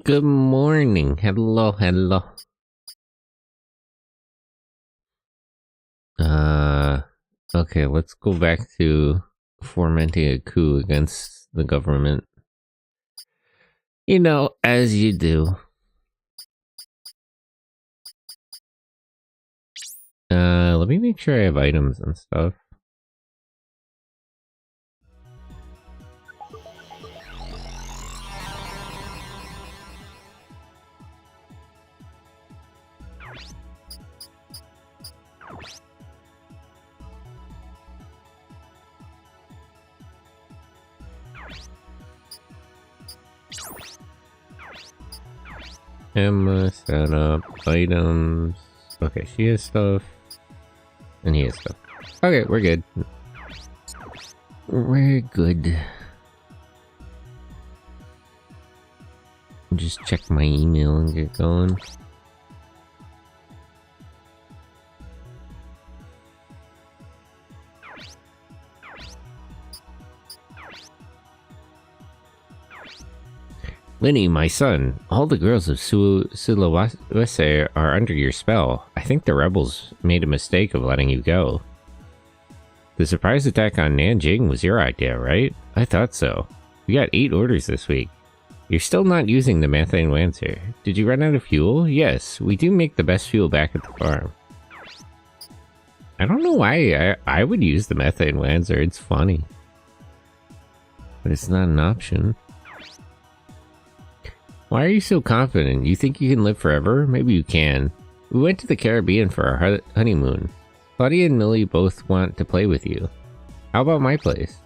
Good morning. Hello, hello. Okay, let's go back to fomenting a coup against the government. You know, as you do. Let me make sure I have items and stuff. Emma, set up, items. Okay, she has stuff. And he has stuff. Okay, we're good. We're good. Just check my email and get going. Linny, my son, all the girls of Sulawesi are under your spell. I think the rebels made a mistake of letting you go. The surprise attack on Nanjing was your idea, right? I thought so. We got 8 orders this week. You're still not using the methane lancer. Did you run out of fuel? Yes, we do make the best fuel back at the farm. I don't know why I would use the methane lancer, it's funny. But it's not an option. Why are you so confident? You think you can live forever? Maybe you can. We went to the Caribbean for our honeymoon. Claudia and Millie both want to play with you. How about my place?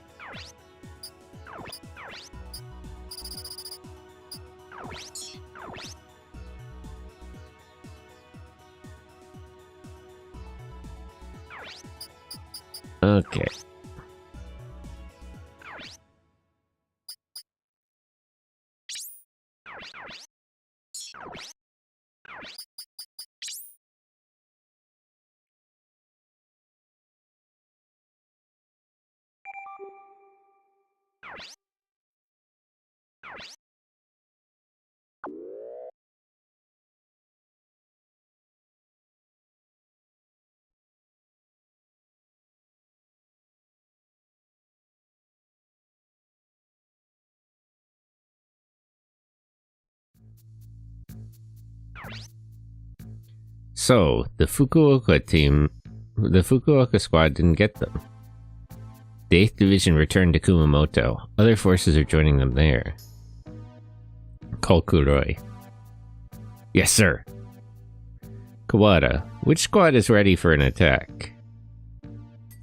Okay. So, the Fukuoka squad didn't get them. The 8th Division returned to Kumamoto. Other forces are joining them there. Call Kuroi. Yes, sir. Kawada, which squad is ready for an attack?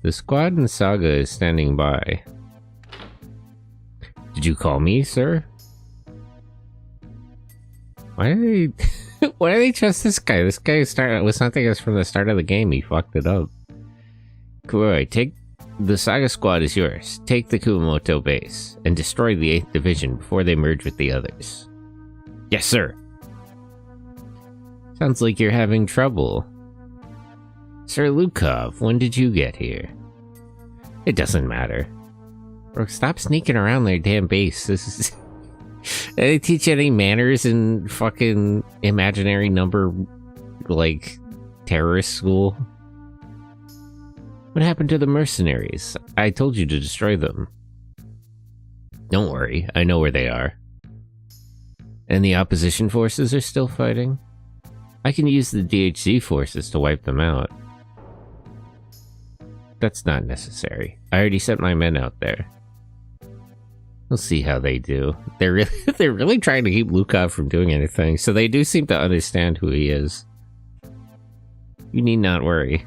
The squad in Saga is standing by. Did you call me, sir? Why do they trust this guy? This guy was something else from the start of the game. He fucked it up. Kuroi, take the Saga squad is yours. Take the Kumamoto base and destroy the 8th Division before they merge with the others. Yes, sir. Sounds like you're having trouble. Sir Lukov, when did you get here? It doesn't matter. Bro, stop sneaking around their damn base. This is... They teach any manners in fucking imaginary number, like, terrorist school? What happened to the mercenaries? I told you to destroy them. Don't worry, I know where they are. And the opposition forces are still fighting? I can use the DHZ forces to wipe them out. That's not necessary. I already sent my men out there. We'll see how they do. They're really trying to keep Lukov from doing anything, so they do seem to understand who he is. You need not worry.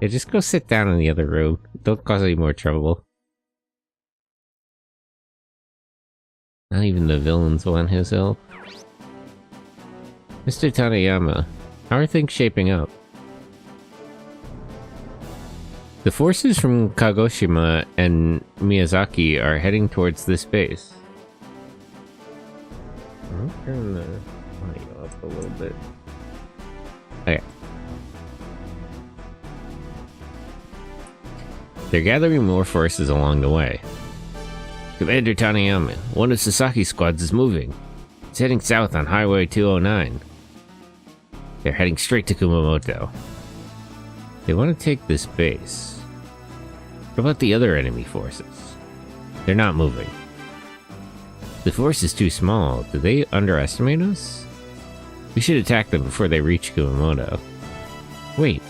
Yeah, just go sit down in the other room. Don't cause any more trouble. Not even the villains want his help. Mr. Tanayama, how are things shaping up? The forces from Kagoshima and Miyazaki are heading towards this base. I'll turn the audio up a little bit. Okay. They're gathering more forces along the way. Commander Taniyama, one of Sasaki's squads is moving. It's heading south on Highway 209. They're heading straight to Kumamoto. They want to take this base. What about the other enemy forces? They're not moving. The force is too small. Did they underestimate us? We should attack them before they reach Kumamoto. Wait.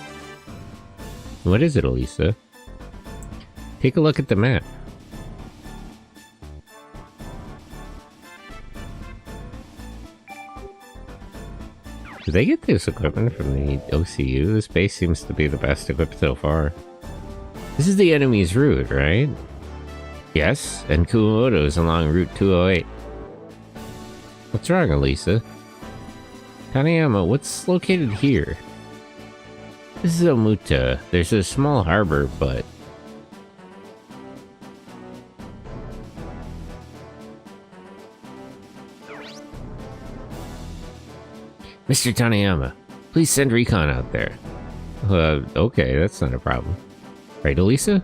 What is it, Elisa? Take a look at the map. Did they get this equipment from the OCU? This base seems to be the best equipped so far. This is the enemy's route, right? Yes, and Kumamoto is along Route 208. What's wrong, Elisa? Taniyama, what's located here? This is Omuta. There's a small harbor, but... Mr. Taniyama, please send recon out there. Okay, that's not a problem. Right, Elisa?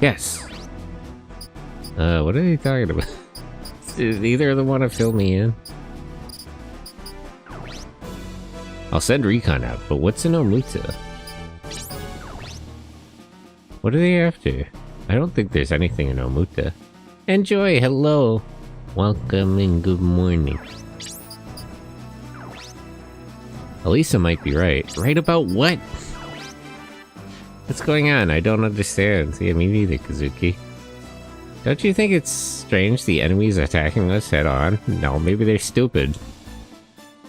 Yes. What are they talking about? Did either of them want to fill me in? I'll send recon out, but what's in Omuta? What are they after? I don't think there's anything in Omuta. Enjoy, hello. Welcome and good morning. Elisa might be right. Right about what? What's going on? I don't understand. Yeah, me neither, Kazuki. Don't you think it's strange the enemies attacking us head on? No, maybe they're stupid.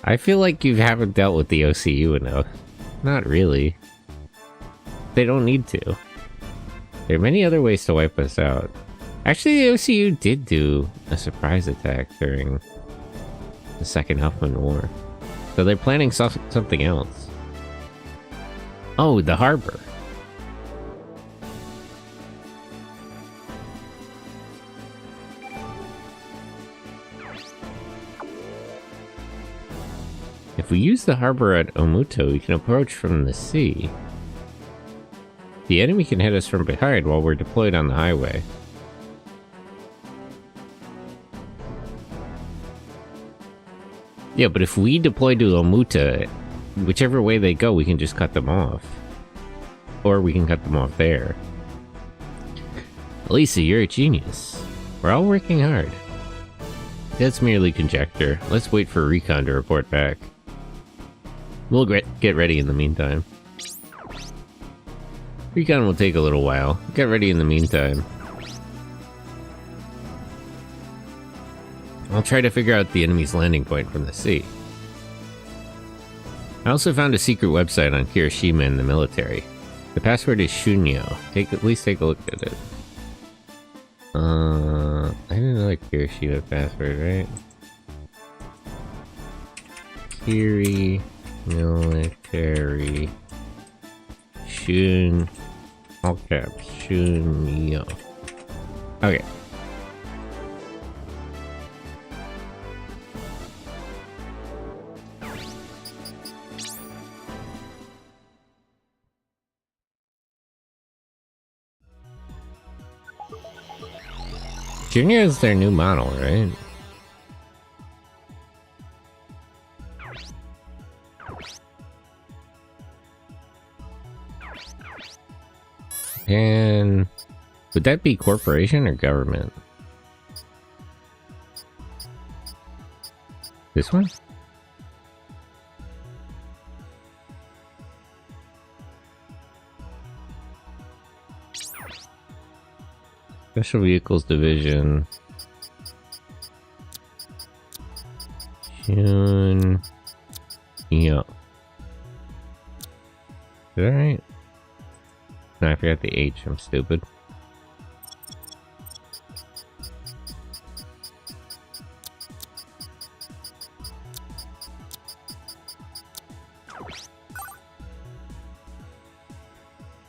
I feel like you haven't dealt with the OCU enough. Not really. They don't need to. There are many other ways to wipe us out. Actually, the OCU did do a surprise attack during the Second Huffman War. So they're planning something else. Oh, the harbor. If we use the harbor at Omuto, we can approach from the sea. The enemy can hit us from behind while we're deployed on the highway. Yeah, but if we deploy to Omuta, whichever way they go, we can just cut them off. Or we can cut them off there. Elisa, you're a genius. We're all working hard. That's merely conjecture. Let's wait for recon to report back. We'll get ready in the meantime. Recon will take a little while. Get ready in the meantime. I'll try to figure out the enemy's landing point from the sea. I also found a secret website on Kirishima in the military. The password is Shunyo. At least take a look at it. I didn't know the Kirishima password, right? Kiri military Shun all caps Shunyo. Okay. Junior is their new model, right? And would that be corporation or government? This one? Special Vehicles Division. June. Yeah. Is that right? No, I forgot the H. I'm stupid.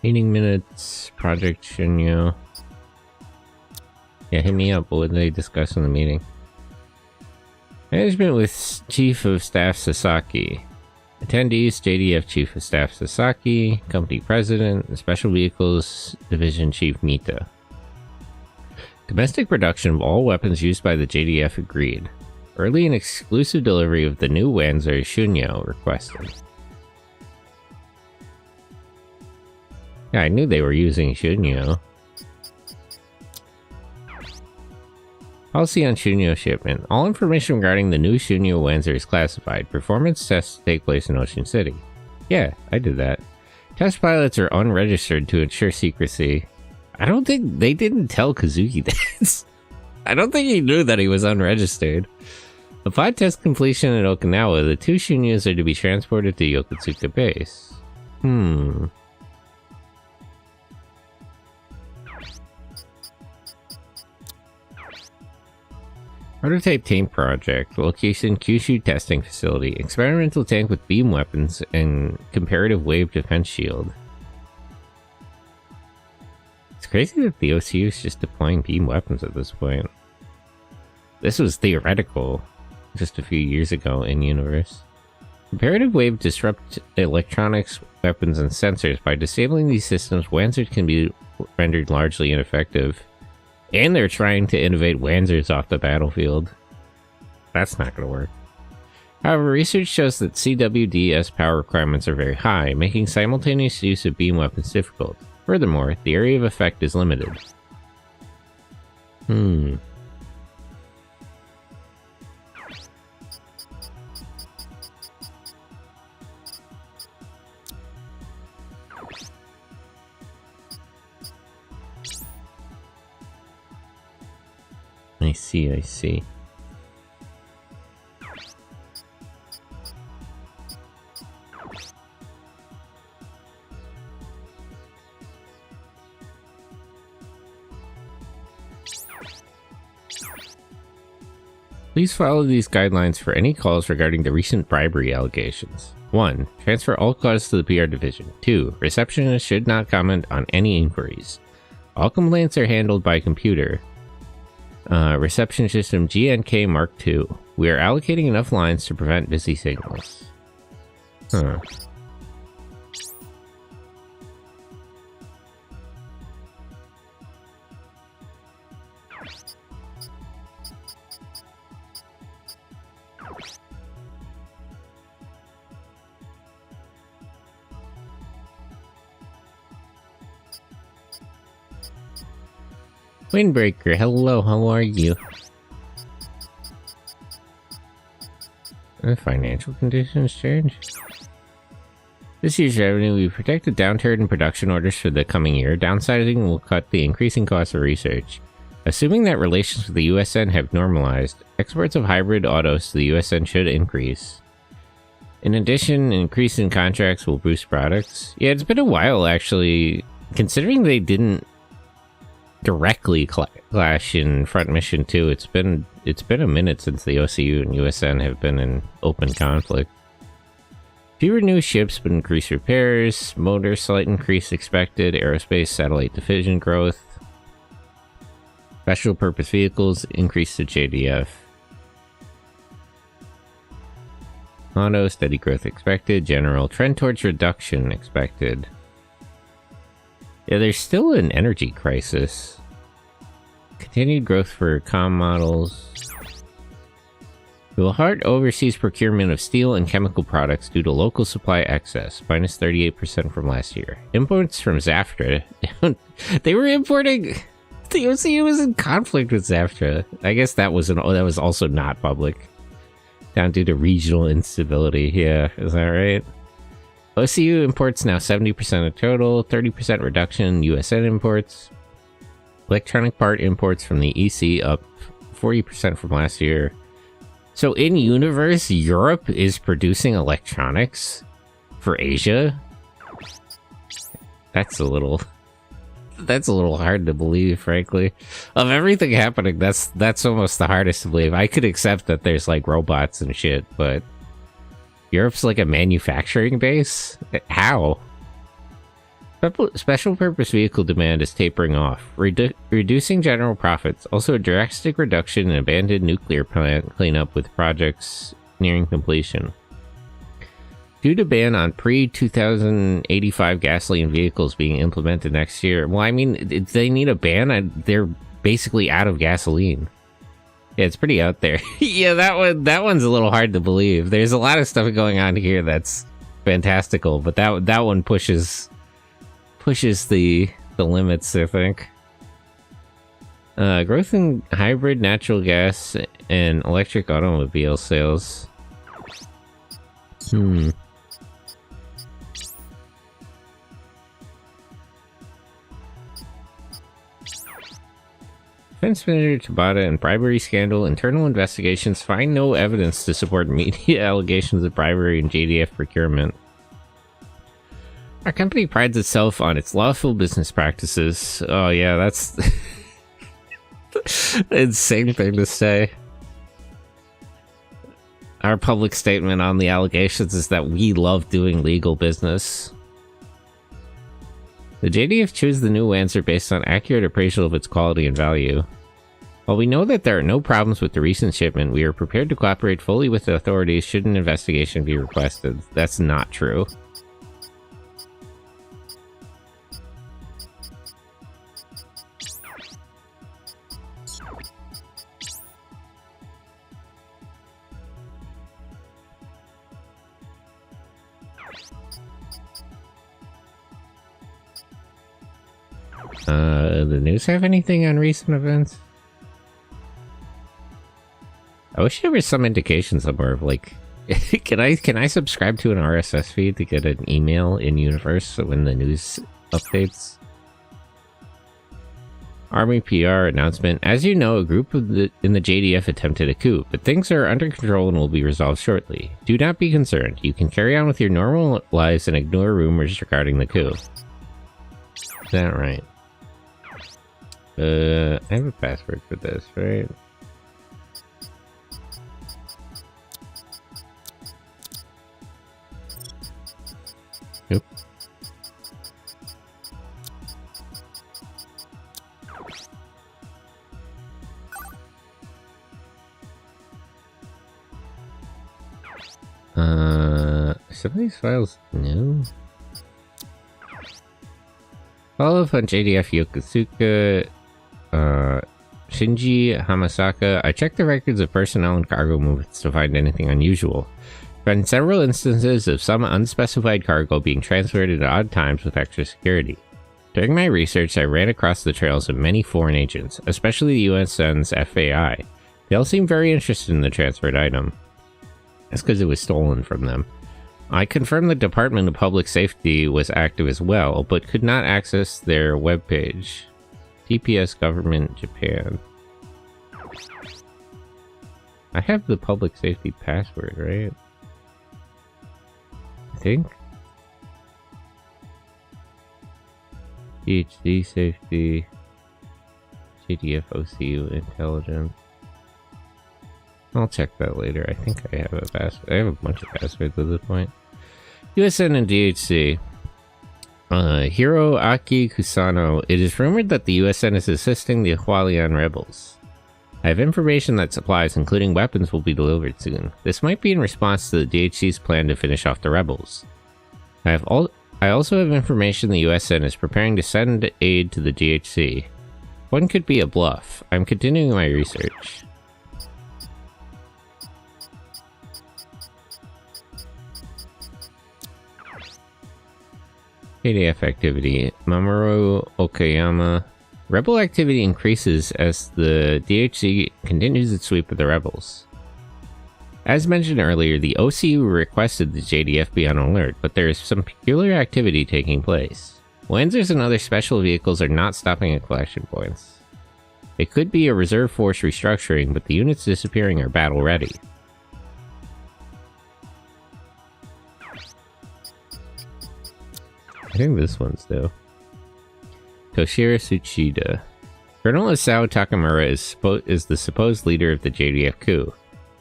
Meeting minutes, Project Shinyo. Yeah, hit me up. What did they discuss in the meeting? Management with Chief of Staff Sasaki. Attendees, JDF Chief of Staff Sasaki, Company President, and Special Vehicles Division Chief Mita. Domestic production of all weapons used by the JDF agreed. Early and exclusive delivery of the new Wanzer Shunyo requested. Yeah, I knew they were using Shunyo. Policy on Shunyo shipment. All information regarding the new Shunyo Wanzer is classified. Performance tests take place in Ocean City. Yeah, I did that. Test pilots are unregistered to ensure secrecy. I don't think they didn't tell Kazuki this. I don't think he knew that he was unregistered. Upon test completion at Okinawa, the two Shunyos are to be transported to Yokosuka base. Prototype tank project. Location Kyushu testing facility. Experimental tank with beam weapons and comparative wave defense shield. It's crazy that the OCU is just deploying beam weapons at this point. This was theoretical just a few years ago in universe. Comparative wave disrupt electronics, weapons, and sensors. By disabling these systems, Wanzers can be rendered largely ineffective. And they're trying to innovate Wanzers off the battlefield. That's not going to work. However, research shows that CWDS power requirements are very high, making simultaneous use of beam weapons difficult. Furthermore, the area of effect is limited. I see. Please follow these guidelines for any calls regarding the recent bribery allegations. 1. Transfer all calls to the PR division. 2. Receptionists should not comment on any inquiries. All complaints are handled by computer. Reception system GNK Mark II. We are allocating enough lines to prevent busy signals. Windbreaker, hello, how are you? Financial conditions change? This year's revenue, we predict a downturn in production orders for the coming year. Downsizing will cut the increasing cost of research. Assuming that relations with the USN have normalized, exports of hybrid autos to the USN should increase. In addition, an increase in contracts will boost products. Yeah, it's been a while actually, considering they didn't directly clash in Front Mission 2. It's been a minute since the OCU and USN have been in open conflict. Fewer new ships but increased repairs. Motor slight increase expected. Aerospace satellite division growth. Special purpose vehicles increase to JDF. Auto steady growth expected. General trend towards reduction expected. Yeah, there's still an energy crisis. Continued growth for comm models. We will halt overseas procurement of steel and chemical products due to local supply excess, minus 38% from last year. Imports from Zaftra. They were importing... The OCU was in conflict with Zaftra. I guess that was also not public. Down due to regional instability. Yeah, is that right? OCU imports now 70% of total, 30% reduction in USN imports. Electronic part imports from the EC up 40% from last year. So in universe, Europe is producing electronics for Asia? That's a little hard to believe, frankly. Of everything happening, that's almost the hardest to believe. I could accept that there's like robots and shit, but Europe's like a manufacturing base? How? Special purpose vehicle demand is tapering off, reducing general profits. Also, a drastic reduction in abandoned nuclear plant cleanup with projects nearing completion. Due to ban on pre-2085 gasoline vehicles being implemented next year. Well, I mean, they need a ban. They're basically out of gasoline. Yeah, it's pretty out there. Yeah, that one's a little hard to believe. There's a lot of stuff going on here that's fantastical, but that one pushes the limits, I think. Growth in hybrid natural gas and electric automobile sales. Defense Minister Tabata and bribery scandal. Internal investigations find no evidence to support media allegations of bribery and JDF procurement. Our company prides itself on its lawful business practices. Oh yeah, that's insane thing to say. Our public statement on the allegations is that we love doing legal business. The JDF chose the new answer based on accurate appraisal of its quality and value. While we know that there are no problems with the recent shipment, we are prepared to cooperate fully with the authorities should an investigation be requested. That's not true. The news have anything on recent events? I wish there was some indication somewhere of like, can I subscribe to an RSS feed to get an email in universe when the news updates? Army PR announcement. As you know, a group in the JDF attempted a coup, but things are under control and will be resolved shortly. Do not be concerned. You can carry on with your normal lives and ignore rumors regarding the coup. Is that right? I have a password for this, right? Nope. Some of these files, no. Follow up on JDF Yokosuka, Shinji Hamasaka. I checked the records of personnel and cargo movements to find anything unusual. Found several instances of some unspecified cargo being transferred at odd times with extra security. During my research, I ran across the trails of many foreign agents, especially the USN's FAI. They all seemed very interested in the transferred item. That's because it was stolen from them. I confirmed the Department of Public Safety was active as well, but could not access their webpage. DPS Government Japan. I have the public safety password, right? I think. PhD Safety. JDF OCU Intelligence. I'll check that later. I think I have a password. I have a bunch of passwords at this point. USN and DHC. Hiroaki Kusano. It is rumored that the USN is assisting the Hualian rebels. I have information that supplies, including weapons, will be delivered soon. This might be in response to the DHC's plan to finish off the rebels. I also have information the USN is preparing to send aid to the DHC. One could be a bluff. I'm continuing my research. JDF activity. Mamoru Okayama. Rebel activity increases as the DHC continues its sweep of the rebels. As mentioned earlier, the OCU requested the JDF be on alert, but there is some peculiar activity taking place. Lancers and other special vehicles are not stopping at collection points. It could be a reserve force restructuring, but the units disappearing are battle ready. I think this one's though. Toshiro Tsuchida. Colonel Isao Takamura is the supposed leader of the JDF coup.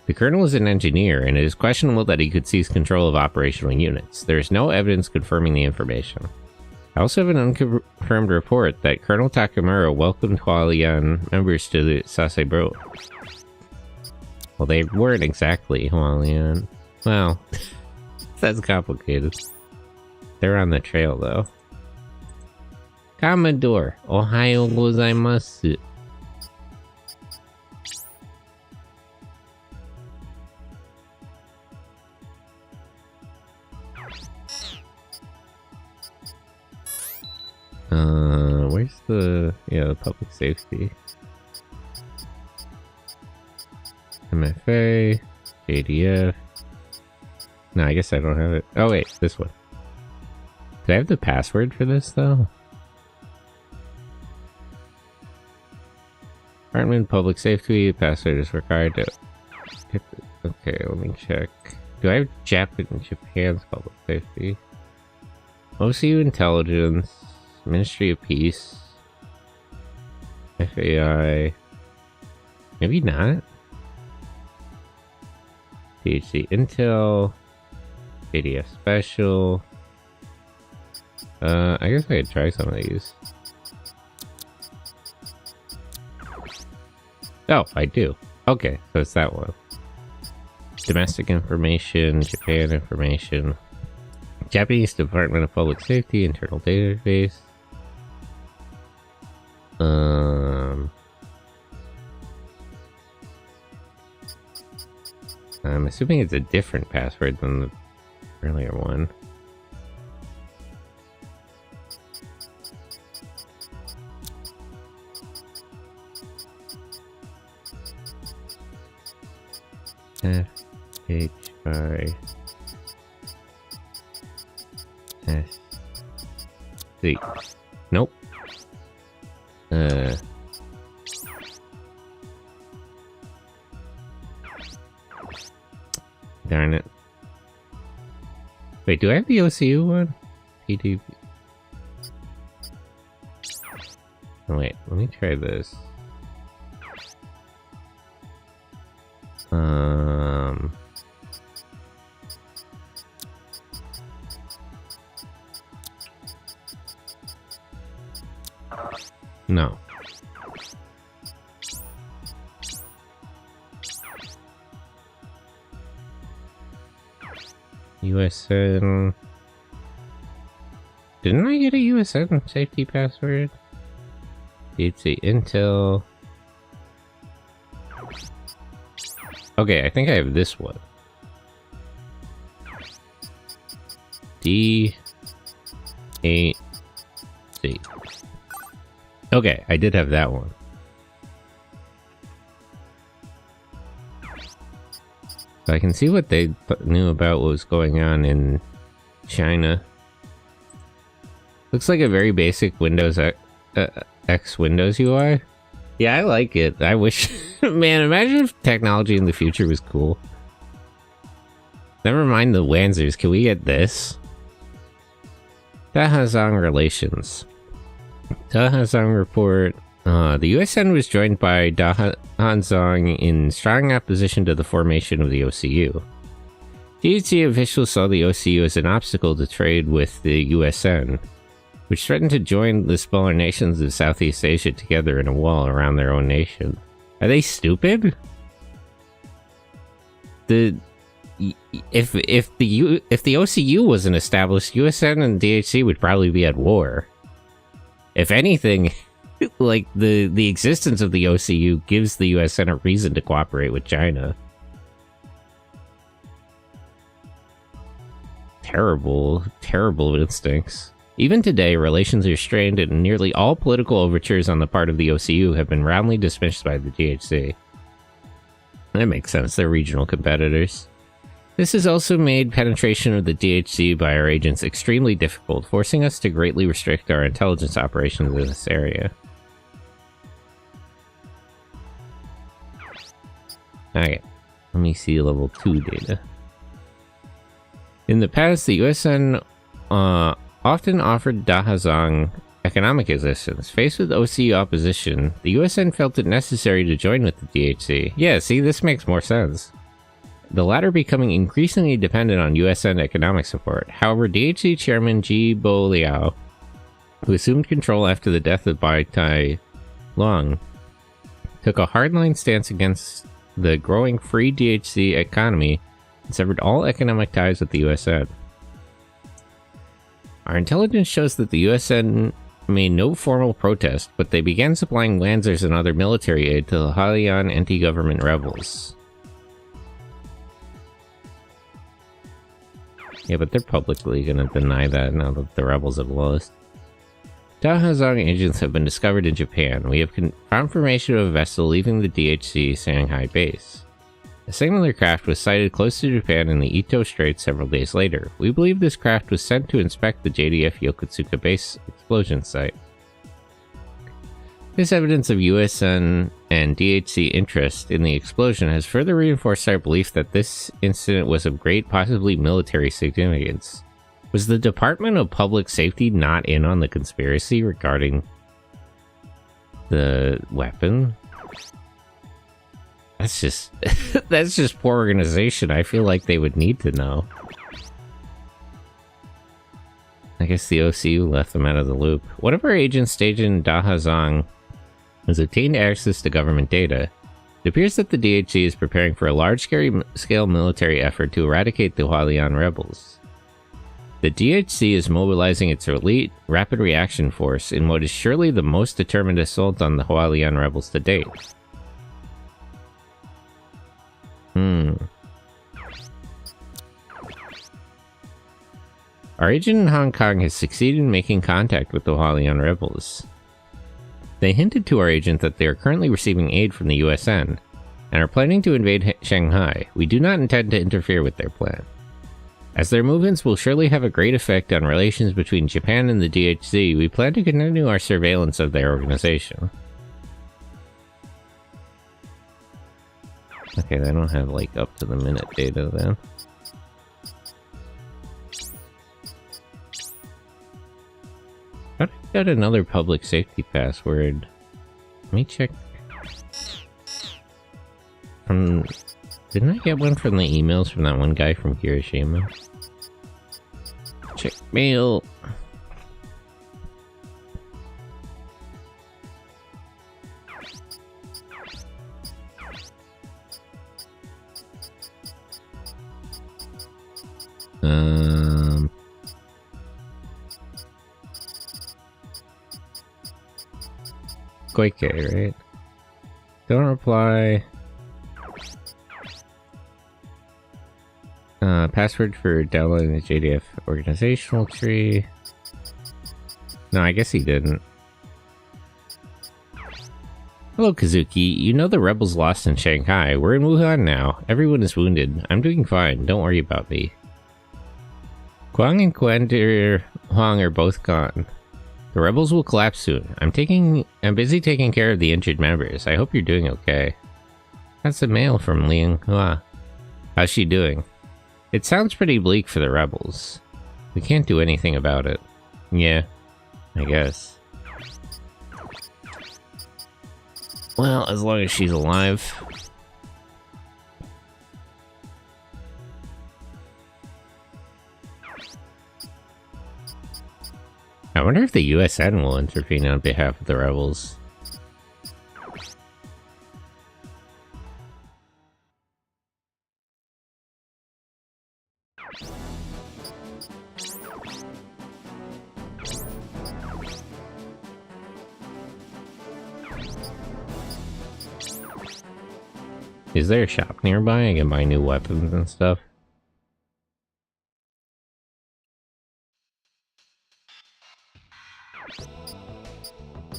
The colonel is an engineer, and it is questionable that he could seize control of operational units. There is no evidence confirming the information. I also have an unconfirmed report that Colonel Takamura welcomed Hualien members to the Sasebo. Well, they weren't exactly Hualien. Well, that's complicated. They're on the trail, though. Commodore, Ohayo gozaimasu. Where's the public safety? MFA, JDF. No, I guess I don't have it. Oh wait, this one. Do I have the password for this though? Department Public Safety, password is required to get the, okay, let me check. Do I have Japan's Public Safety? OCU Intelligence, Ministry of Peace, FAI, maybe not. THC Intel, ADF Special. I guess I could try some of these. Oh, I do. Okay, so it's that one. Domestic information, Japan information, Japanese Department of Public Safety, internal database. I'm assuming it's a different password than the earlier one. FHI SC. Nope. Darn it. Wait, do I have the OCU one? PDB. Oh, wait, let me try this. No. USN. Didn't I get a USN safety password? DHC Intel. Okay, I think I have this one. D8C. Okay, I did have that one. So I can see what they knew about what was going on in China. Looks like a very basic Windows X Windows UI. Yeah, I like it. I wish... Man, imagine if technology in the future was cool. Never mind the Wanzers, can we get this? Dahazong Relations. Dahazong Report. The USN was joined by Dahazong in strong opposition to the formation of the OCU. DHC officials saw the OCU as an obstacle to trade with the USN, which threatened to join the smaller nations of Southeast Asia together in a wall around their own nation. Are they stupid? If the OCU wasn't established, USN and DHC would probably be at war. If anything, like the existence of the OCU gives the USN a reason to cooperate with China. Terrible, terrible instincts. Even today, relations are strained and nearly all political overtures on the part of the OCU have been roundly dismissed by the DHC. That makes sense, they're regional competitors. This has also made penetration of the DHC by our agents extremely difficult, forcing us to greatly restrict our intelligence operations in this area. Okay, let me see level 2 data. In the past, the USN often offered Dahazong economic assistance. Faced with OCU opposition, the USN felt it necessary to join with the DHC. Yeah, see, this makes more sense. The latter becoming increasingly dependent on USN economic support. However, DHC Chairman Ji Bo Liao who assumed control after the death of Bai Tai Long, took a hardline stance against the growing free DHC economy and severed all economic ties with the USN. Our intelligence shows that the USN made no formal protest, but they began supplying Lancers and other military aid to the Hualian anti-government rebels. Yeah, but they're publicly gonna deny that now that the rebels have lost. Dahazong agents have been discovered in Japan. We have confirmation of a vessel leaving the DHC Shanghai base. A similar craft was sighted close to Japan in the Ito Strait several days later. We believe this craft was sent to inspect the JDF Yokosuka base explosion site. This evidence of USN and DHC interest in the explosion has further reinforced our belief that this incident was of great, possibly military significance. Was the Department of Public Safety not in on the conspiracy regarding the weapon? That's just that's just poor organization. I feel like they would need to know. I guess the OCU left them out of the loop. One of our agents stationed in Dahazong has obtained access to government data. It appears that the DHC is preparing for a large-scale military effort to eradicate the Hualian rebels. The DHC is mobilizing its elite rapid reaction force in what is surely the most determined assault on the Hualian rebels to date. Our agent in Hong Kong has succeeded in making contact with the Hualian rebels. They hinted to our agent that they are currently receiving aid from the USN, and are planning to invade Shanghai. We do not intend to interfere with their plan, as their movements will surely have a great effect on relations between Japan and the DHC. We plan to continue our surveillance of their organization. Okay, they don't have, like, up-to-the-minute data, then. How did I get another public safety password? Let me check. Didn't I get one from the emails from that one guy from Hiroshima? Check mail. Koike, right? Don't reply. Password for downloading the JDF organizational tree. No, I guess he didn't. Hello, Kazuki. You know the rebels lost in Shanghai. We're in Wuhan now. Everyone is wounded. I'm doing fine. Don't worry about me. Guang and Quander Huang are both gone. The rebels will collapse soon. I'm busy taking care of the injured members. I hope you're doing okay. That's a mail from Liang Hua. How's she doing? It sounds pretty bleak for the rebels. We can't do anything about it. Yeah, I guess. Well, as long as she's alive. I wonder if the USN will intervene on behalf of the rebels. Is there a shop nearby I can buy new weapons and stuff?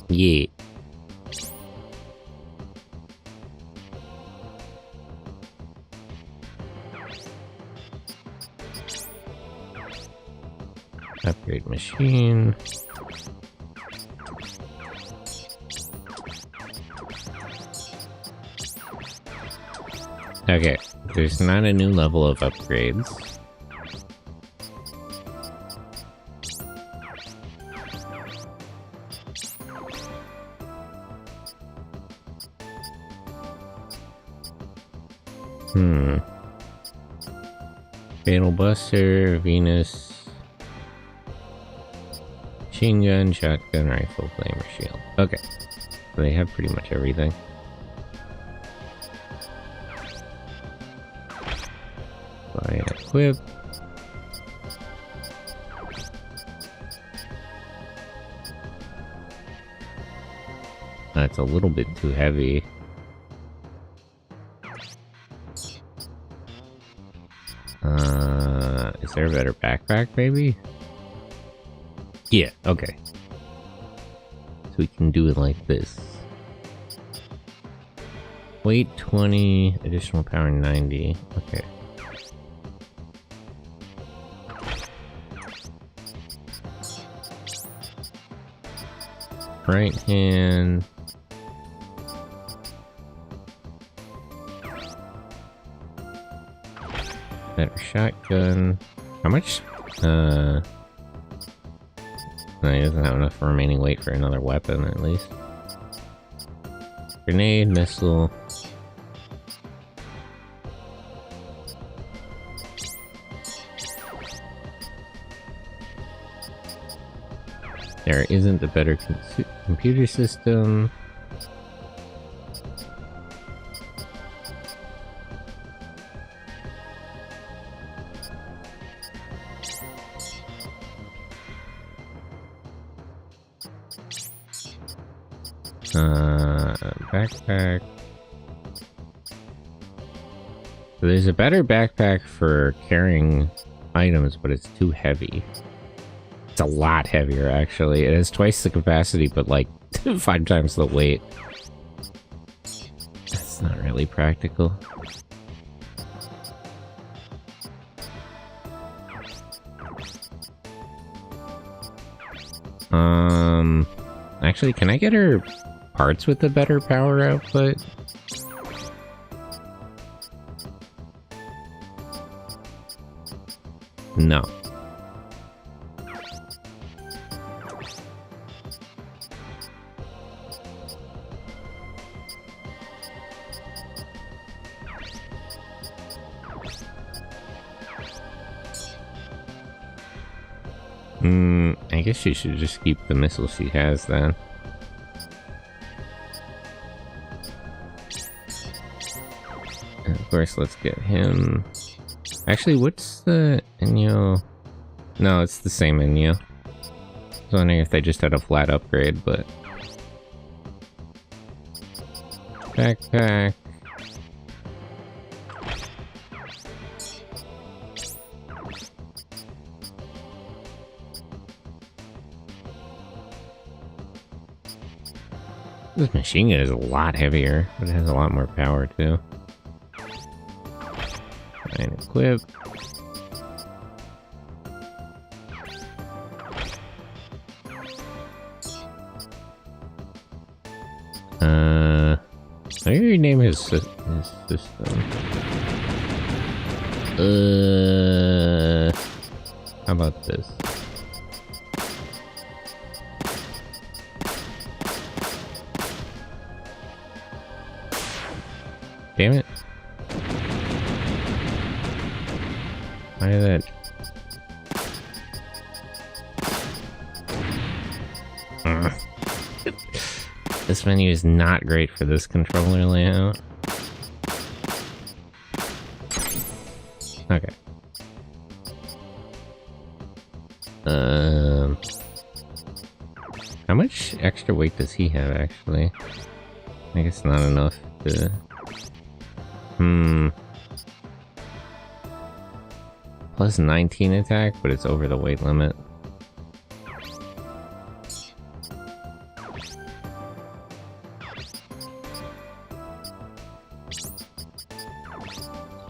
Yeah. Upgrade machine. Okay, there's not a new level of upgrades. Fatal Buster, Venus, Machine gun, shotgun, rifle, flamer, shield. Okay. So they have pretty much everything. Buy and equip. That's a little bit too heavy. Is there a better backpack, maybe? Yeah, okay. So we can do it like this. Weight 20, additional power 90. Okay. Right hand. Better shotgun. How much? No, he doesn't have enough remaining weight for another weapon, at least. Grenade, missile. There isn't a better computer system. Backpack. So there's a better backpack for carrying items, but it's too heavy. It's a lot heavier, actually. It has twice the capacity, but like 5 times the weight. That's not really practical. Actually, can I get her parts with a better power output? No. I guess she should just keep the missile she has then. And of course, let's get him. Actually, what's the Inyo? No, it's the same Inyo. I was wondering if they just had a flat upgrade, but... Backpack. This machine gun is a lot heavier, but it has a lot more power too. And equip. I think rename his system. How about this? Damn it. Why is that? This menu is not great for this controller layout. Okay. How much extra weight does he have, actually? I guess not enough to... Plus 19 attack, but it's over the weight limit.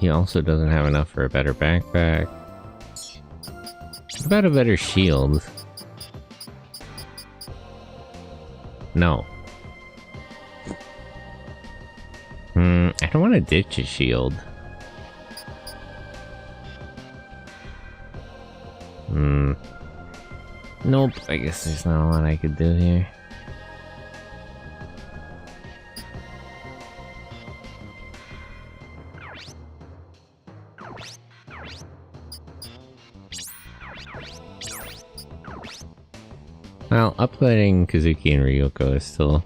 He also doesn't have enough for a better backpack. What about a better shield? No. I don't want to ditch a shield. Nope, I guess there's not a lot I could do here. upgrading Kazuki and Ryoko is still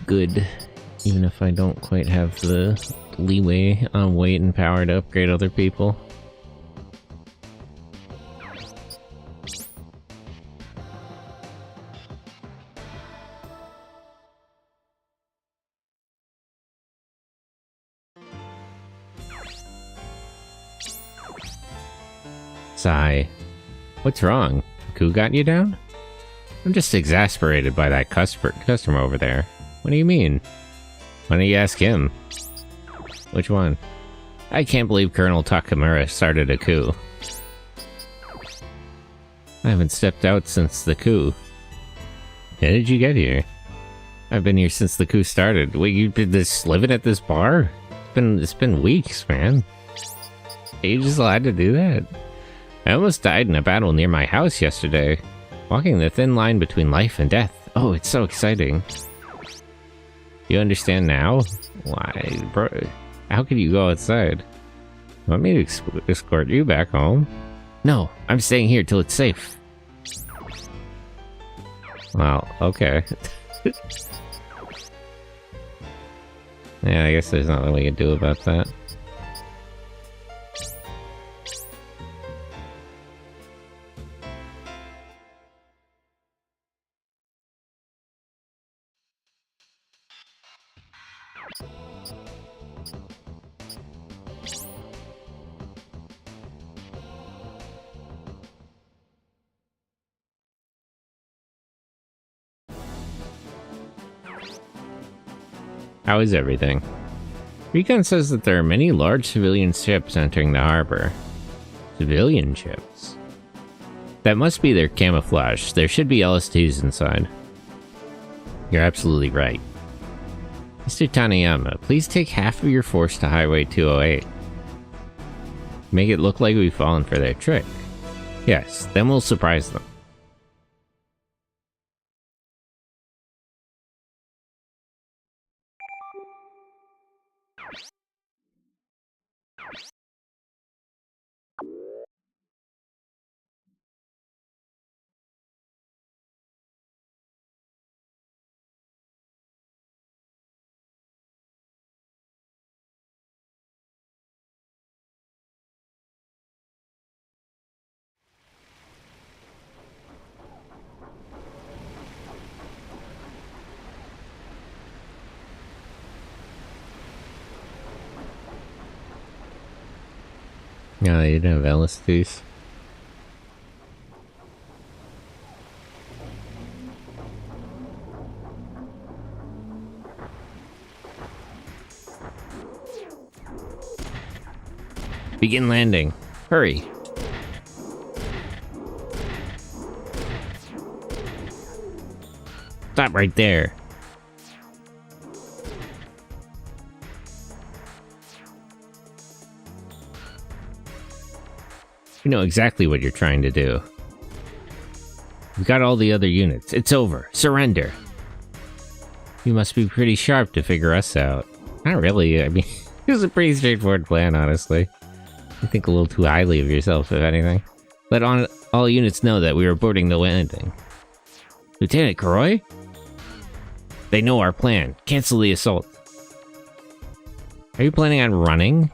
good, even if I don't quite have the leeway on weight and power to upgrade other people. Sigh. What's wrong? Ku got you down? I'm just exasperated by that customer over there. What do you mean? Why don't you ask him? Which one? I can't believe Colonel Takamura started a coup. I haven't stepped out since the coup. How did you get here? I've been here since the coup started. Wait, you've been living at this bar? It's been weeks, man. You just allowed to do that? I almost died in a battle near my house yesterday. Walking the thin line between life and death. Oh, it's so exciting. You understand now? Why, bro? How could you go outside? Want me to escort you back home? No, I'm staying here till it's safe. Well, okay. Yeah, I guess there's nothing we can do about that. How is everything? Recon says that there are many large civilian ships entering the harbor. Civilian ships? That must be their camouflage. There should be LSTs inside. You're absolutely right. Mr. Taniyama, please take half of your force to Highway 208. Make it look like we've fallen for their trick. Yes, then we'll surprise them. No, they didn't have LSTs. Begin landing. Hurry. Stop right there. You know exactly what you're trying to do. We've got all the other units. It's over. Surrender. You must be pretty sharp to figure us out. Not really. I mean, it was a pretty straightforward plan, honestly. You think a little too highly of yourself, if anything. Let all units know that we are boarding the landing. Lieutenant Kuroi? They know our plan. Cancel the assault. Are you planning on running?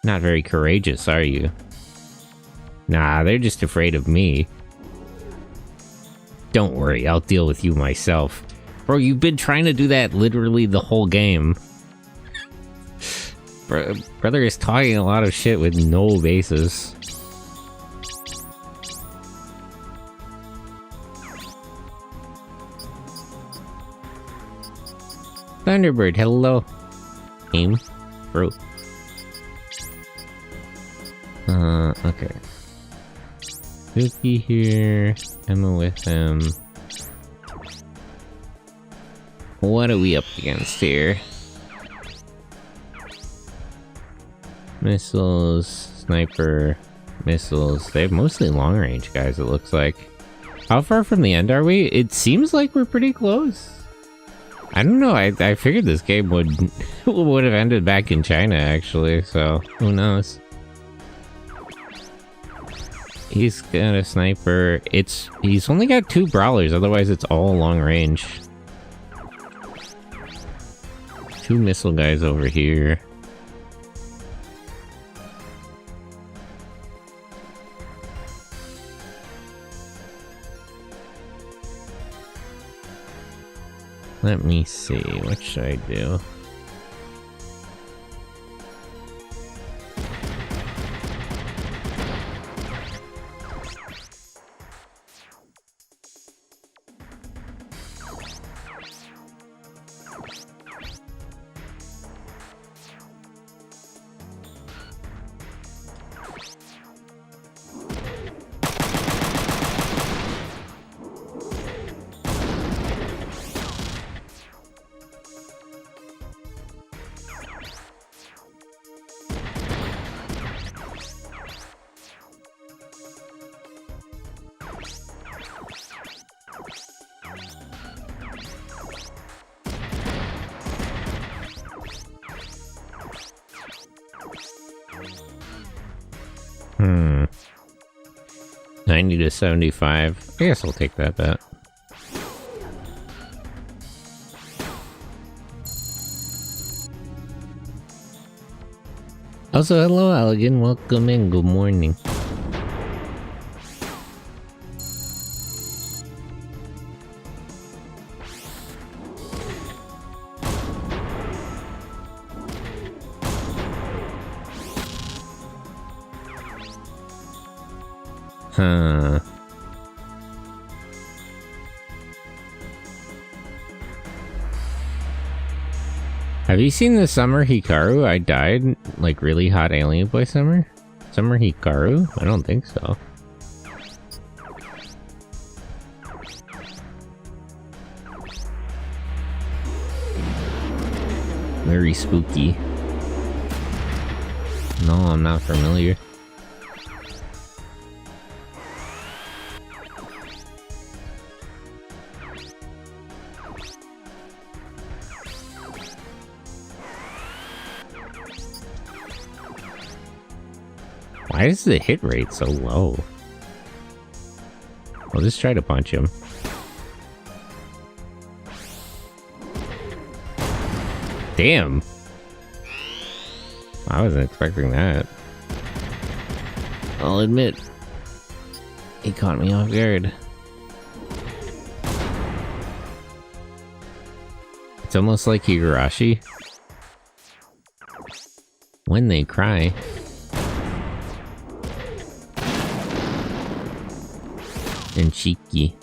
Not very courageous, are you? Nah, they're just afraid of me. Don't worry, I'll deal with you myself. Bro, you've been trying to do that literally the whole game. Brother is talking a lot of shit with no basis. Thunderbird, hello. Aim. Bro. Okay. Suki here, Emma with him. What are we up against here? Missiles, sniper, missiles. They have mostly long range guys, it looks like. How far from the end are we? It seems like we're pretty close. I don't know, I figured this game would have ended back in China, actually, so who knows. He's got a sniper. He's only got 2 brawlers, otherwise it's all long range. 2 missile guys over here. Let me see, what should I do? Hmm. 90 to 75. I guess I'll take that bet. Also, hello, Allegan. Welcome in. Good morning. Huh. Have you seen the Summer Hikaru I Died? Like really hot alien boy summer? Summer Hikaru? I don't think so. Very spooky. No, I'm not familiar. Why is the hit rate so low? I'll just try to punch him. Damn! I wasn't expecting that. I'll admit, he caught me off guard. It's almost like Higurashi. When they cry. And Shiki.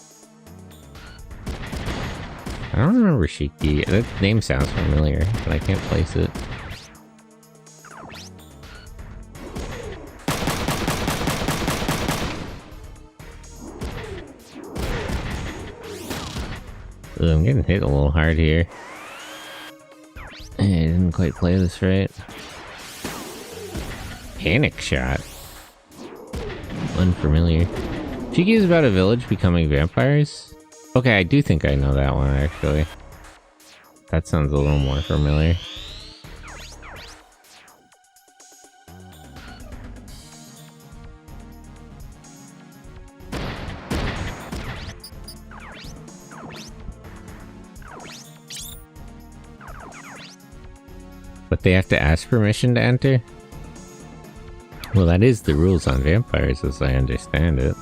I don't remember Shiki. That name sounds familiar, but I can't place it. Ugh, I'm getting hit a little hard here. I didn't quite play this right. Panic shot. Unfamiliar. Shiki is about a village becoming vampires? Okay, I do think I know that one, actually. That sounds a little more familiar. But they have to ask permission to enter? Well, that is the rules on vampires, as I understand it.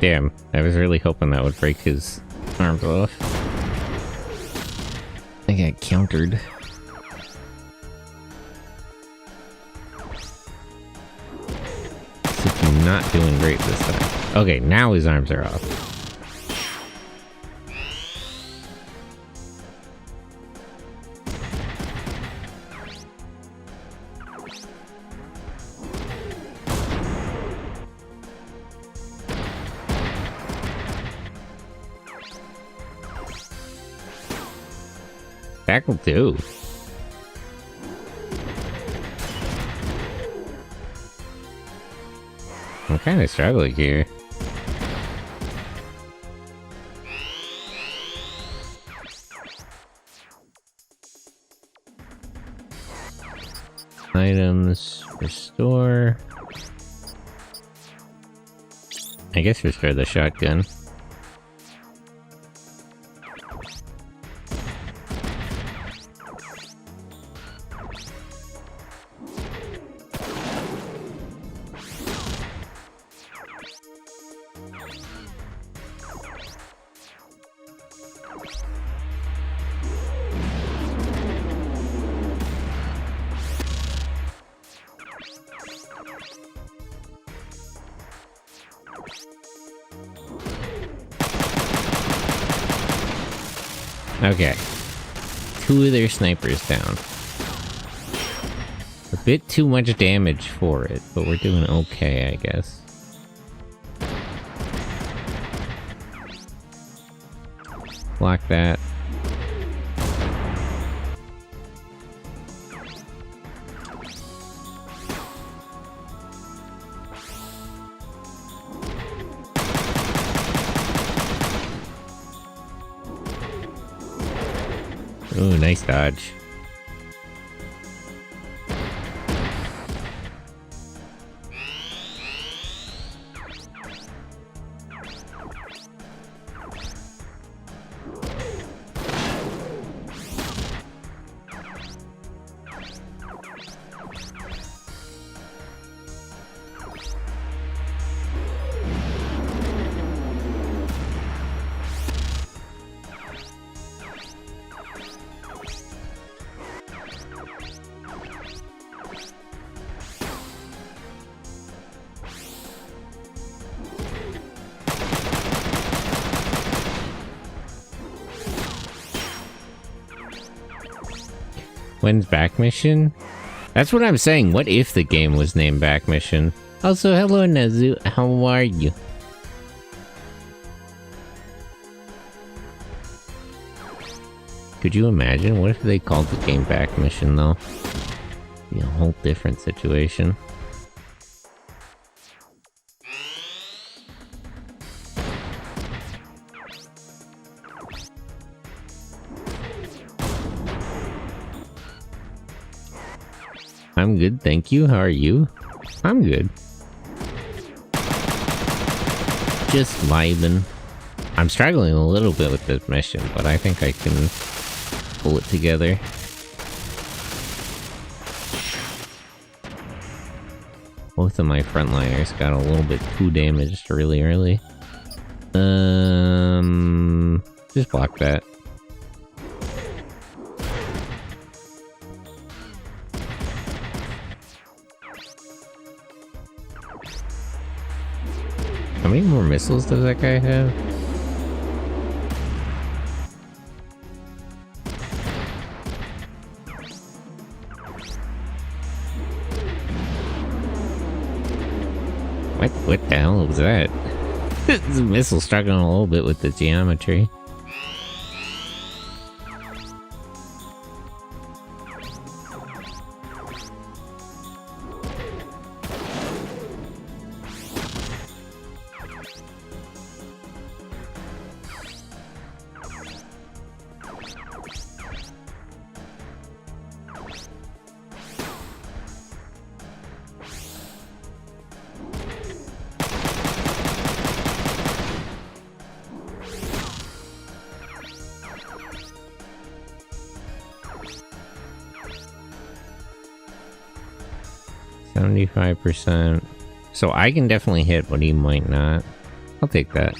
Damn, I was really hoping that would break his arms off. I got countered. So I'm not doing great this time. Okay, now his arms are off. tackle too. I'm kind of struggling here. Items, restore. I guess restore the shotgun. Okay. 2 of their snipers down. A bit too much damage for it, but we're doing okay, I guess. Block that. Ooh, nice dodge. When's back mission? That's what I'm saying. What if the game was named back mission? Also, hello Nazu, how are you? Could you imagine? What if they called the game back mission though? Be a whole different situation. I'm good, thank you. How are you? I'm good. Just vibing. I'm struggling a little bit with this mission, but I think I can pull it together. Both of my frontliners got a little bit too damaged really early. Just block that. How many more missiles does that guy have? What the hell was that? This missile struggling a little bit with the geometry. %. So I can definitely hit, but he might not. I'll take that.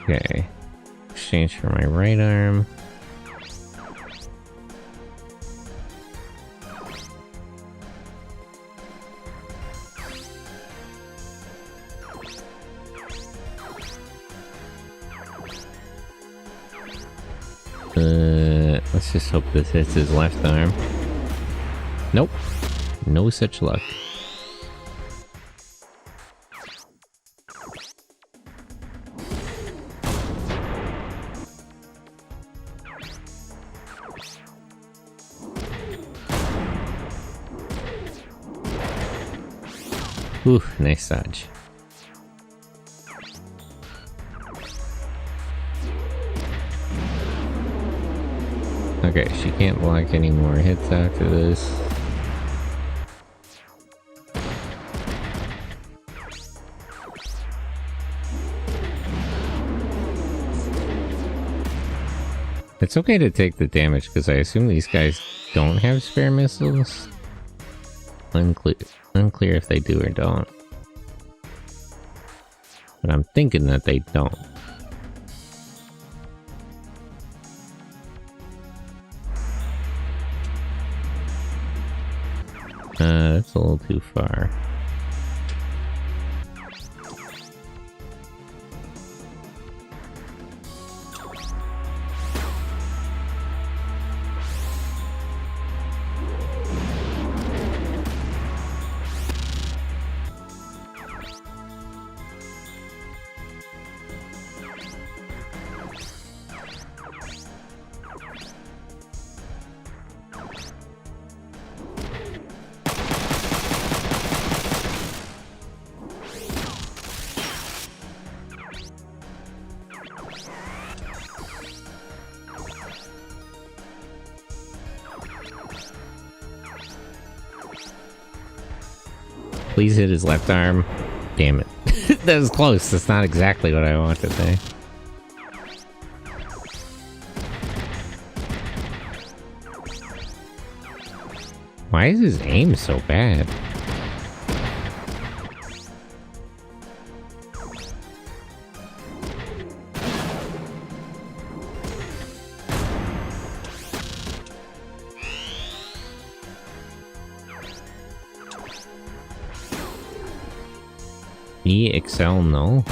Okay. Exchange for my right arm. Let's just hope this hits his left arm. Nope. No such luck. Whew, nice dodge. Okay, she can't block any more hits after this. It's okay to take the damage, because I assume these guys don't have spare missiles? Unclear if they do or don't. But I'm thinking that they don't. That's a little too far. Please hit his left arm. Damn it. That was close. That's not exactly what I wanted there. Why is his aim so bad? EXL, no.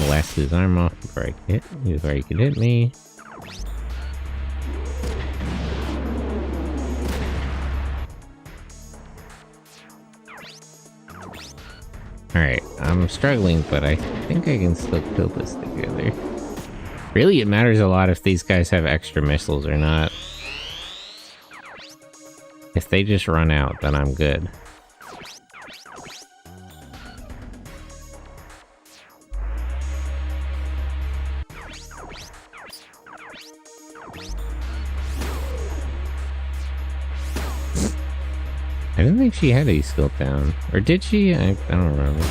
Blast his arm off before he could hit me. Alright, I'm struggling, but I think I can still kill this together. Really, it matters a lot if these guys have extra missiles or not. If they just run out, then I'm good. I didn't think she had a skill down. Or did she? I don't remember.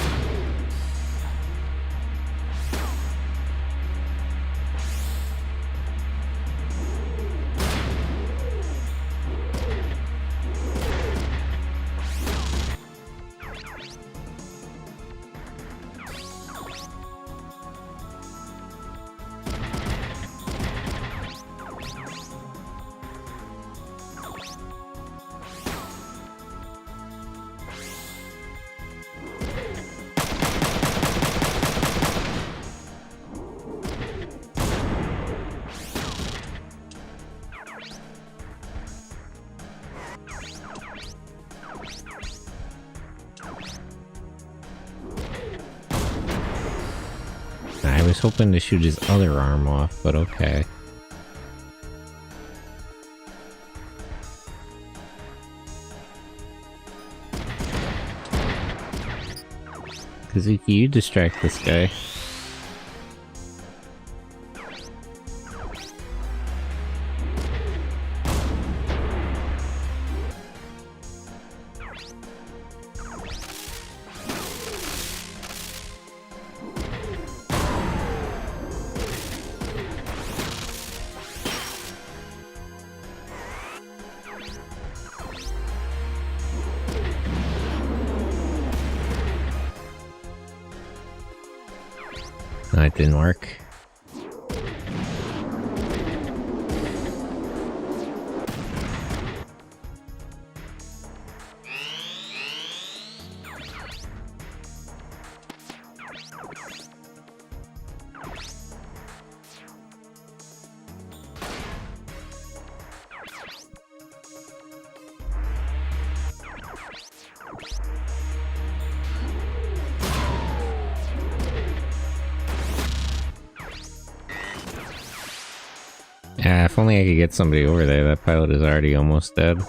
I was hoping to shoot his other arm off, but okay. Kazuki, you distract this guy. That didn't work. If only I could get somebody over there. That pilot is already almost dead.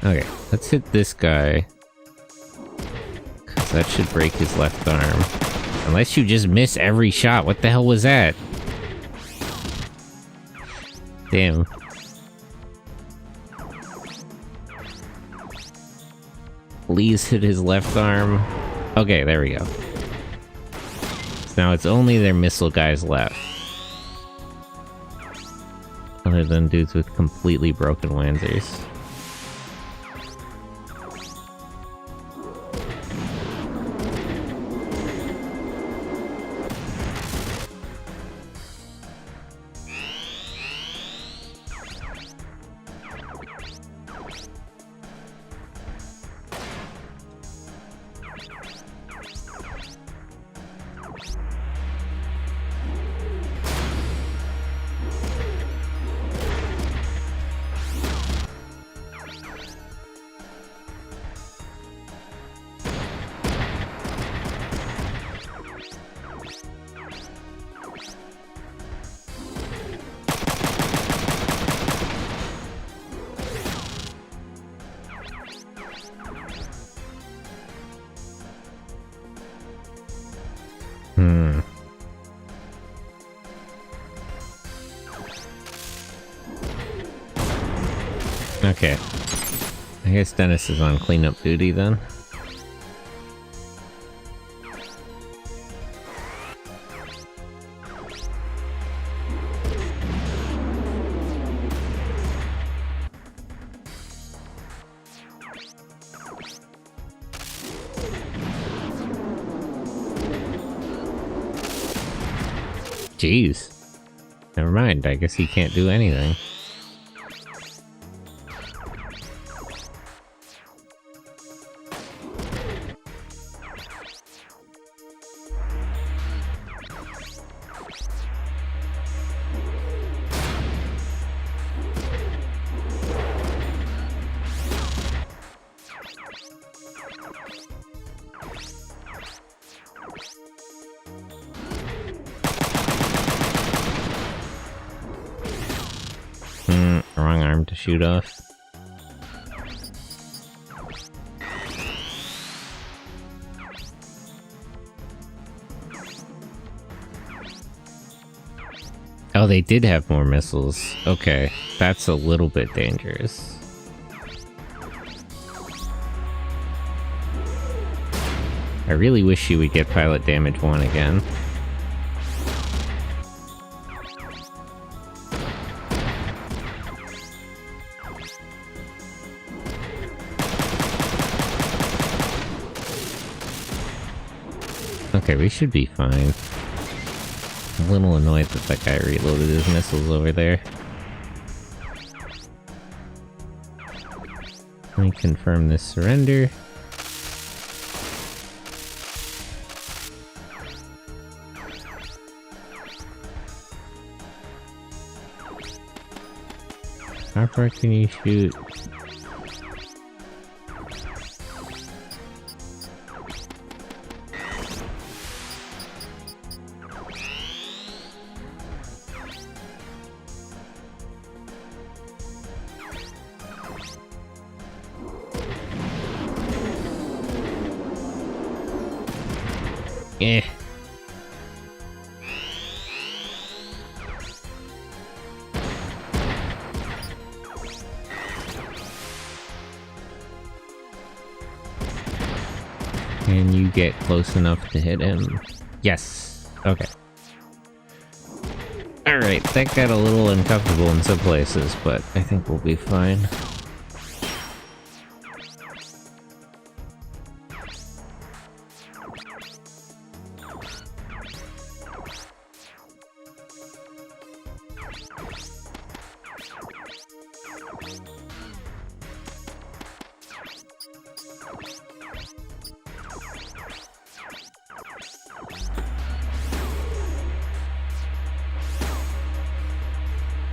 Okay, let's hit this guy. 'Cause that should break his left arm. Unless you just miss every shot. What the hell was that? Damn. Please hit his left arm. Okay, there we go. So now it's only their missile guys left. Other than dudes with completely broken Lancers. Okay. I guess Dennis is on cleanup duty then. Jeez. Never mind, I guess he can't do anything. Wrong arm to shoot off. Oh, they did have more missiles. Okay, that's a little bit dangerous. I really wish you would get pilot damage 1 again. Okay, we should be fine. I'm a little annoyed that that guy reloaded his missiles over there. Let me confirm this surrender. How far can you shoot? Eh. Can you get close enough to hit him? Yes. Okay. Alright, that got a little uncomfortable in some places, but I think we'll be fine.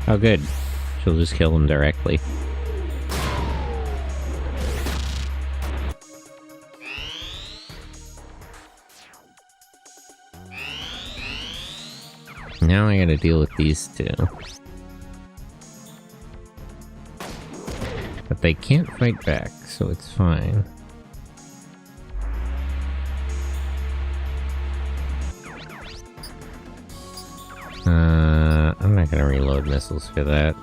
Oh good, she'll just kill him directly. Now I gotta deal with these two. But they can't fight back, so it's fine. I'm not gonna reload missiles for that.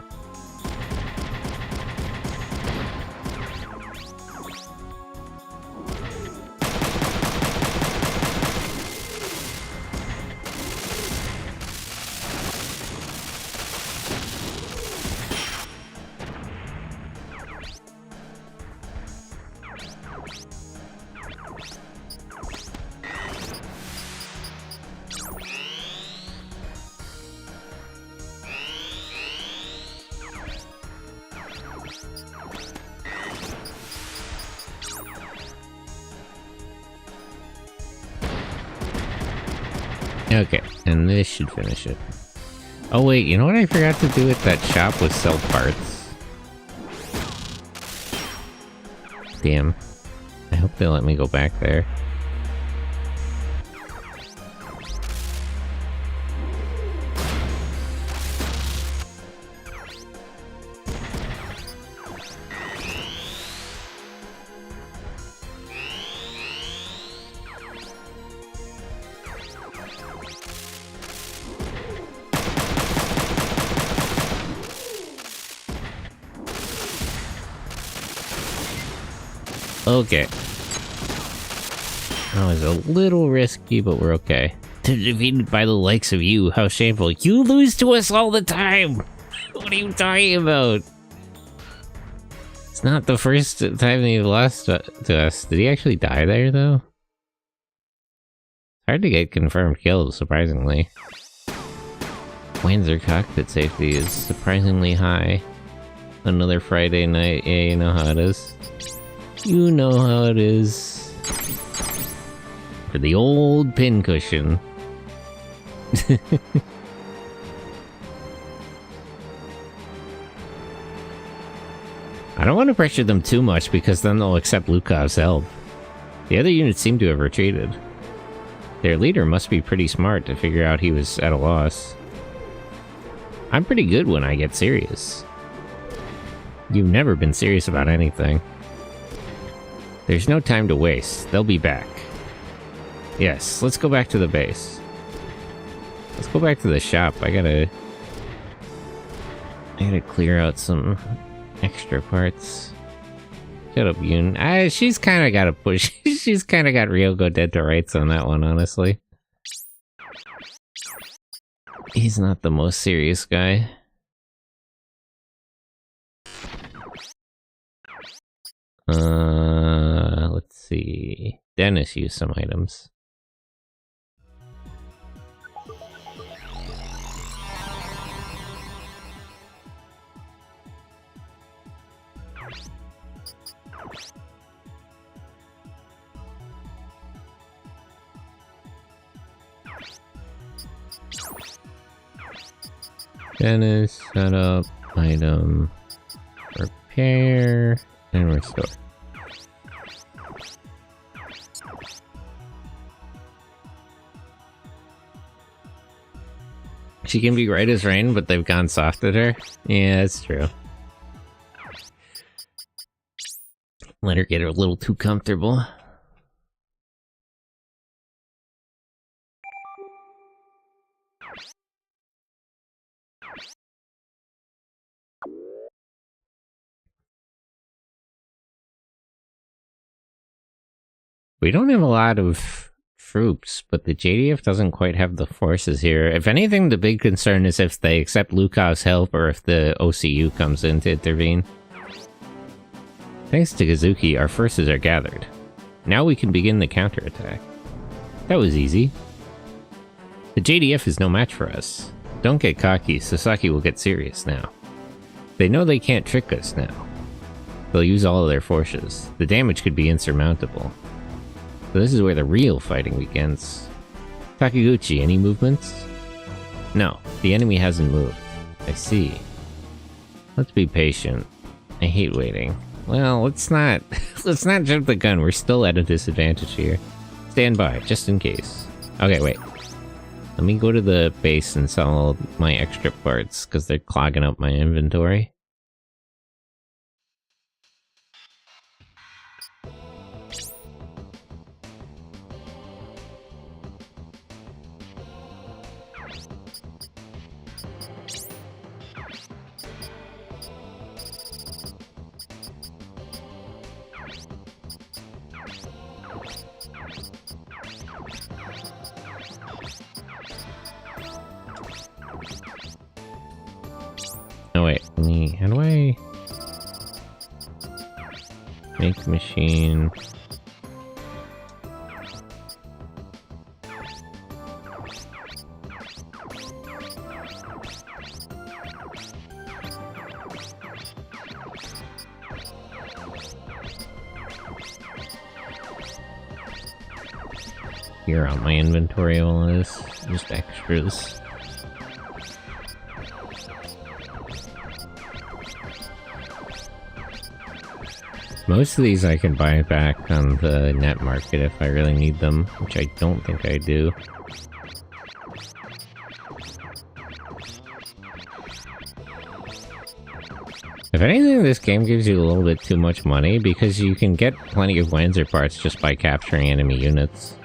Okay, and this should finish it. Oh wait, you know what I forgot to do at that shop was sell parts? Damn. I hope they let me go back there. Okay. That was a little risky, but we're okay. Defeated by the likes of you, how shameful. You lose to us all the time! What are you talking about? It's not the first time you've lost to us. Did he actually die there, though? Hard to get confirmed kills, surprisingly. Windsor cockpit safety is surprisingly high. Another Friday night, yeah, you know how it is. You know how it is. For the old pincushion. I don't want to pressure them too much because then they'll accept Lukov's help. The other units seem to have retreated. Their leader must be pretty smart to figure out he was at a loss. I'm pretty good when I get serious. You've never been serious about anything. There's no time to waste. They'll be back. Yes, let's go back to the base. Let's go back to the shop. I gotta clear out some extra parts. Shut up, Yoon. She's kind of got a push. She's kind of got Ryogo dead to rights on that one, honestly. He's not the most serious guy. Let's see. Dennis used some items. Dennis, set up, item, repair, and restore. She can be right as rain, but they've gone soft at her. Yeah, that's true. Let her get a little too comfortable. We don't have a lot of troops, but the JDF doesn't quite have the forces here. If anything, the big concern is if they accept Lukov's help or if the OCU comes in to intervene. Thanks to Kazuki, our forces are gathered. Now we can begin the counterattack. That was easy. The JDF is no match for us. Don't get cocky, Sasaki will get serious now. They know they can't trick us now. They'll use all of their forces. The damage could be insurmountable. So this is where the real fighting begins. Takiguchi, any movements? No, the enemy hasn't moved. I see. Let's be patient. I hate waiting. Well, let's not jump the gun. We're still at a disadvantage here. Stand by, just in case. Okay, wait. Let me go to the base and sell my extra parts, because they're clogging up my inventory. Oh wait, how do I make machine? Here on my inventory, all this just extras. Most of these I can buy back on the net market if I really need them, which I don't think I do. If anything, this game gives you a little bit too much money because you can get plenty of Wanzer parts just by capturing enemy units.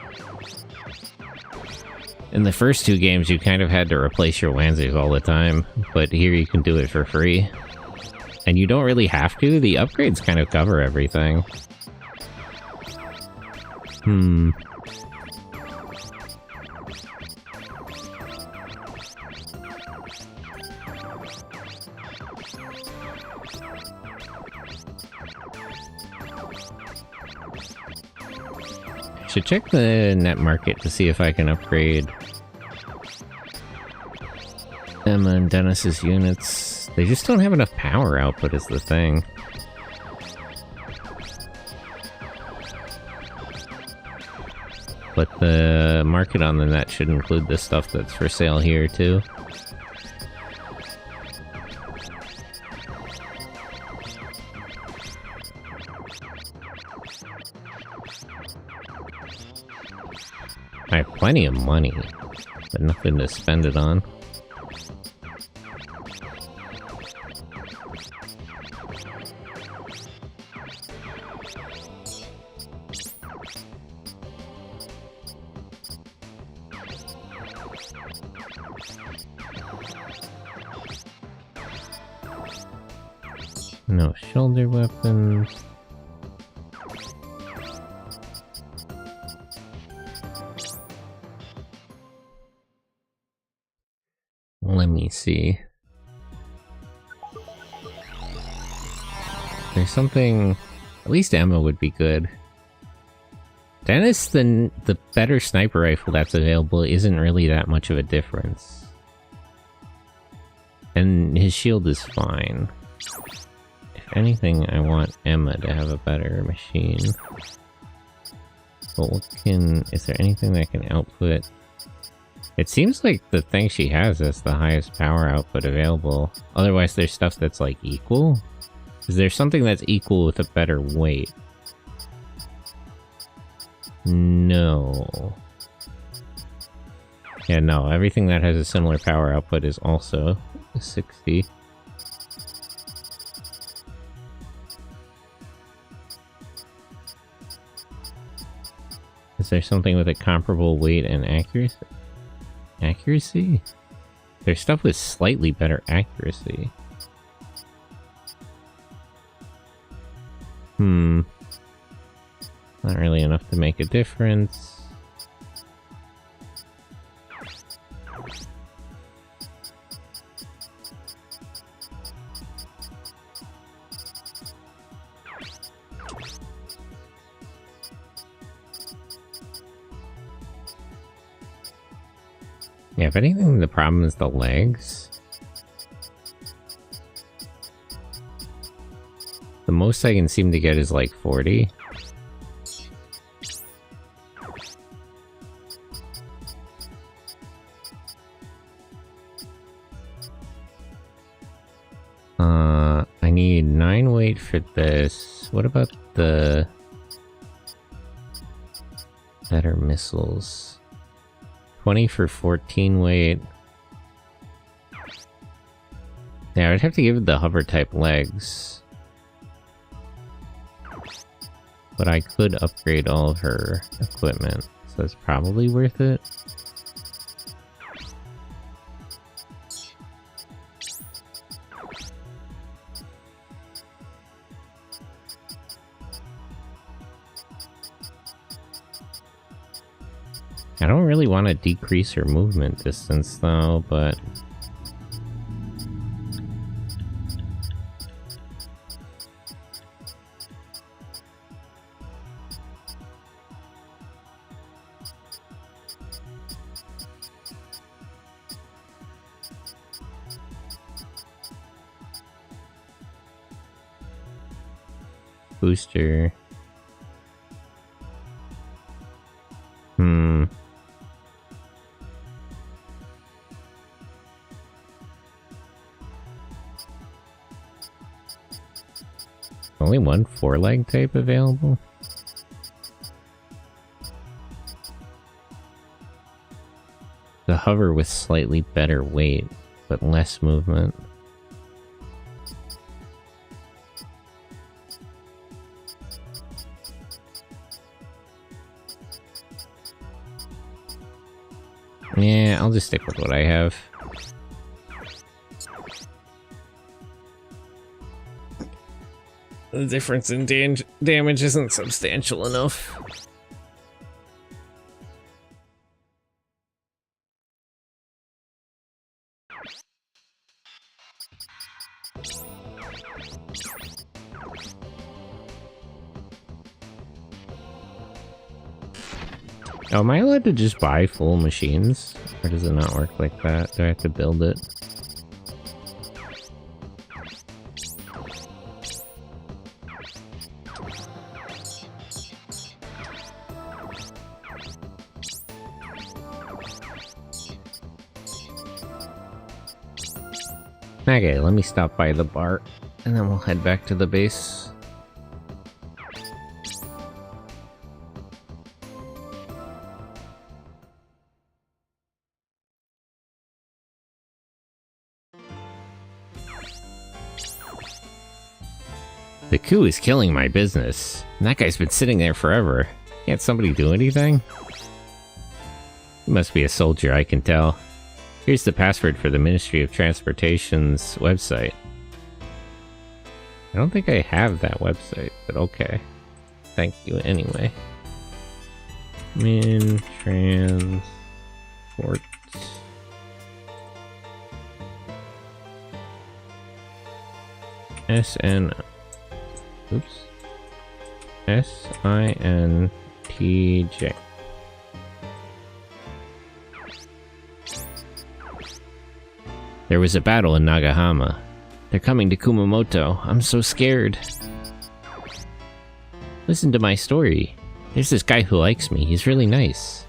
In the first two games, you kind of had to replace your Wanzers all the time, but here you can do it for free. And you don't really have to, the upgrades kind of cover everything. I should check the net market to see if I can upgrade Emma and Dennis's units. They just don't have enough power output is the thing. But the market on the net should include the stuff that's for sale here too. I have plenty of money, but nothing to spend it on. No shoulder weapons. Let me see. There's something... At least ammo would be good. Dennis, the better sniper rifle that's available isn't really that much of a difference. And his shield is fine. If anything, I want Emma to have a better machine. But what can... Is there anything that can output... It seems like the thing she has is the highest power output available. Otherwise, there's stuff that's, like, equal? Is there something that's equal with a better weight? No. Yeah, no. Everything that has a similar power output is also 60. Is there something with a comparable weight and accuracy? Accuracy? There's stuff with slightly better accuracy. Not really enough to make a difference. Yeah, if anything, the problem is the legs. The most I can seem to get is like 40. I need 9 weight for this. What about the better missiles? 20 for 14 weight. Yeah, I'd have to give it the hover type legs. But I could upgrade all of her equipment, so it's probably worth it. I don't really want to decrease her movement distance though, but... Booster. Only one 4-leg type available? The hover with slightly better weight, but less movement. Yeah, I'll just stick with what I have. The difference in damage isn't substantial enough. Oh, am I allowed to just buy full machines? Or does it not work like that? Do I have to build it? Okay, let me stop by the bar, and then we'll head back to the base. The coup is killing my business. And that guy's been sitting there forever. Can't somebody do anything? He must be a soldier, I can tell. Here's the password for the Ministry of Transportation's website. I don't think I have that website, but okay. Thank you anyway. Transport. SN. Oops. SINTJ. There was a battle in Nagahama. They're coming to Kumamoto. I'm so scared. Listen to my story. There's this guy who likes me. He's really nice.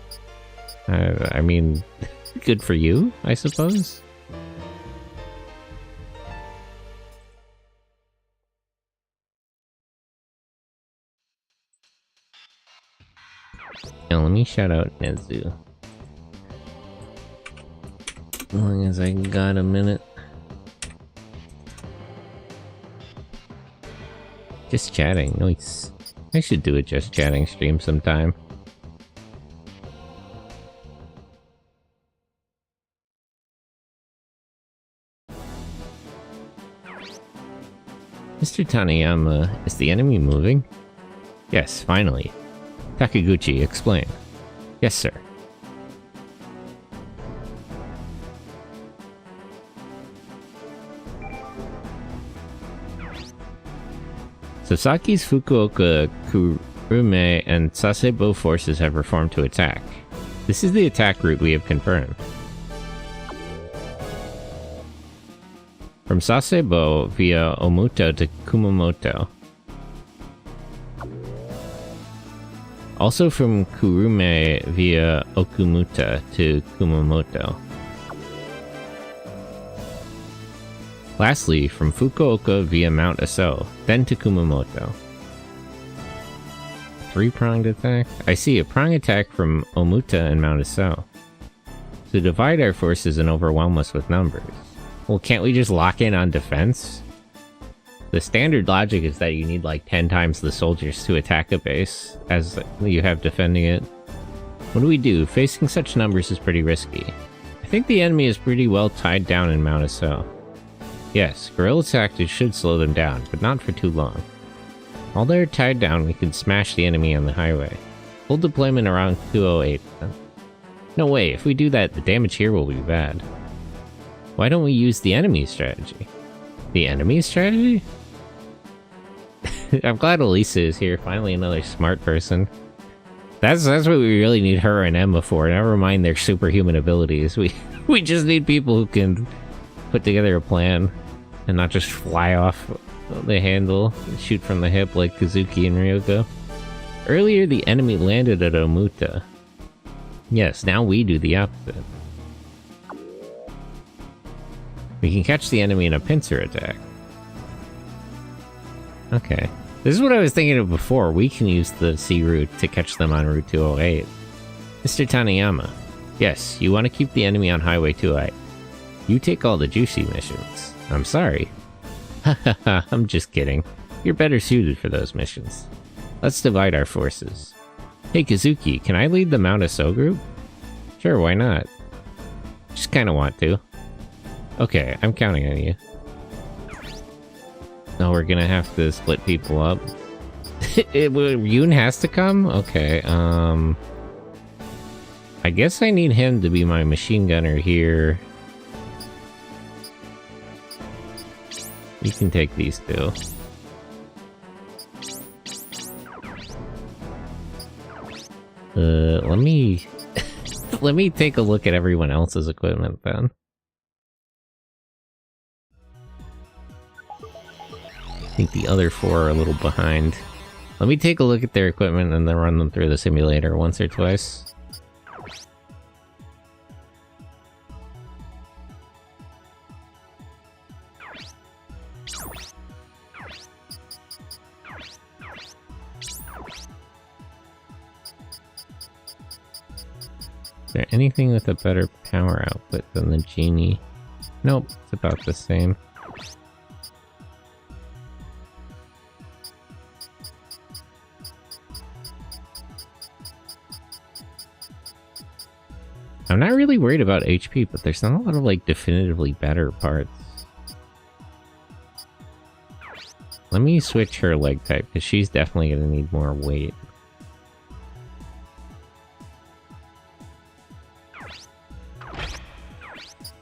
I mean, good for you, I suppose? Now let me shout out Nezu. As long as I got a minute. Just chatting, nice. I should do a just chatting stream sometime. Mr. Taniyama, is the enemy moving? Yes, finally. Takiguchi, explain. Yes, sir. Sasaki's Fukuoka, Kurume, and Sasebo forces have reformed to attack. This is the attack route we have confirmed. From Sasebo via Omuto to Kumamoto. Also from Kurume via Okumuta to Kumamoto. Lastly, from Fukuoka via Mount Aso, then to Kumamoto. 3-pronged attack? I see, a prong attack from Omuta and Mount Aso. To divide our forces and overwhelm us with numbers. Well, can't we just lock in on defense? The standard logic is that you need like 10 times the soldiers to attack a base as you have defending it. What do we do? Facing such numbers is pretty risky. I think the enemy is pretty well tied down in Mount Asso. Yes, guerrilla tactics should slow them down, but not for too long. While they're tied down, we can smash the enemy on the highway. Full deployment around 208. No way, if we do that, the damage here will be bad. Why don't we use the enemy strategy? The enemy strategy? I'm glad Elisa is here, finally another smart person. That's what we really need her and Emma for, never mind their superhuman abilities. We just need people who can put together a plan and not just fly off the handle and shoot from the hip like Kazuki and Ryoko. Earlier the enemy landed at Omuta. Yes, now we do the opposite. We can catch the enemy in a pincer attack. Okay. This is what I was thinking of before. We can use the sea route to catch them on Route 208. Mr. Taniyama. Yes, you want to keep the enemy on Highway 208. You take all the juicy missions. I'm sorry. Hahaha, I'm just kidding. You're better suited for those missions. Let's divide our forces. Hey Kazuki, can I lead the Mount Asso group? Sure, why not? Just kinda want to. Okay, I'm counting on you. No, we're gonna have to split people up. Yoon has to come? Okay, I guess I need him to be my machine gunner here. You can take these two. Let me... let me take a look at everyone else's equipment then. I think the other four are a little behind. Let me take a look at their equipment and then run them through the simulator once or twice. Is there anything with a better power output than the Genie? Nope, it's about the same. I'm not really worried about HP, but there's not a lot of, like, definitively better parts. Let me switch her leg type, because she's definitely going to need more weight.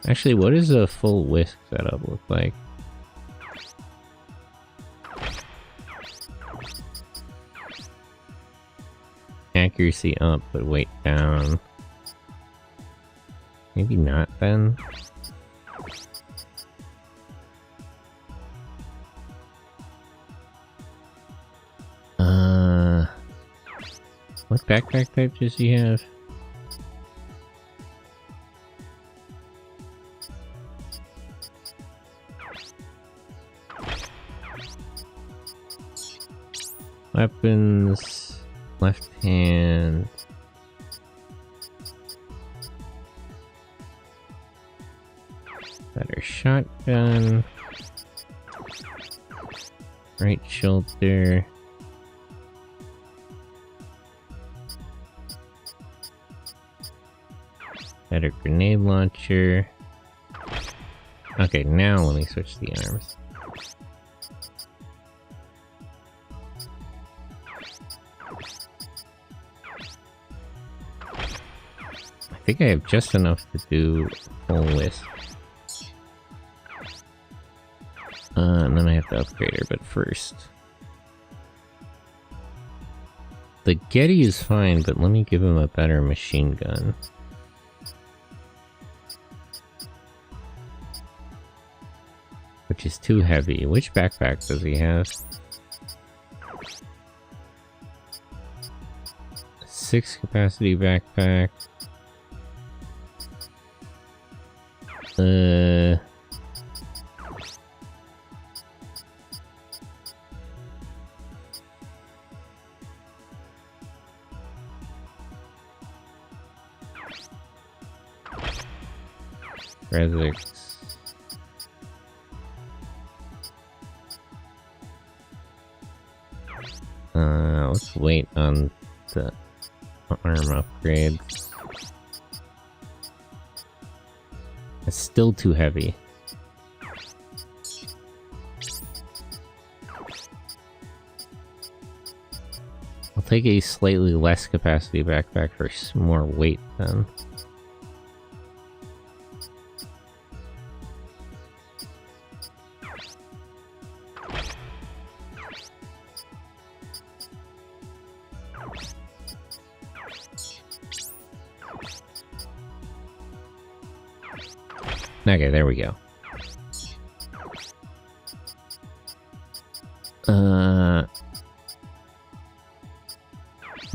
Actually, what does a full whisk setup look like? Accuracy up, but weight down. Maybe not then. What backpack type does he have? Weapons, left hand. Better shotgun. Right shoulder. Better grenade launcher. Okay, now let me switch the arms. I think I have just enough to do full whisk. And then I have to upgrade her, but first. The Getty is fine, but let me give him a better machine gun. Which is too heavy. Which backpack does he have? 6 capacity backpack. Rezzix. Let's wait on the arm upgrades. It's still too heavy. I'll take a slightly less capacity backpack for more weight then. Okay, there we go.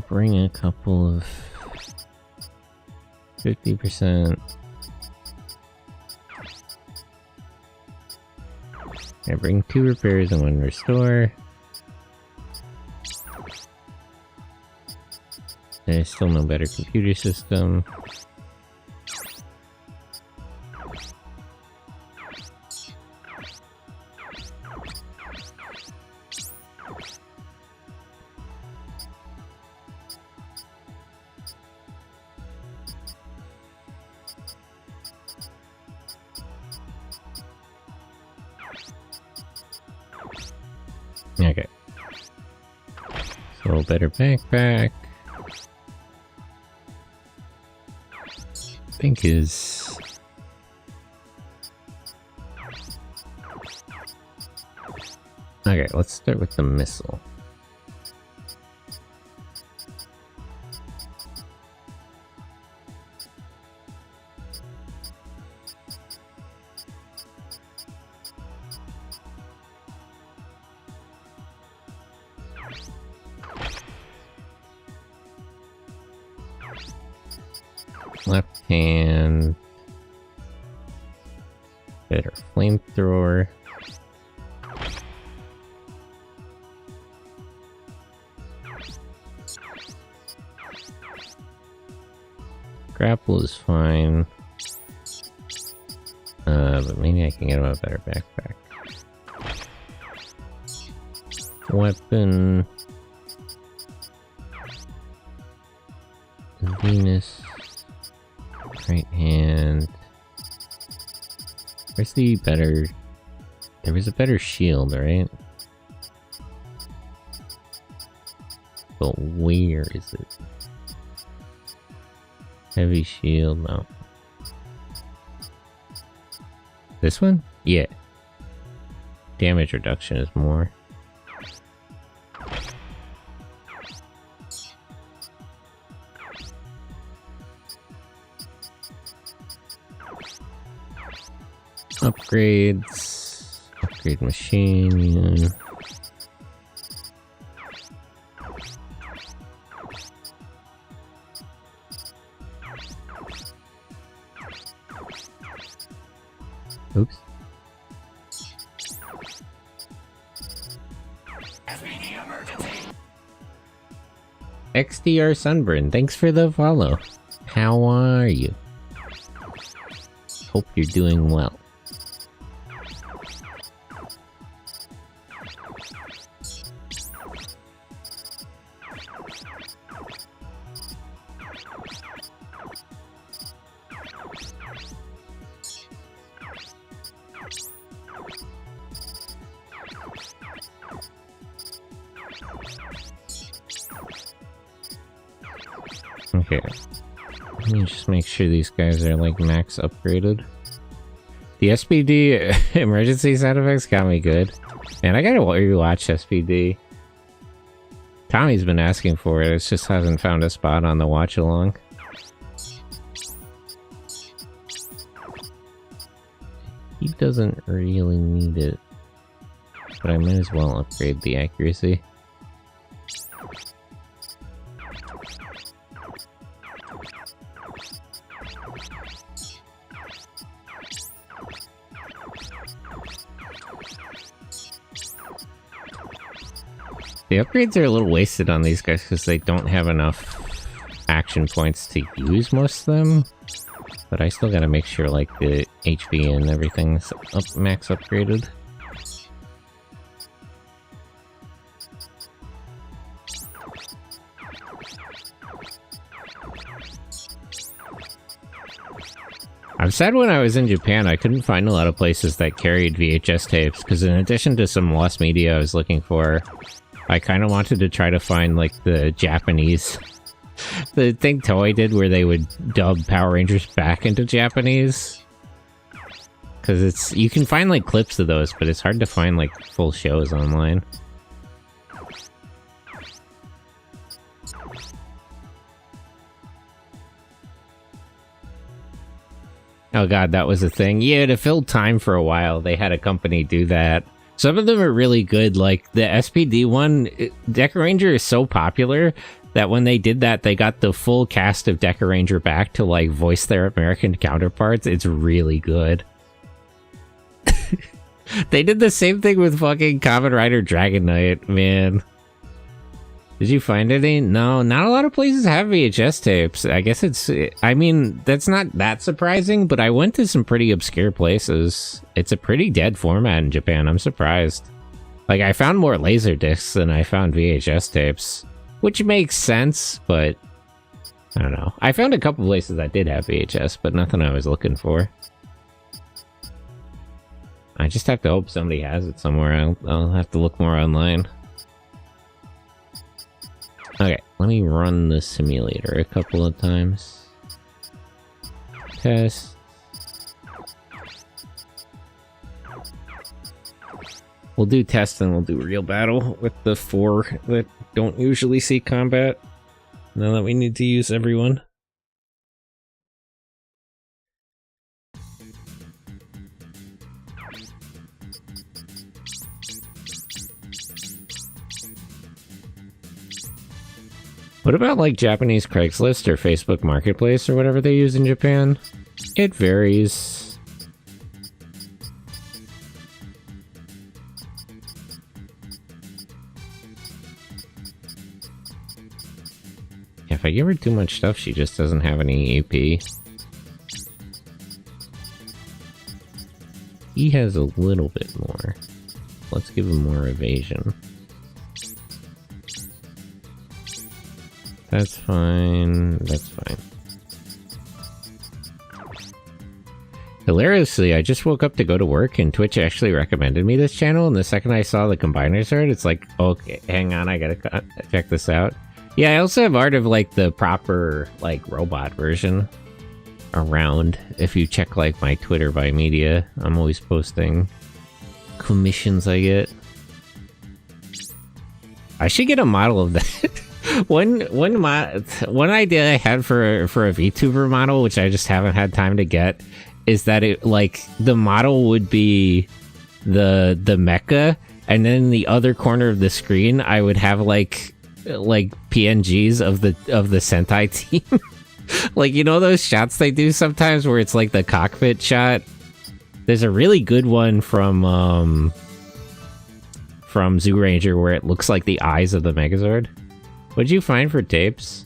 Bring a couple of 50%. I bring 2 repairs and 1 restore. There's still no better computer system. Okay. So better backpack. I think is okay, let's start with the missile. Left hand. Better flamethrower. Grapple is fine. But maybe I can get him a better backpack. Weapon. Venus. Right hand. Where's the better... There was a better shield, right? But where is it? Heavy shield, no. This one? Yeah. Damage reduction is more. Upgrades. Upgrade machine. Oops. XDR Sunburn, thanks for the follow. How are you? Hope you're doing well. Okay, let me just make sure these guys are like max upgraded. The SPD emergency sound effects got me good. And I gotta rewatch SPD. Tommy's been asking for it, it just hasn't found a spot on the watch along. He doesn't really need it, but I might as well upgrade the accuracy. The upgrades are a little wasted on these guys because they don't have enough action points to use most of them. But I still gotta make sure, like, the HP and everything's max upgraded. I'm sad when I was in Japan, I couldn't find a lot of places that carried VHS tapes, because in addition to some lost media I was looking for, I kind of wanted to try to find, like, the Japanese... the thing Toei did where they would dub Power Rangers back into Japanese. Because it's... you can find, like, clips of those, but it's hard to find, like, full shows online. Oh god, that was a thing. Yeah, to fill time for a while, they had a company do that. Some of them are really good, like the SPD one, Deca Ranger is so popular that when they did that, they got the full cast of Deca Ranger back to like voice their American counterparts. It's really good. They did the same thing with fucking Kamen Rider Dragon Knight, man. Did you find any? No, not a lot of places have VHS tapes. I guess it's... I mean, that's not that surprising, but I went to some pretty obscure places. It's a pretty dead format in Japan, I'm surprised. Like, I found more Laserdiscs than I found VHS tapes, which makes sense, but... I don't know. I found a couple places that did have VHS, but nothing I was looking for. I just have to hope somebody has it somewhere. I'll have to look more online. Okay, let me run the simulator a couple of times. Test. We'll do test and we'll do real battle with the 4 that don't usually see combat. Now that we need to use everyone. What about, like, Japanese Craigslist or Facebook Marketplace or whatever they use in Japan? It varies. Yeah, if I give her too much stuff, she just doesn't have any AP. He has a little bit more. Let's give him more evasion. That's fine. That's fine. Hilariously, I just woke up to go to work and Twitch actually recommended me this channel, and the second I saw the combiners art, it's like, okay, hang on, I gotta check this out. Yeah, I also have art of, like, the proper, like, robot version around. If you check, like, my Twitter by media, I'm always posting commissions I get. I should get a model of that. One idea I had for a VTuber model, which I just haven't had time to get, is that it, like, the model would be the Mecha, and then in the other corner of the screen I would have like PNGs of the Sentai team. Like, you know those shots they do sometimes where it's like the cockpit shot? There's a really good one from Zoo Ranger where it looks like the eyes of the Megazord. What'd you find for tapes?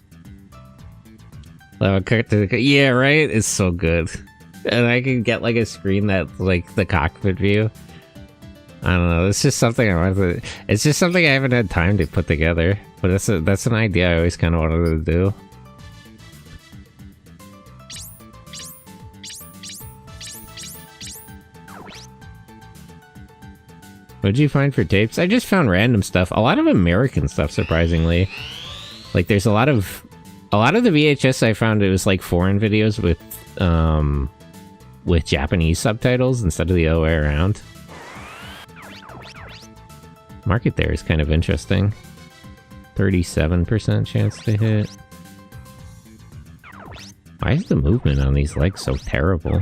Yeah, right? It's so good. And I can get, like, a screen that's, like, the cockpit view. I don't know, it's just something I wanted to... It's just something I haven't had time to put together. But that's an idea I always kind of wanted to do. What'd you find for tapes? I just found random stuff. A lot of American stuff, surprisingly. Like, there's a lot of the VHS I found, it was like foreign videos with Japanese subtitles instead of the other way around. Market there is kind of interesting. 37% chance to hit. Why is the movement on these legs so terrible?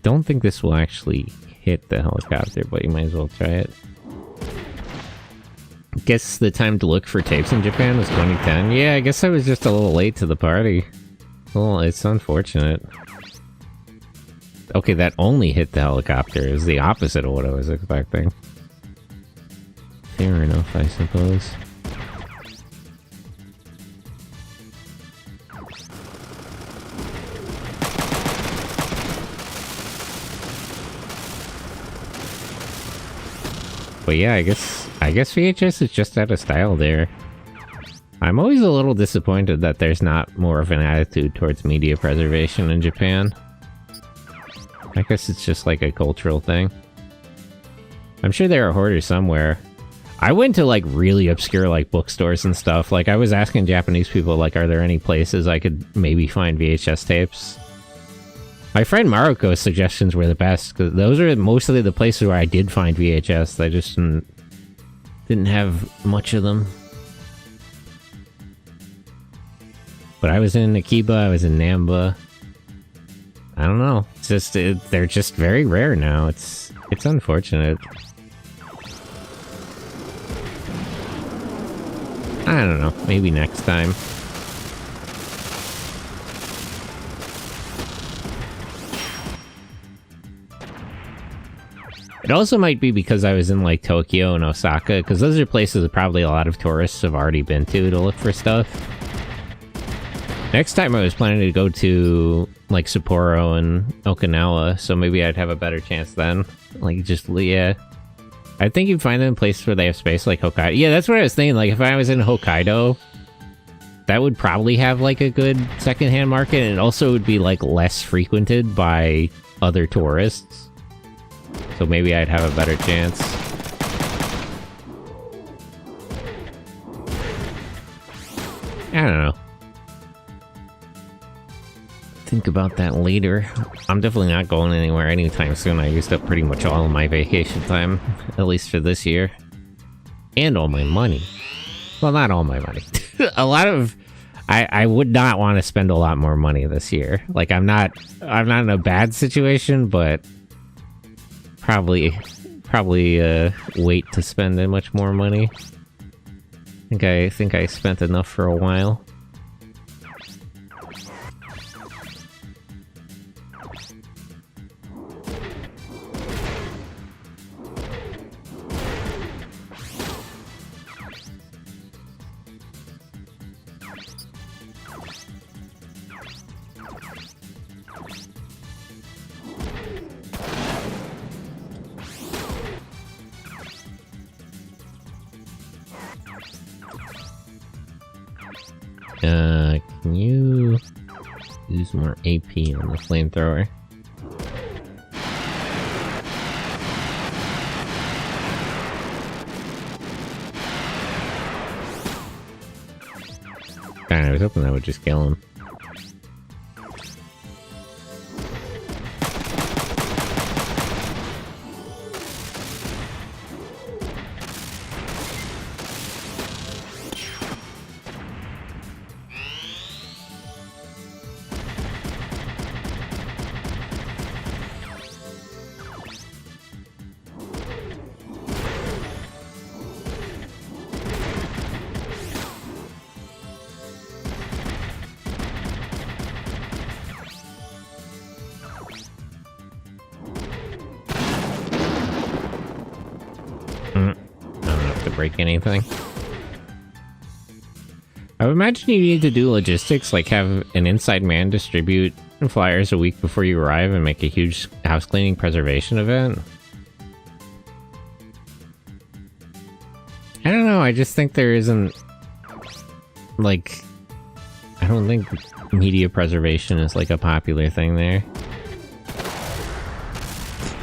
Don't think this will actually hit the helicopter, but you might as well try it. Guess the time to look for tapes in Japan was 2010. Yeah, I guess I was just a little late to the party. Well, it's unfortunate. Okay, that only hit the helicopter. Is the opposite of what I was expecting. Fair enough, I suppose. But yeah, I guess VHS is just out of style there. I'm always a little disappointed that there's not more of an attitude towards media preservation in Japan. I guess it's just like a cultural thing. I'm sure there are hoarders somewhere. I went to like really obscure like bookstores and stuff. Like I was asking Japanese people like, are there any places I could maybe find VHS tapes? My friend Maruko's suggestions were the best, because those are mostly the places where I did find VHS. I just didn't have much of them. But I was in Akiba, I was in Namba. I don't know. It's just, they're just very rare now. It's unfortunate. I don't know. Maybe next time. It also might be because I was in, like, Tokyo and Osaka, because those are places that probably a lot of tourists have already been to look for stuff. Next time I was planning to go to, like, Sapporo and Okinawa, so maybe I'd have a better chance then. Like, just, yeah. I think you'd find them in places where they have space, like Hokkaido. Yeah, that's what I was thinking. Like, if I was in Hokkaido, that would probably have, like, a good secondhand market, and it also would be, like, less frequented by other tourists. So maybe I'd have a better chance. I don't know. Think about that later. I'm definitely not going anywhere anytime soon. I used up pretty much all of my vacation time, at least for this year. And all my money. Well, not all my money. A lot of... I would not want to spend a lot more money this year. Like, I'm not in a bad situation, but... Probably wait to spend much more money. I think I spent enough for a while. Can you use more AP on the flamethrower? I was hoping that would just kill him. Break anything. I would imagine you need to do logistics, like have an inside man distribute flyers a week before you arrive and make a huge house cleaning preservation event. I don't know, I just think there isn't, like, I don't think media preservation is like a popular thing there.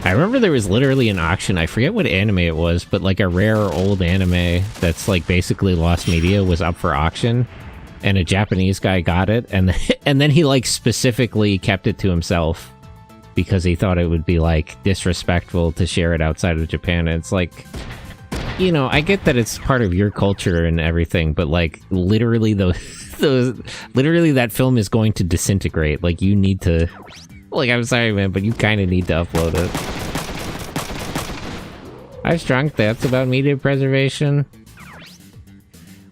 I remember there was literally an auction, I forget what anime it was, but like a rare old anime that's like basically lost media was up for auction, and a Japanese guy got it, and then he like specifically kept it to himself because he thought it would be like disrespectful to share it outside of Japan. And it's like, you know, I get that it's part of your culture and everything, but like literally literally that film is going to disintegrate. Like you need to, like, I'm sorry man, but you kind of need to upload it. I have strong thoughts about media preservation.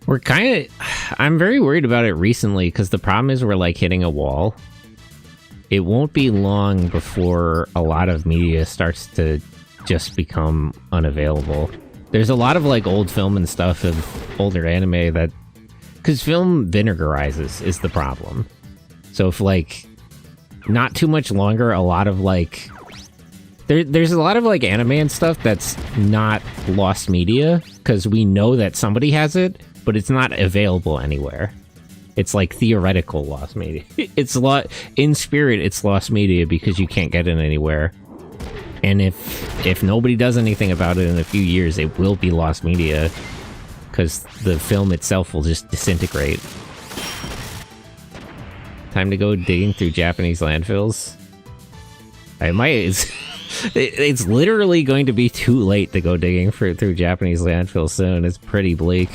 I'm very worried about it recently because the problem is we're like hitting a wall. it won't be long before a lot of media starts to just become unavailable. There's a lot of like old film and stuff of older anime that, because film vinegarizes is the problem. So if like not too much longer, a lot of like there's a lot of like anime and stuff that's not lost media because we know that somebody has it, but it's not available anywhere. It's like theoretical lost media. It's in spirit, it's lost media because you can't get it anywhere. And if nobody does anything about it in a few years, it will be lost media because the film itself will just disintegrate. Time to go digging through Japanese landfills. I might. It's literally going to be too late to go digging through Japanese landfills soon. It's pretty bleak.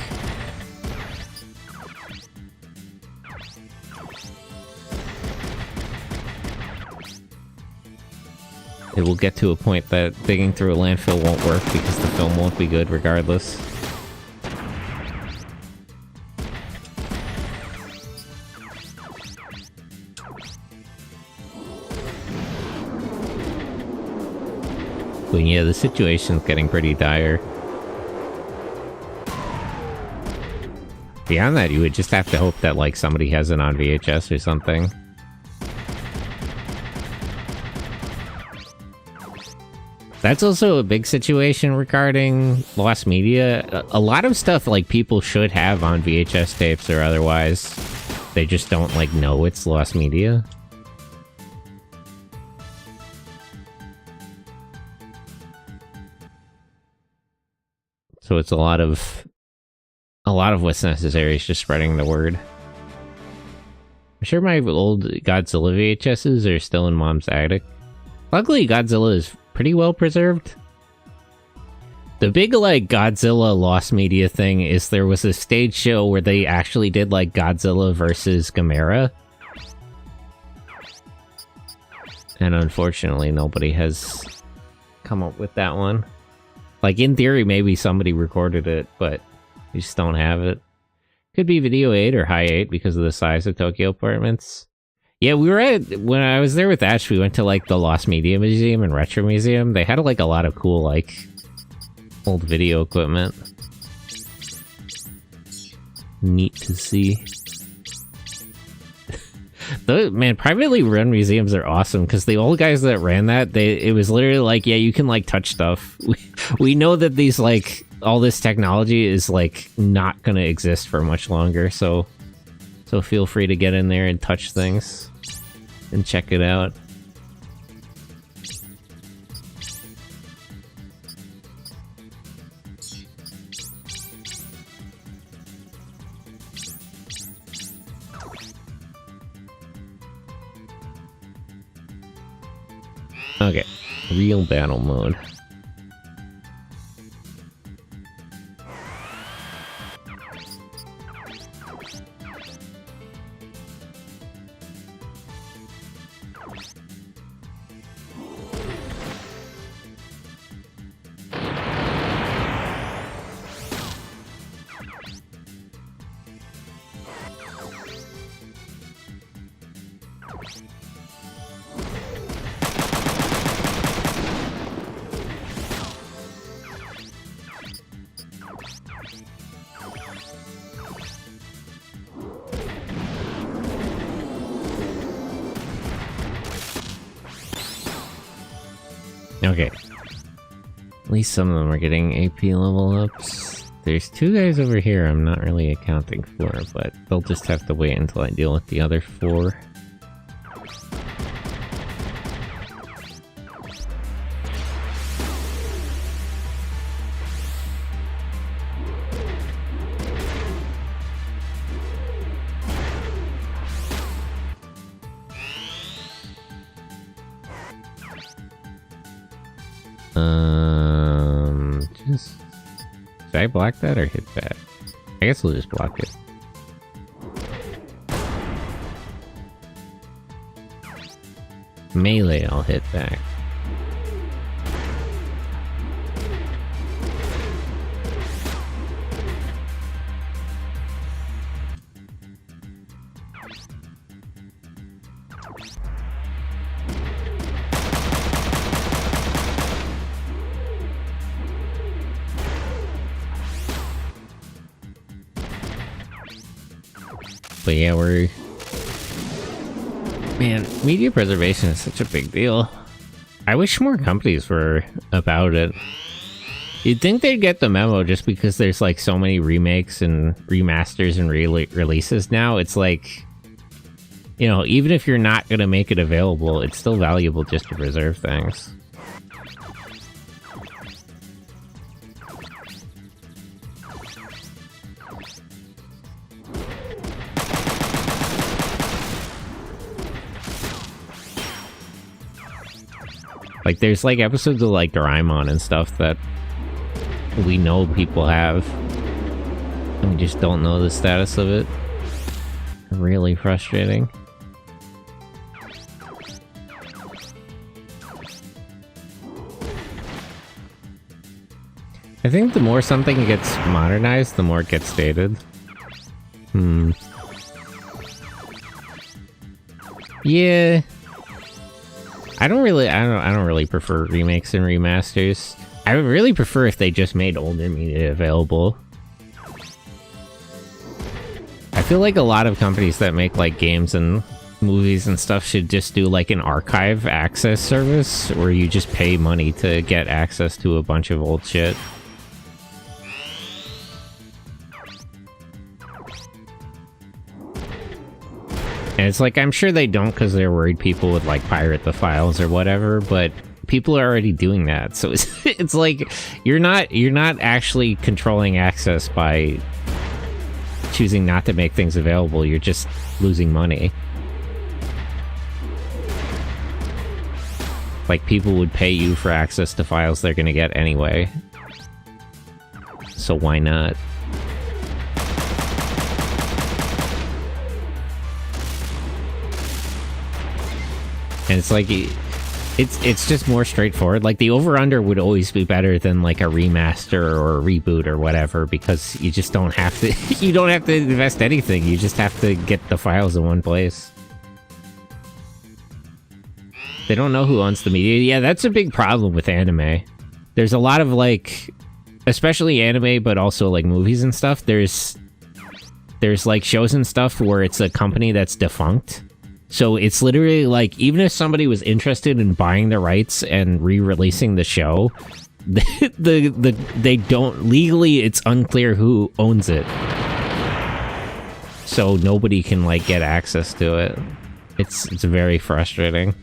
It will get to a point that digging through a landfill won't work because the film won't be good regardless. But yeah, the situation's getting pretty dire. Beyond that, you would just have to hope that like somebody has it on VHS or something. That's also a big situation regarding lost media. A lot of stuff like people should have on VHS tapes or otherwise. They just don't like know it's lost media. So it's a lot of what's necessary is just spreading the word. I'm sure my old Godzilla VHSs are still in Mom's attic. Luckily, Godzilla is pretty well preserved. The big like Godzilla lost media thing is there was a stage show where they actually did like Godzilla versus Gamera. And unfortunately nobody has come up with that one. Like in theory maybe somebody recorded it, but you just don't have it. Could be Video 8 or High 8 because of the size of Tokyo apartments. Yeah, we were when I was there with Ash, we went to like the Lost Media Museum and Retro Museum. They had like a lot of cool like old video equipment. Neat to see. Man, privately run museums are awesome because the old guys that ran that, it was literally like, yeah, you can like touch stuff. We know that these like all this technology is like not gonna exist for much longer, so feel free to get in there and touch things and check it out. Okay, real battle mode. Okay. At least some of them are getting AP level ups. There's two guys over here I'm not really accounting for, but they'll just have to wait until I deal with the other four. Should I block that or hit back? I guess we'll just block it. Melee, I'll hit back. But yeah, man, media preservation is such a big deal. I wish more companies were about it. You'd think they'd get the memo just because there's like so many remakes and remasters and releases now. It's like, you know, even if you're not going to make it available, it's still valuable just to preserve things. Like, there's like episodes of like Doraemon and stuff that we know people have, and we just don't know the status of it. Really frustrating. I think the more something gets modernized, the more it gets dated. Yeah. I don't really prefer remakes and remasters. I would really prefer if they just made older media available. I feel like a lot of companies that make like games and movies and stuff should just do like an archive access service where you just pay money to get access to a bunch of old shit. And it's like, I'm sure they don't because they're worried people would like pirate the files or whatever, but people are already doing that. So it's like, you're not actually controlling access by choosing not to make things available. You're just losing money. Like, people would pay you for access to files they're gonna get anyway. So why not? And it's like, it's just more straightforward. Like, the over-under would always be better than like a remaster or a reboot or whatever, because you just don't have to, you don't have to invest anything. You just have to get the files in one place. They don't know who owns the media. Yeah, that's a big problem with anime. There's a lot of like, especially anime, but also like movies and stuff. There's like shows and stuff where it's a company that's defunct. So it's literally like, even if somebody was interested in buying the rights and re-releasing the show, they don't, legally it's unclear who owns it. So nobody can like get access to it. It's very frustrating.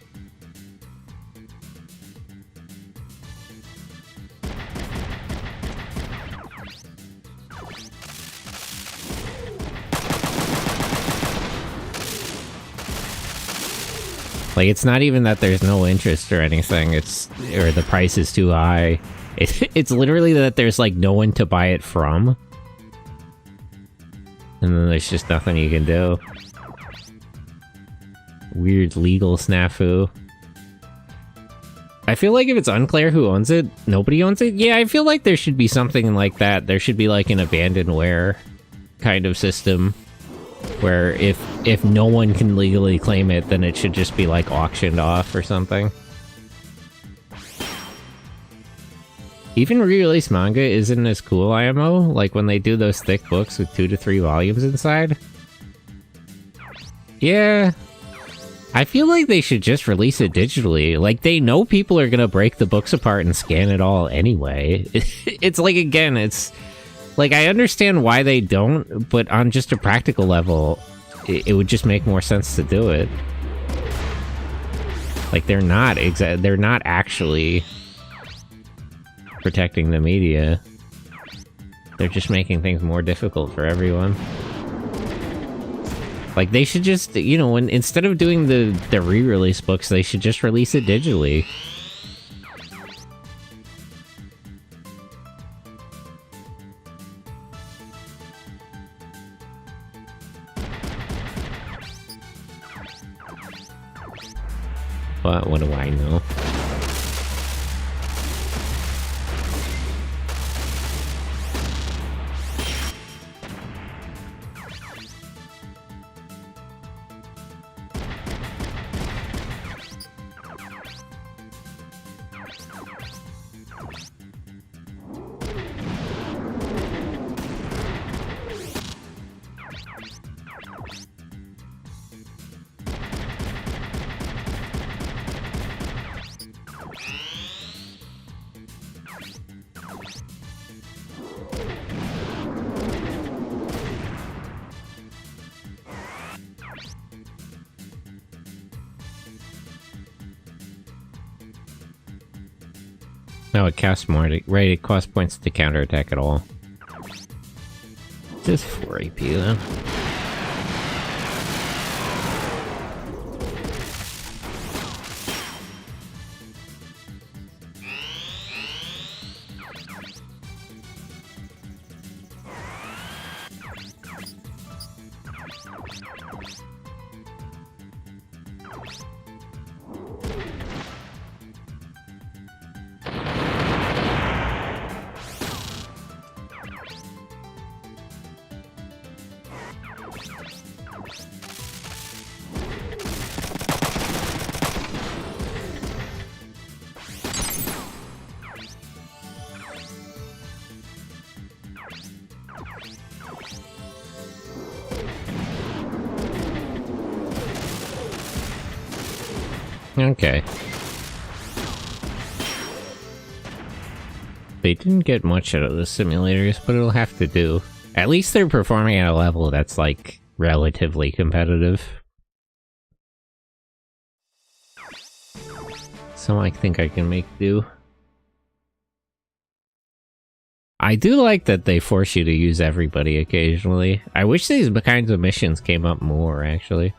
Like, it's not even that there's no interest or anything, or the price is too high. It's literally that there's, like, no one to buy it from. And then there's just nothing you can do. Weird legal snafu. I feel like if it's unclear who owns it, nobody owns it. Yeah, I feel like there should be something like that. There should be, like, an abandonware kind of system, where if no one can legally claim it, then it should just be like auctioned off or something. Even re-release manga isn't as cool, IMO, like when they do those thick books with 2 to 3 volumes inside. Yeah, I feel like they should just release it digitally. Like, they know people are gonna break the books apart and scan it all anyway. It's like, again, it's like, I understand why they don't, but on just a practical level, it would just make more sense to do it. Like, they're not actually protecting the media. They're just making things more difficult for everyone. Like, they should just, you know, instead of doing the re-release books, they should just release it digitally. But what do I know? No, it costs more. Right, it costs points to counterattack at all. Just 4 AP then. Okay. They didn't get much out of the simulators, but it'll have to do. At least they're performing at a level that's, like, relatively competitive. So I think I can make do. I do like that they force you to use everybody occasionally. I wish these kinds of missions came up more, actually.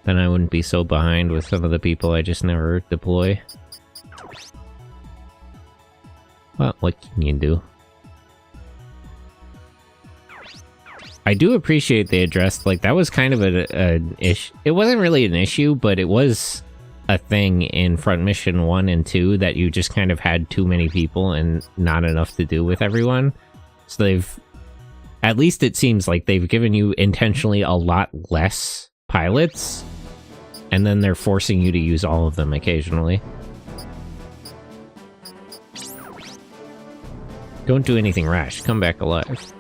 Then I wouldn't be so behind with some of the people I just never deploy. Well, what can you do? I do appreciate they addressed, like, that was kind of an issue. It wasn't really an issue, but it was a thing in Front Mission 1 and 2 that you just kind of had too many people and not enough to do with everyone. So they've, at least it seems like they've given you intentionally a lot less pilots, and then they're forcing you to use all of them occasionally. Don't do anything rash. Come back alive.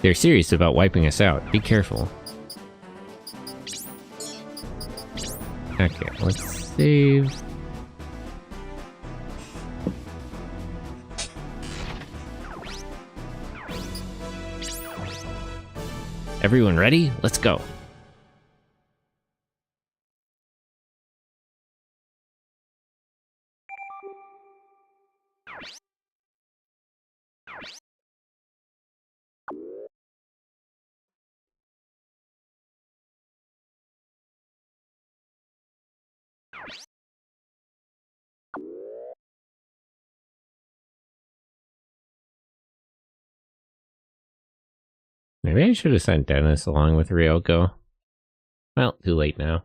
They're serious about wiping us out. Be careful. Okay, let's save. Everyone ready? Let's go. Maybe I should have sent Dennis along with Ryoko. Well, too late now.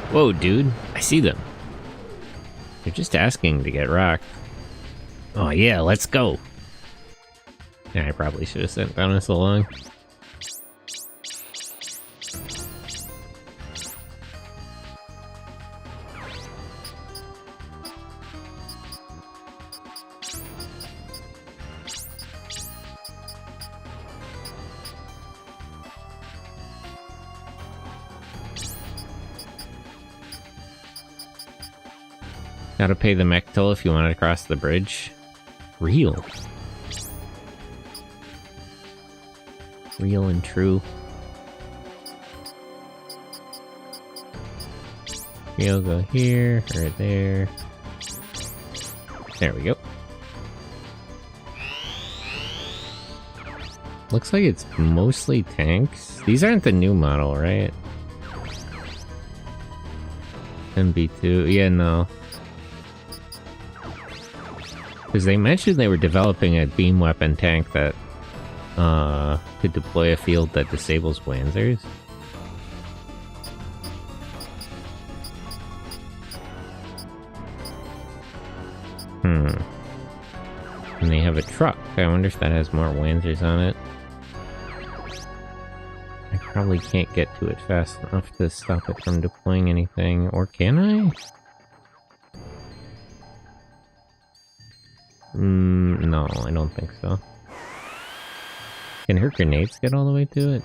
Whoa, dude. I see them. They're just asking to get rocked. Oh yeah, let's go. Yeah, I probably should have sent Dennis along. Gotta pay the mech toll if you want to cross the bridge. Real. Real and true. We'll go here, or there. There we go. Looks like it's mostly tanks. These aren't the new model, right? MB2, yeah, no. Because they mentioned they were developing a beam weapon tank that could deploy a field that disables Wanzers. And they have a truck. I wonder if that has more Wanzers on it. I probably can't get to it fast enough to stop it from deploying anything. Or can I? No, I don't think so. Can her grenades get all the way to it?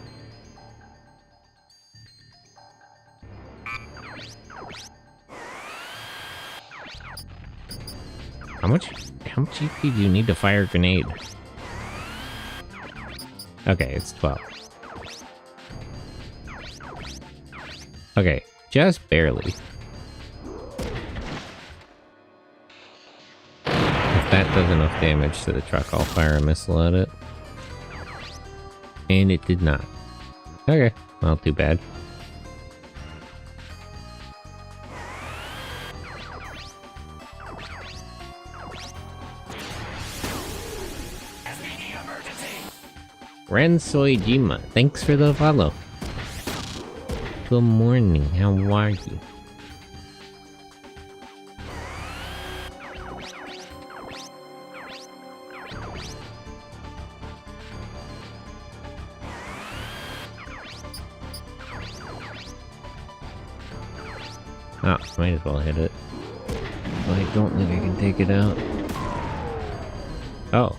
How much EP do you need to fire a grenade? Okay, it's 12. Okay, just barely. If that does enough damage to the truck, I'll fire a missile at it. And it did not. Okay, well, too bad. Rensoijima, thanks for the follow. Good morning, how are you? Oh, might as well hit it. But I don't think I can take it out. Oh.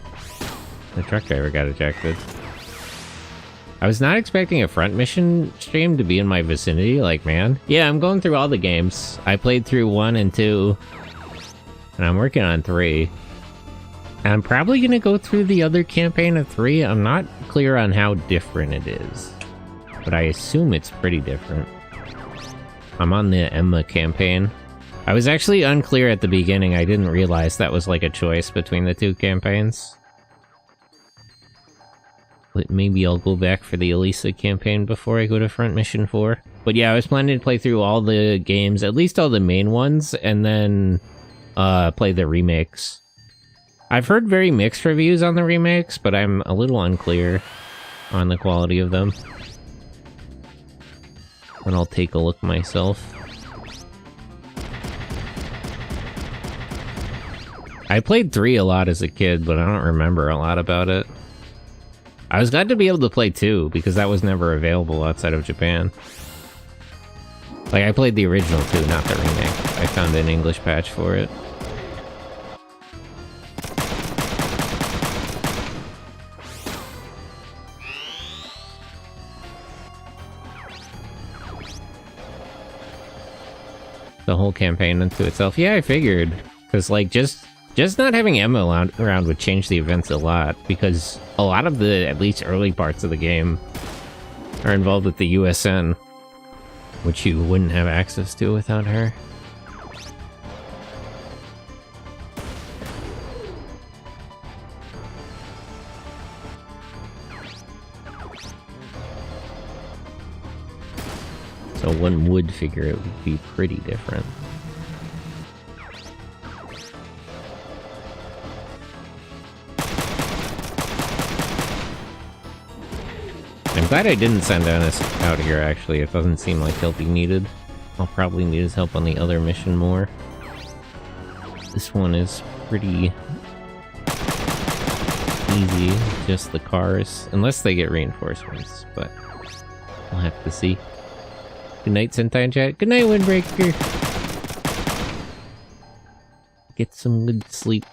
The truck driver got ejected. I was not expecting a front mission stream to be in my vicinity, like, man. Yeah, I'm going through all the games. I played through 1 and 2. And I'm working on 3. And I'm probably gonna go through the other campaign of 3. I'm not clear on how different it is. But I assume it's pretty different. I'm on the Emma campaign. I was actually unclear at the beginning. I didn't realize that was like a choice between the 2 campaigns. But maybe I'll go back for the Elisa campaign before I go to Front Mission 4. But yeah, I was planning to play through all the games, at least all the main ones, and then play the remakes. I've heard very mixed reviews on the remakes, but I'm a little unclear on the quality of them. And I'll take a look myself. I played 3 a lot as a kid, but I don't remember a lot about it. I was glad to be able to play 2, because that was never available outside of Japan. Like, I played the original 2, not the remake. I found an English patch for it. The whole campaign unto itself. Yeah, I figured. Because, like, just not having Emma around would change the events a lot, because a lot of the, at least early parts of the game, are involved with the USN, which you wouldn't have access to without her. So one would figure it would be pretty different. I'm glad I didn't send Dennis out here, actually. It doesn't seem like he'll be needed. I'll probably need his help on the other mission more. This one is pretty easy, just the cars. Unless they get reinforcements, but we'll have to see. Good night, Sentai Chat. Good night, Windbreaker. Get some good sleep.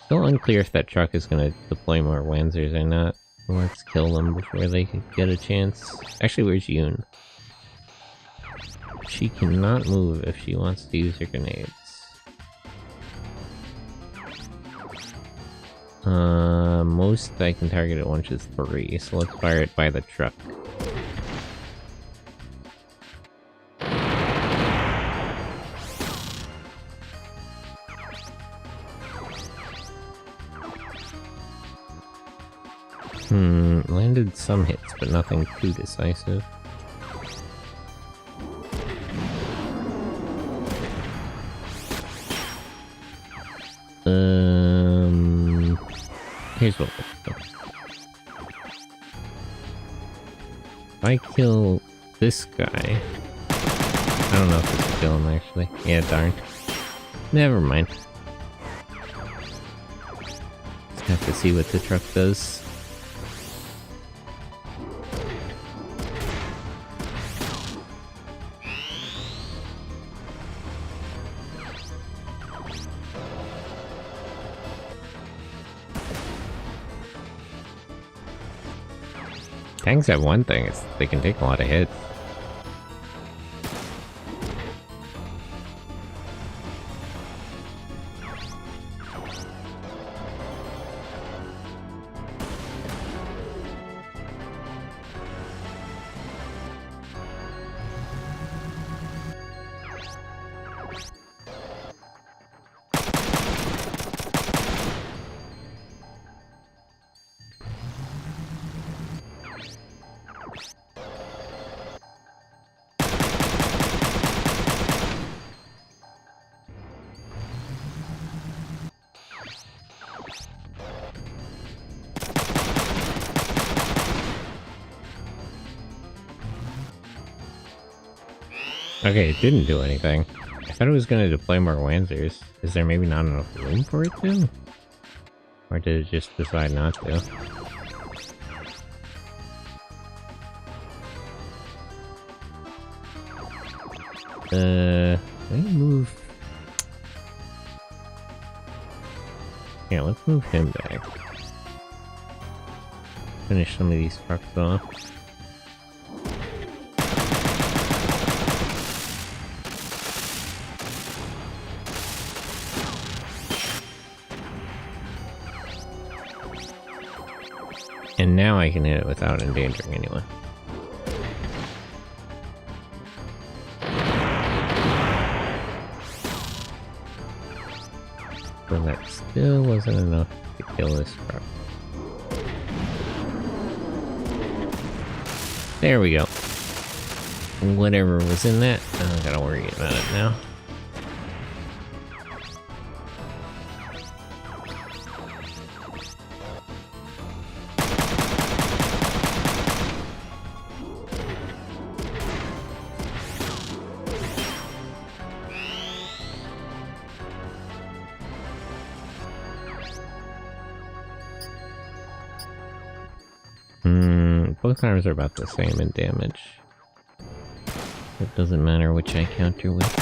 Still unclear if that truck is going to deploy more Wanzers or not. Let's kill them before they can get a chance. Actually, where's Yoon? She cannot move if she wants to use her grenades. Most I can target at once is 3, so let's fire it by the truck. Landed some hits, but nothing too decisive. Here's what we'll do. If I kill this guy... I don't know if this will kill him, actually. Yeah, darn. Never mind. Just have to see what the truck does. Tanks have one thing, it's they can take a lot of hits. Okay, it didn't do anything. I thought it was going to deploy more Wanzers. Is there maybe not enough room for it to? Or did it just decide not to? Let me move... Yeah, let's move him back. Finish some of these trucks off. And now I can hit it without endangering anyone. But that still wasn't enough to kill this truck. There we go. Whatever was in that, I don't gotta worry about it now. Both arms are about the same in damage. It doesn't matter which I counter with.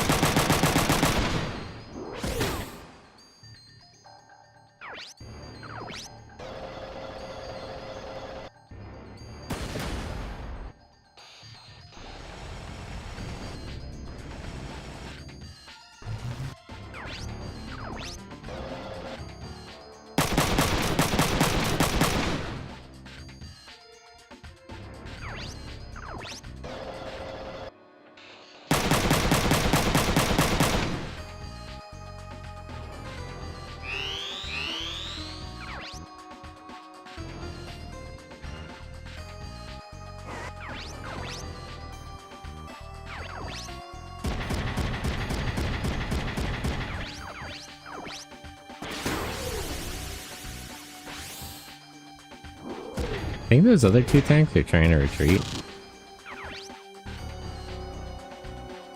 I think those other two tanks are trying to retreat.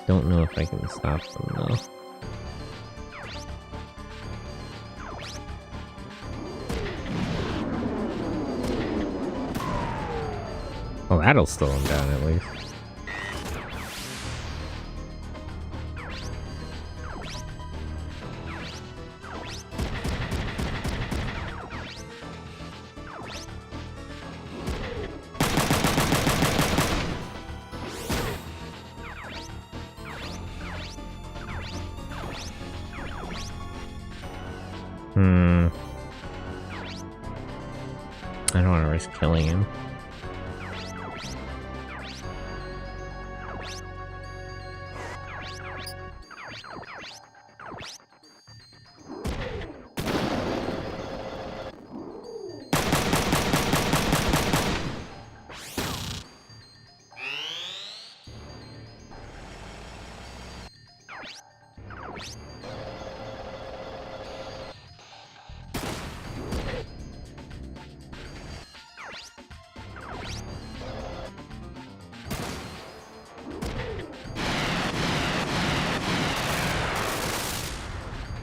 Don't know if I can stop them though. Well, that'll slow them down at least. I don't want to risk killing him.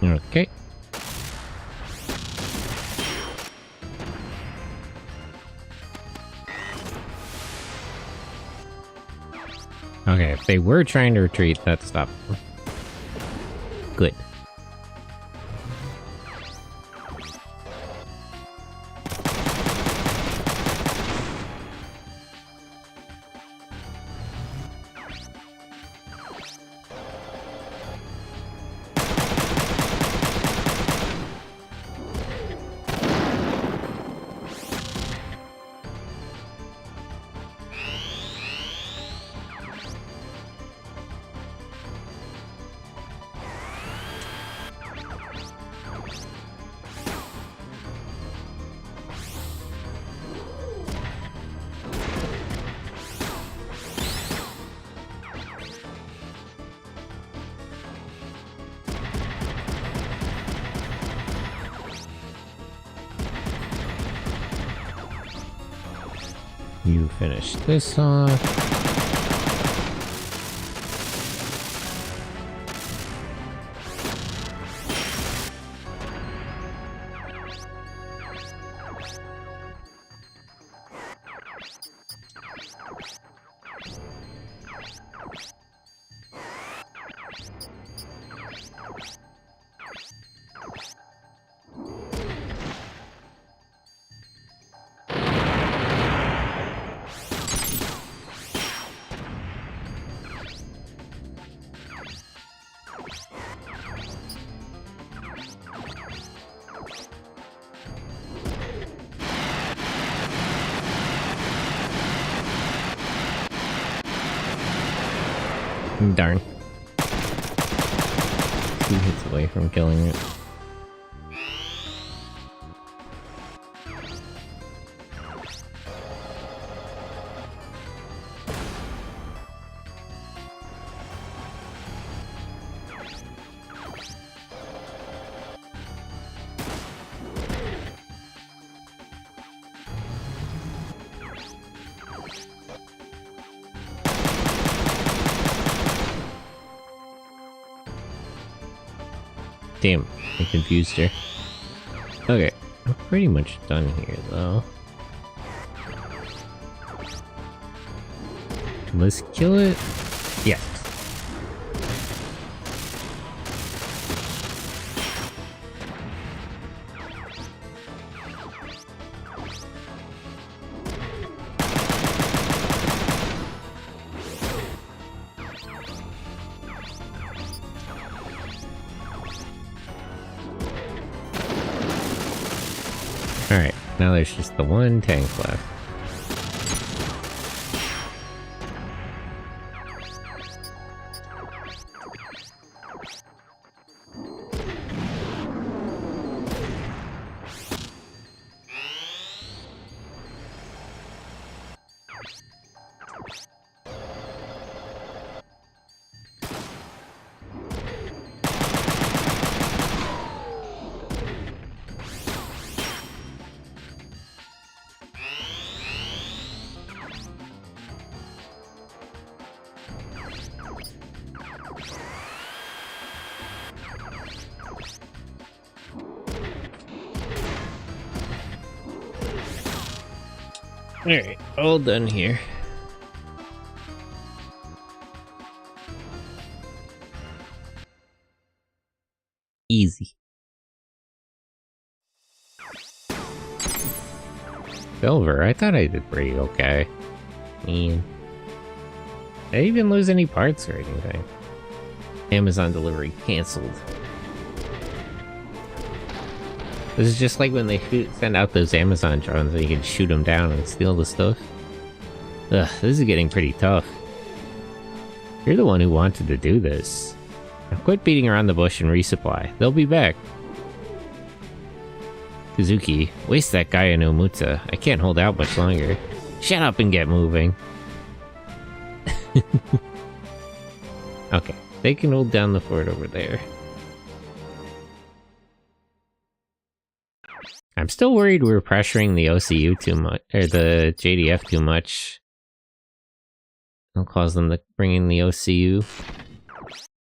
Okay. Okay, if they were trying to retreat, that stopped them. Good. You finish this off. Darn. 2 hits away from killing it. Damn, I confused her. Okay, I'm pretty much done here, though. Let's kill it. Yes. Alright, now there's just the one tank left. Alright, all done here. Easy. Silver, I thought I did pretty okay. Man. Did I even lose any parts or anything? Amazon delivery cancelled. This is just like when they send out those Amazon drones and you can shoot them down and steal the stuff. Ugh, this is getting pretty tough. You're the one who wanted to do this. Now quit beating around the bush and resupply. They'll be back. Kazuki, waste that guy in Omutsa. I can't hold out much longer. Shut up and get moving. Okay, they can hold down the fort over there. I'm still worried we're pressuring the OCU too much, or the JDF too much. It'll cause them to bring in the OCU.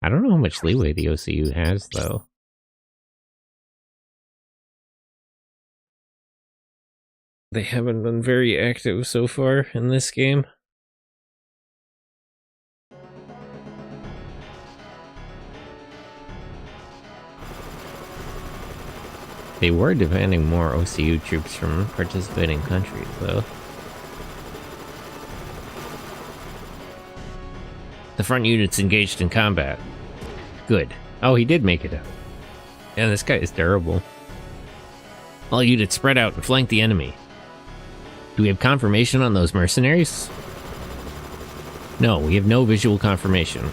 I don't know how much leeway the OCU has, though. They haven't been very active so far in this game. They were demanding more OCU troops from participating countries, though. The front unit's engaged in combat. Good. Oh, he did make it out. Yeah, this guy is terrible. All units spread out and flank the enemy. Do we have confirmation on those mercenaries? No, we have no visual confirmation.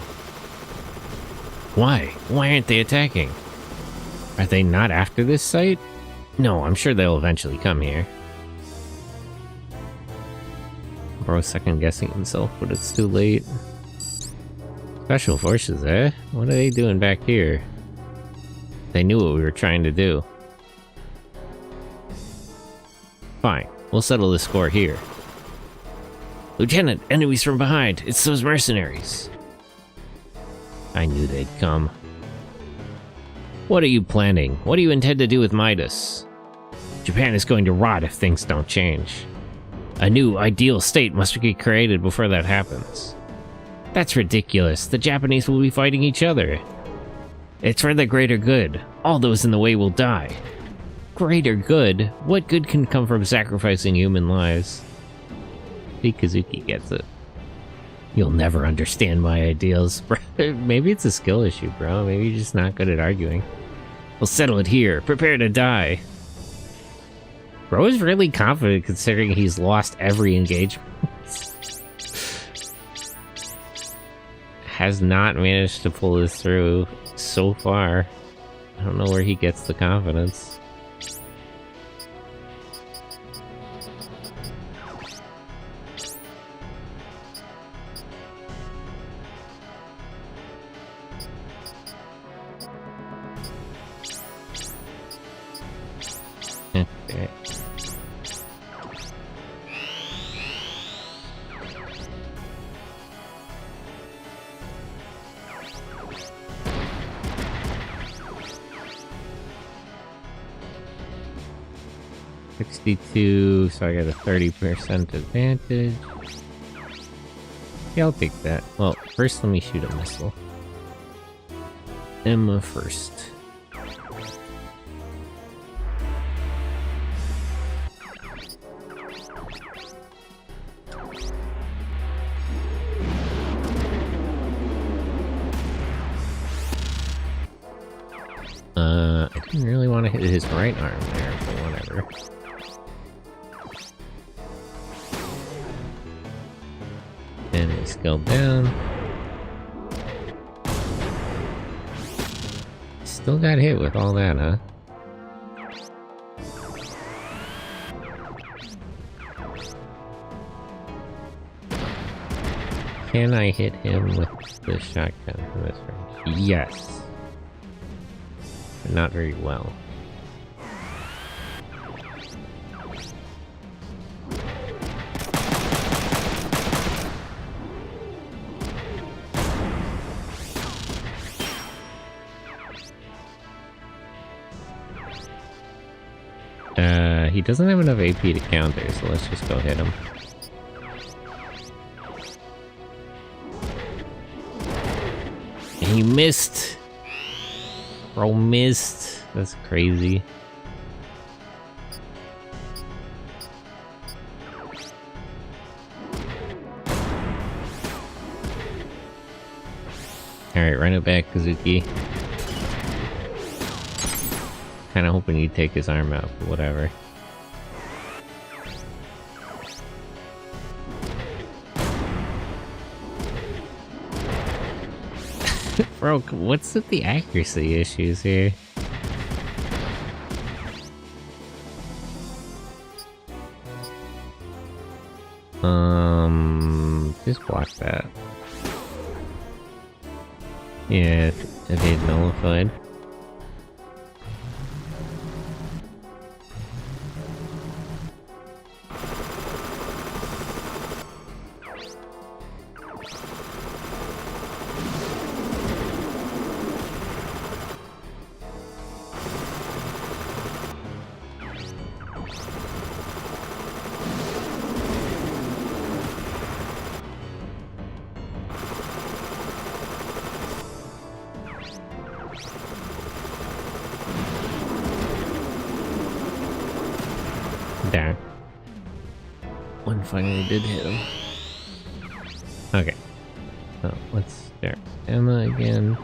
Why? Why aren't they attacking? Are they not after this site? No, I'm sure they'll eventually come here. Bro's second guessing himself, but it's too late. Special forces, eh? What are they doing back here? They knew what we were trying to do. Fine, we'll settle the score here. Lieutenant, enemies from behind. It's those mercenaries. I knew they'd come. What are you planning? What do you intend to do with Midas? Japan is going to rot if things don't change. A new, ideal state must be created before that happens. That's ridiculous. The Japanese will be fighting each other. It's for the greater good. All those in the way will die. Greater good? What good can come from sacrificing human lives? See, Kazuki gets it. You'll never understand my ideals. Maybe it's a skill issue, bro. Maybe you're just not good at arguing. We'll settle it here. Prepare to die. Bro is really confident considering he's lost every engagement. Has not managed to pull this through so far. I don't know where he gets the confidence. Okay. $62, so I got a 30% advantage. Yeah, I'll take that. Well, first let me shoot a missile. Emma first. I didn't really want to hit his right arm there, but whatever. And he scaled down. Still got hit with all that, huh? Can I hit him with the shotgun from this range? Yes. But not very well. He doesn't have enough AP to counter, so let's just go hit him. And he missed! Bro missed! That's crazy. Alright, run it back, Kazuki. Kinda hoping you'd take his arm out, but whatever. Bro, what's with the accuracy issues here? Just block that. Yeah, evade nullified. There. One finally did hit him. Okay. So let's start Emma again.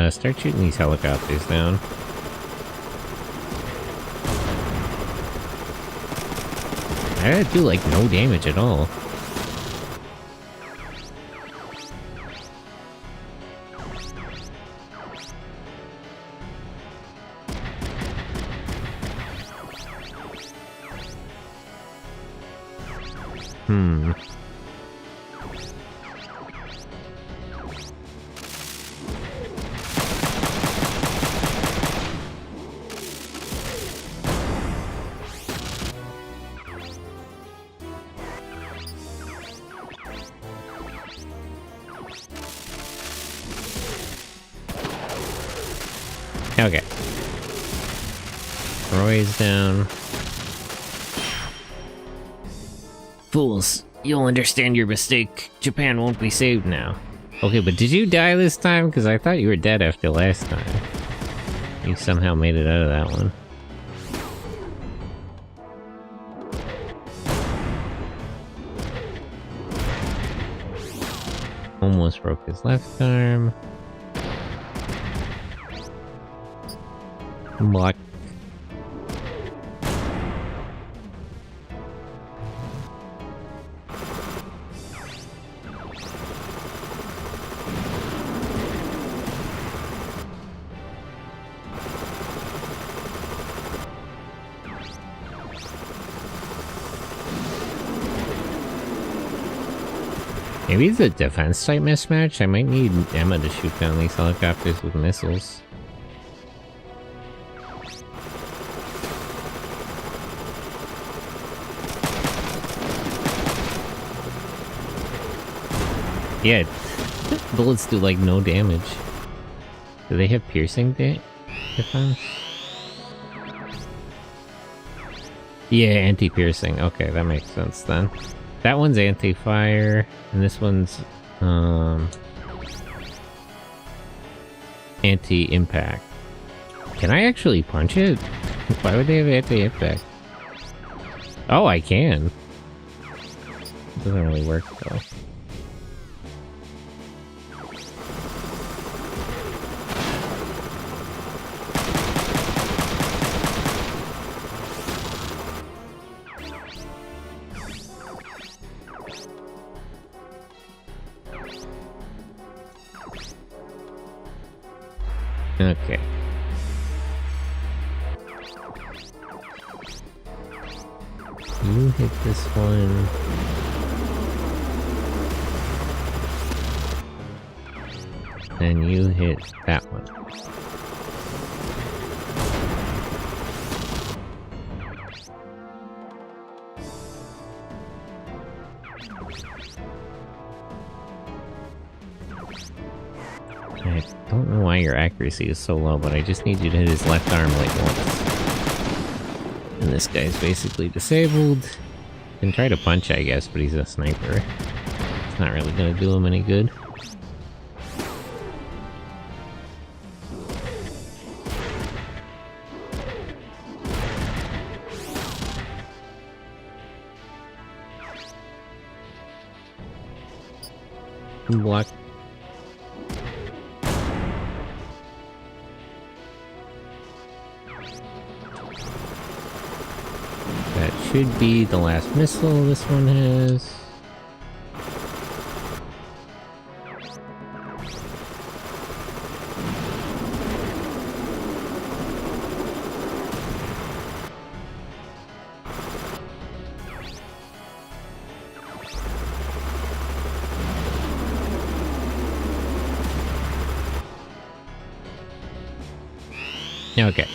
Start shooting these helicopters down. I do like no damage at all. Hmm. Okay. Roy's down. Fools, you'll understand your mistake. Japan won't be saved now. Okay, but did you die this time? Because I thought you were dead after last time. You somehow made it out of that one. Almost broke his left arm. Block. Maybe it's a defense type mismatch. I might need Emma to shoot down these helicopters with missiles. Yeah, bullets do like no damage. Do they have piercing defense? Yeah, anti-piercing. Okay, that makes sense then. That one's anti-fire, and this one's anti-impact. Can I actually punch it? Why would they have anti-impact? Oh, I can. It doesn't really work though. Okay. You hit this one. And you hit that one. I don't know why your accuracy is so low, but I just need you to hit his left arm like once. And this guy's basically disabled. Can try to punch, I guess, but he's a sniper. It's not really gonna do him any good. Block. That should be the last missile this one has. Okay.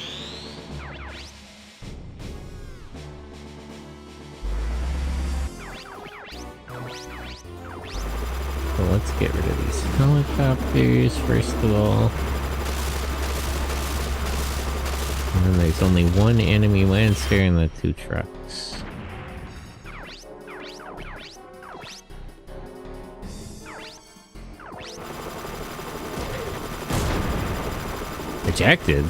So let's get rid of these helicopters first of all. And then there's only one enemy Lancer and the 2 trucks. Ejected?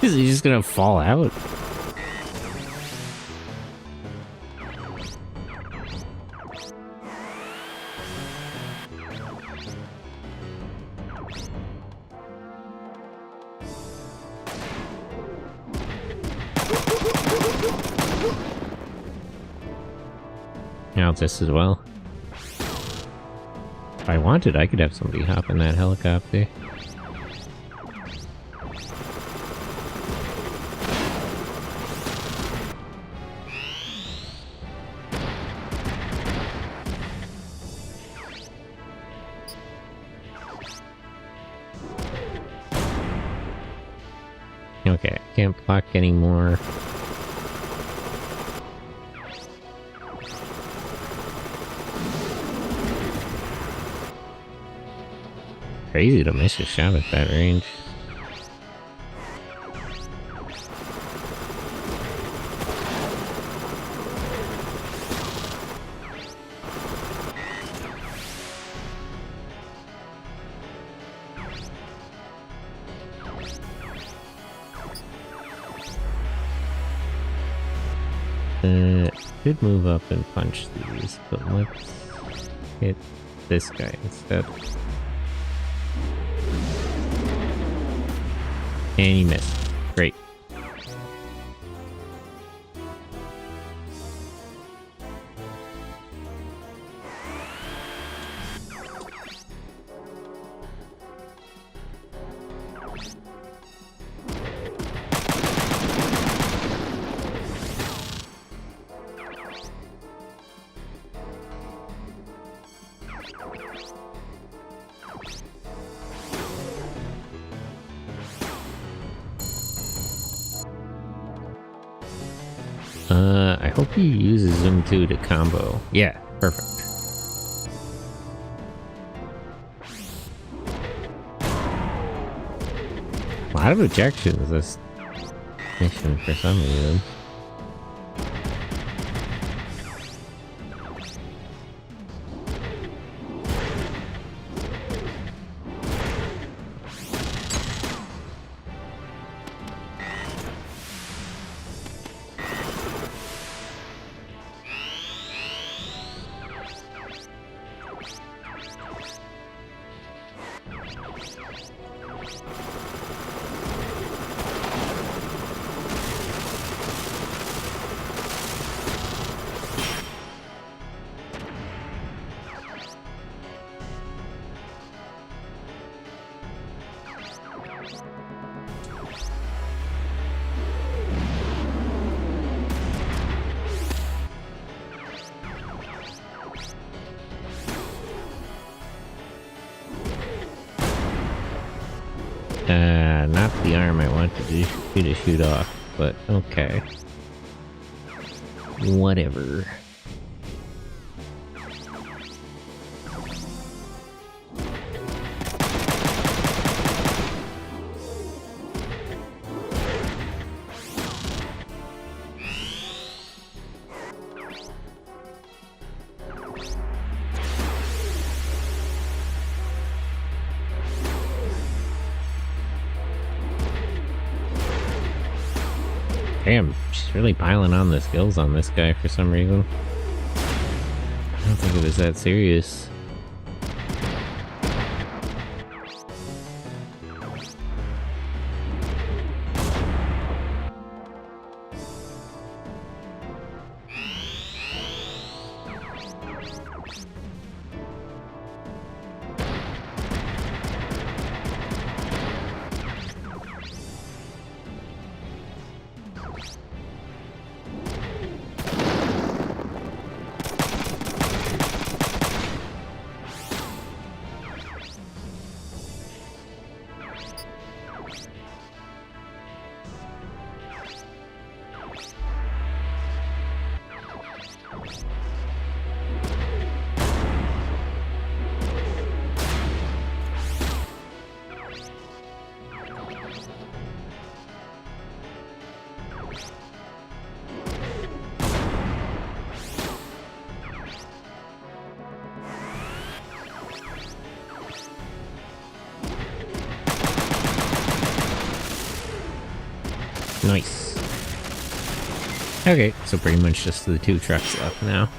Is he just gonna fall out? Now this as well. If I wanted, I could have somebody hop in that helicopter. Okay, can't block anymore. Crazy to miss a shot at that range. Could move up and punch these, but let's hit this guy instead. And he missed. Great. I hope he uses Zoom 2 to combo. Yeah, perfect. A lot of objections this mission for some reason. Not the arm I wanted to shoot off, but okay. Whatever. Damn, she's really piling on the skills on this guy for some reason. I don't think it was that serious. Nice. Okay, so pretty much just the 2 trucks left now.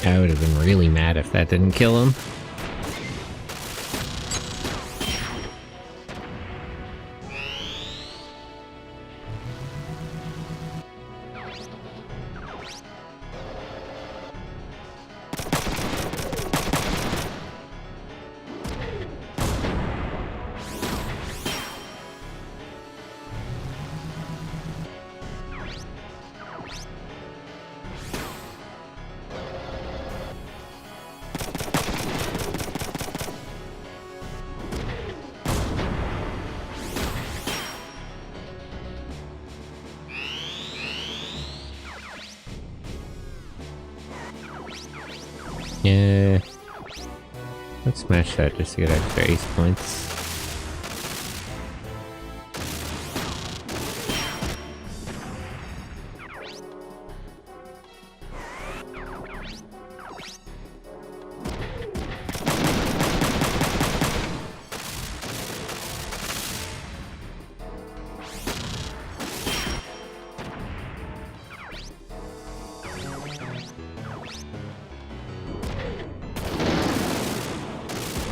I would have been really mad if that didn't kill him. Yeah. Let's smash that just to get extra ace points.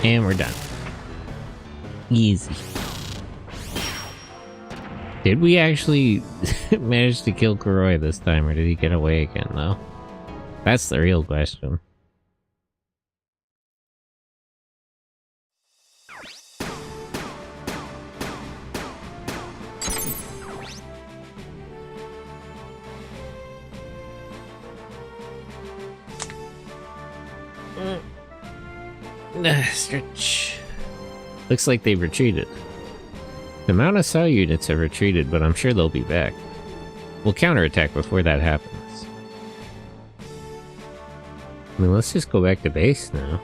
And we're done. Easy. Did we actually manage to kill Kuroi this time, or did he get away again, though? That's the real question. Stretch. Looks like they've retreated. The amount of cell units have retreated, but I'm sure they'll be back. We'll counterattack before that happens. I mean, let's just go back to base now.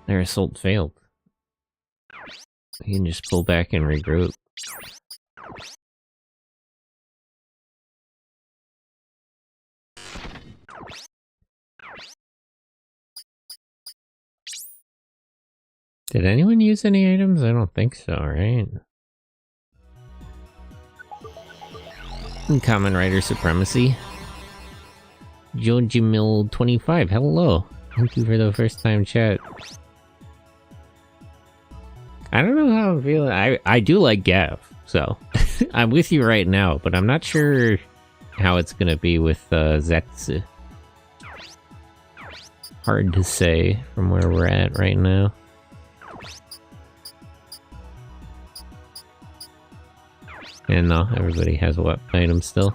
Their assault failed. We can just pull back and regroup. Did anyone use any items? I don't think so, right? Common Rider Supremacy. Jojimil25, hello. Thank you for the first time chat. I don't know how I'm feeling. I do like Gav, so I'm with you right now, but I'm not sure how it's gonna be with Zetsu. Hard to say from where we're at right now. And no, everybody has what item still.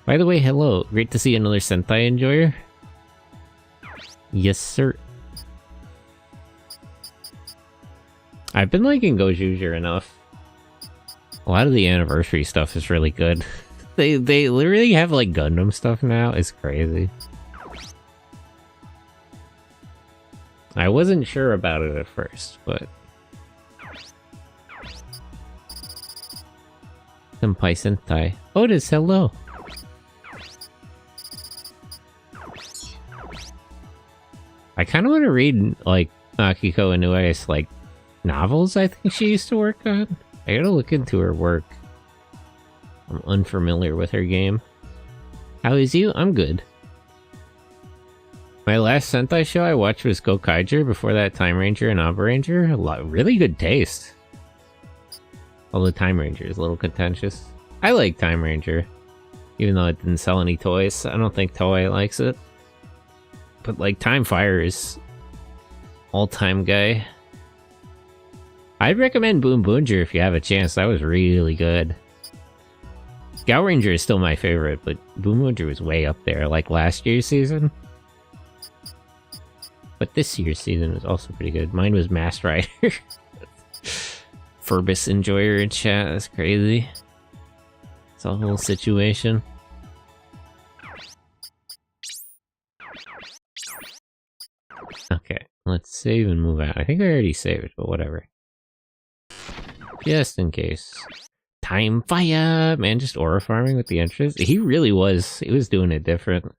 By the way, hello. Great to see another Sentai enjoyer. Yes, sir. I've been liking Gojuger enough. A lot of the anniversary stuff is really good. They literally have like Gundam stuff now. It's crazy. I wasn't sure about it at first, but Senpai Sentai. Otis, hello. I kind of want to read, like, Akiko Inui's, like, novels I think she used to work on. I gotta look into her work. I'm unfamiliar with her game. How is you? I'm good. My last Sentai show I watched was Gokaiger, before that Time Ranger and Aba Ranger. Really good taste. Although Time Ranger is a little contentious. I like Time Ranger, even though it didn't sell any toys. I don't think Toei likes it. But like Time Fire is all-time guy. I'd recommend Boom Boonger if you have a chance. That was really good. Scout Ranger is still my favorite, but Boom Boonger was way up there, like last year's season. But this year's season was also pretty good. Mine was Masked Rider. Furbus enjoyer in chat, that's crazy. It's a whole situation. Okay, let's save and move out. I think I already saved, but whatever. Just in case. Time Fire! Man, just aura farming with the interest. He really was. He was doing it different.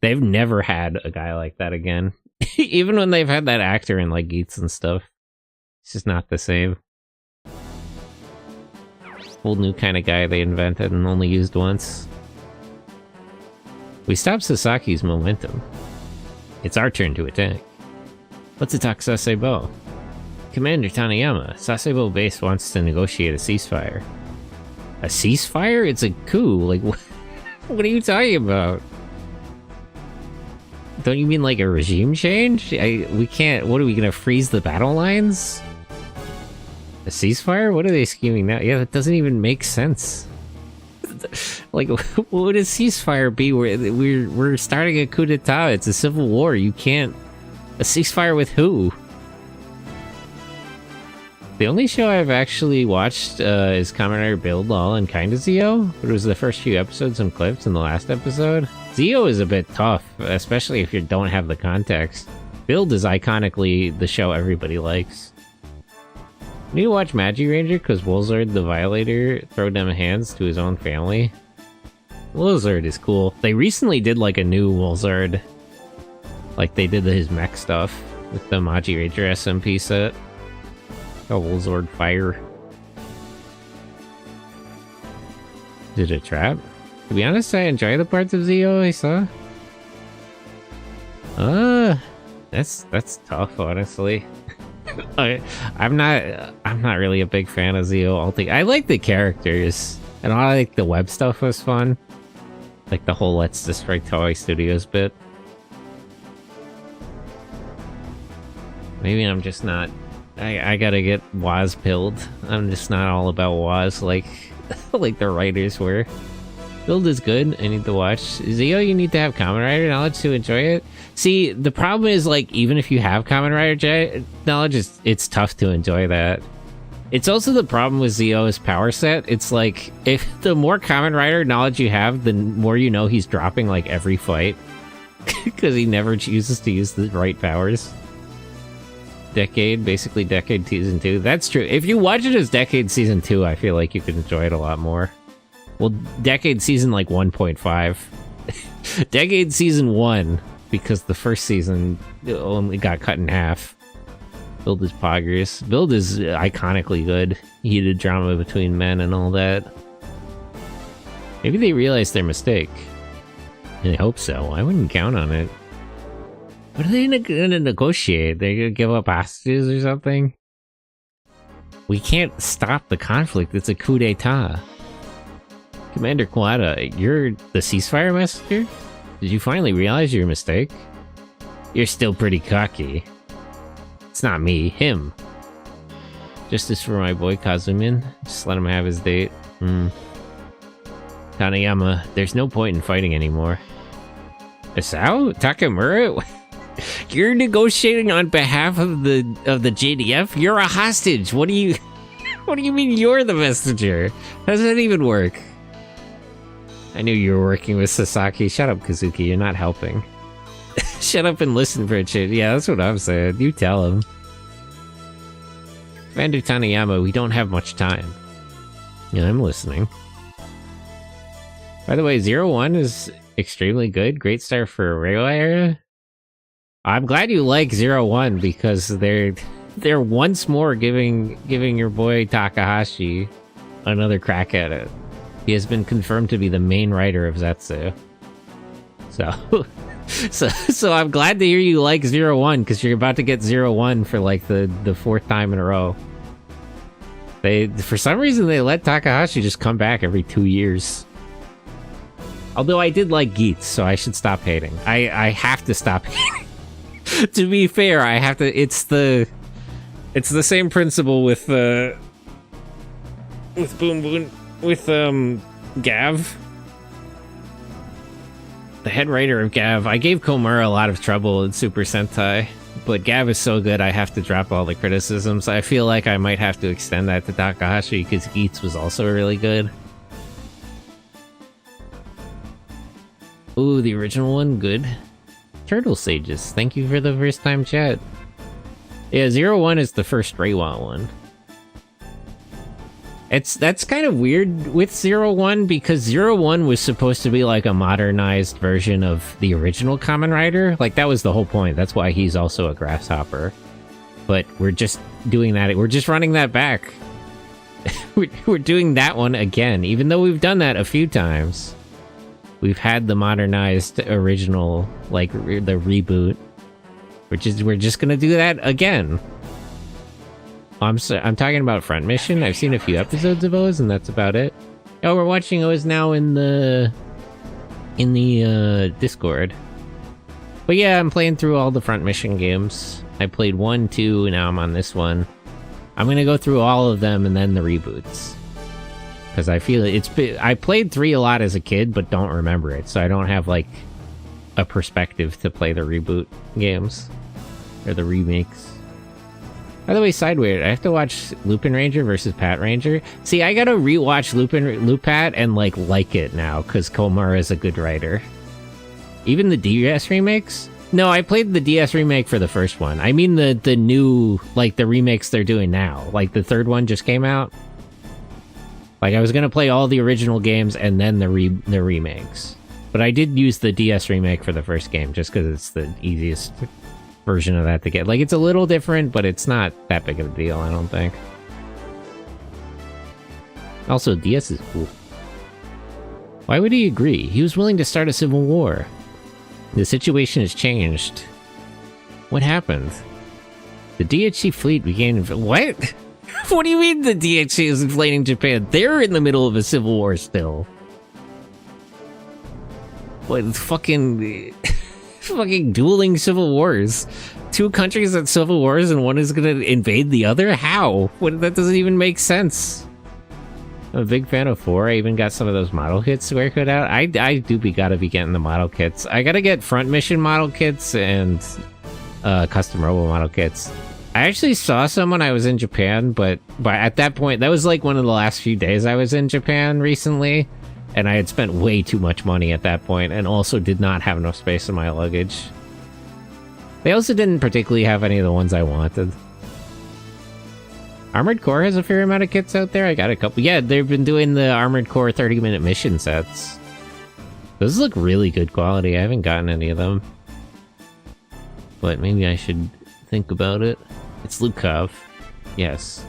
They've never had a guy like that again. Even when they've had that actor in like Geats and stuff. It's just not the same. Whole new kind of guy they invented and only used once. We stopped Sasaki's momentum. It's our turn to attack. Let's attack Sasebo. Commander Taniyama, Sasebo base wants to negotiate a ceasefire. A ceasefire? It's a coup. Like, what are you talking about? Don't you mean like a regime change? We can't... What, are we gonna freeze the battle lines? A ceasefire? What are they scheming now? Yeah, that doesn't even make sense. Like, what would a ceasefire be? We're starting a coup d'etat. It's a civil war. You can't... A ceasefire with who? The only show I've actually watched is Kamen Rider Build, LOL, and kinda Zio. It was the first few episodes and clips in the last episode. Zio is a bit tough, especially if you don't have the context. Build is iconically the show everybody likes. I need to watch Magi Ranger because Wolzard the Violator throwed them hands to his own family. Wolzard is cool. They recently did like a new Wolzard. Like they did his mech stuff with the Magi Ranger SMP set. Oh, Wolzord Fire. Is it a trap? To be honest, I enjoy the parts of Zio I saw. That's tough, honestly. I'm not really a big fan of Zio. I like the characters, and I like the web stuff was fun. Like the whole Let's Destroy Toei Studios bit. Maybe I'm just not... I gotta get Waz pilled. I'm just not all about Waz like like the writers were. Build is good. I need to watch. Zio, you need to have Kamen Rider knowledge to enjoy it. See, the problem is, like, even if you have Kamen Rider knowledge, it's tough to enjoy that. It's also the problem with Zio's power set. It's like, if the more Kamen Rider knowledge you have, the more you know he's dropping, like, every fight. Because he never chooses to use the right powers. Basically Decade Season 2. That's true. If you watch it as Decade Season 2, I feel like you could enjoy it a lot more. Well, Decade Season, like, 1.5. Decade Season 1, because the first season only got cut in half. Build is poggers. Build is iconically good. Heated drama between men and all that. Maybe they realized their mistake. I hope so. I wouldn't count on it. What are they gonna negotiate? They're gonna give up hostages or something? We can't stop the conflict. It's a coup d'etat. Commander Kawada, you're the ceasefire messenger? Did you finally realize your mistake? You're still pretty cocky. It's not me, him. Justice for my boy Kazumin. Just let him have his date. Taniyama, there's no point in fighting anymore. Isao? Takamura? You're negotiating on behalf of the JDF? You're a hostage. What do you mean you're the messenger? How does that even work? I knew you were working with Sasaki. Shut up, Kazuki. You're not helping. Shut up and listen for a change. Yeah, that's what I'm saying. You tell him. Commander Taniyama, we don't have much time. Yeah, I'm listening. By the way, 01 is extremely good. Great start for a Reiwa era. I'm glad you like 01 because they're once more giving your boy Takahashi another crack at it. He has been confirmed to be the main writer of Zetsu. So I'm glad to hear you like 01 because you're about to get 01 for like the fourth time in a row. For some reason they let Takahashi just come back every 2 years. Although I did like Geats, so I should stop hating. I have to stop hating. To be fair, I have to. It's the same principle with Boom Boom with Gav, the head writer of Gav. I gave Komura a lot of trouble in Super Sentai, but Gav is so good I have to drop all the criticisms. I feel like I might have to extend that to Takahashi because Geats was also really good. Ooh, the original one, good. Turtle Sages, thank you for the first time chat. Yeah, 01 is the first Reiwa one. That's kind of weird with 01 because 01 was supposed to be like a modernized version of the original Kamen Rider. Like that was the whole point. That's why he's also a grasshopper. But we're just doing that. We're just running that back. We're doing that one again, even though we've done that a few times. We've had the modernized original, like, the reboot. We're just gonna do that again. I'm talking about Front Mission. I've seen a few episodes of Oz, and that's about it. Oh, we're watching Oz now in the Discord. But yeah, I'm playing through all the Front Mission games. I played 1, 2, and now I'm on this one. I'm gonna go through all of them and then the reboots. Because I feel I played 3 a lot as a kid, but don't remember it, so I don't have, like, a perspective to play the reboot games. Or the remakes. By the way, Sideways, I have to watch Lupin Ranger versus Pat Ranger. See, I gotta rewatch Lupat and, like it now, because Komura is a good writer. Even the DS remakes? No, I played the DS remake for the first one. I mean the new, like, the remakes they're doing now. Like, the third one just came out. Like, I was gonna play all the original games and then the remakes. But I did use the DS remake for the first game, just because it's the easiest version of that to get. Like, it's a little different, but it's not that big of a deal, I don't think. Also, DS is cool. Why would he agree? He was willing to start a civil war. The situation has changed. What happened? The DHC fleet began... What? What do you mean the DHC is inflating Japan? They're in the middle of a civil war still. What, fucking... fucking dueling civil wars. 2 countries at civil wars and one is gonna invade the other? How? That doesn't even make sense. I'm a big fan of 4. I even got some of those model kits Square put out. I gotta be getting the model kits. I gotta get Front Mission model kits and custom robo model kits. I actually saw some when I was in Japan, but at that point, that was like one of the last few days I was in Japan recently. And I had spent way too much money at that point, and also did not have enough space in my luggage. They also didn't particularly have any of the ones I wanted. Armored Core has a fair amount of kits out there. I got a couple. Yeah, they've been doing the Armored Core 30-minute mission sets. Those look really good quality. I haven't gotten any of them. But maybe I should think about it. It's Lukov. Yes.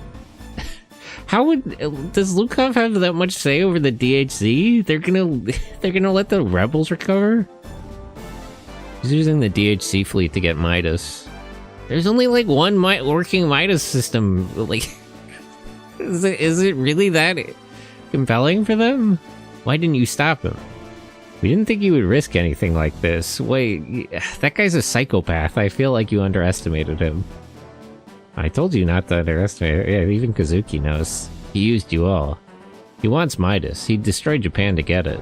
Does Lukov have that much say over the DHZ? They're gonna let the rebels recover? He's using the DHC fleet to get Midas. There's only like one working Midas system. Like, is it really that compelling for them? Why didn't you stop him? We didn't think you would risk anything like this. Wait, that guy's a psychopath. I feel like you underestimated him. I told you not to underestimate it. Yeah, even Kazuki knows. He used you all. He wants Midas. He destroyed Japan to get it.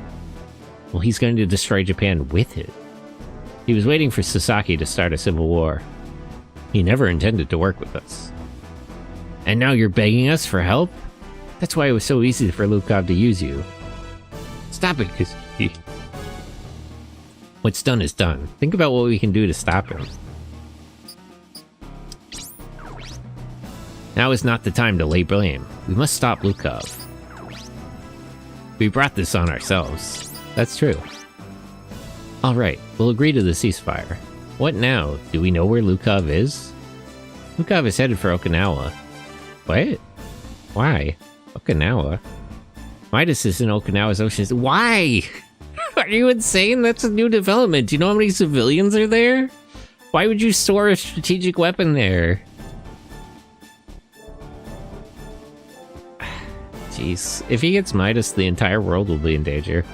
Well, he's going to destroy Japan with it. He was waiting for Sasaki to start a civil war. He never intended to work with us. And now you're begging us for help? That's why it was so easy for Lukov to use you. Stop it, Kazuki. What's done is done. Think about what we can do to stop him. Now is not the time to lay blame. We must stop Lukov. We brought this on ourselves. That's true. Alright, we'll agree to the ceasefire. What now? Do we know where Lukov is? Lukov is headed for Okinawa. What? Why? Okinawa? Midas is in Okinawa's oceans. Why? Are you insane? That's a new development. Do you know how many civilians are there? Why would you store a strategic weapon there? Jeez. If he gets Midas, the entire world will be in danger.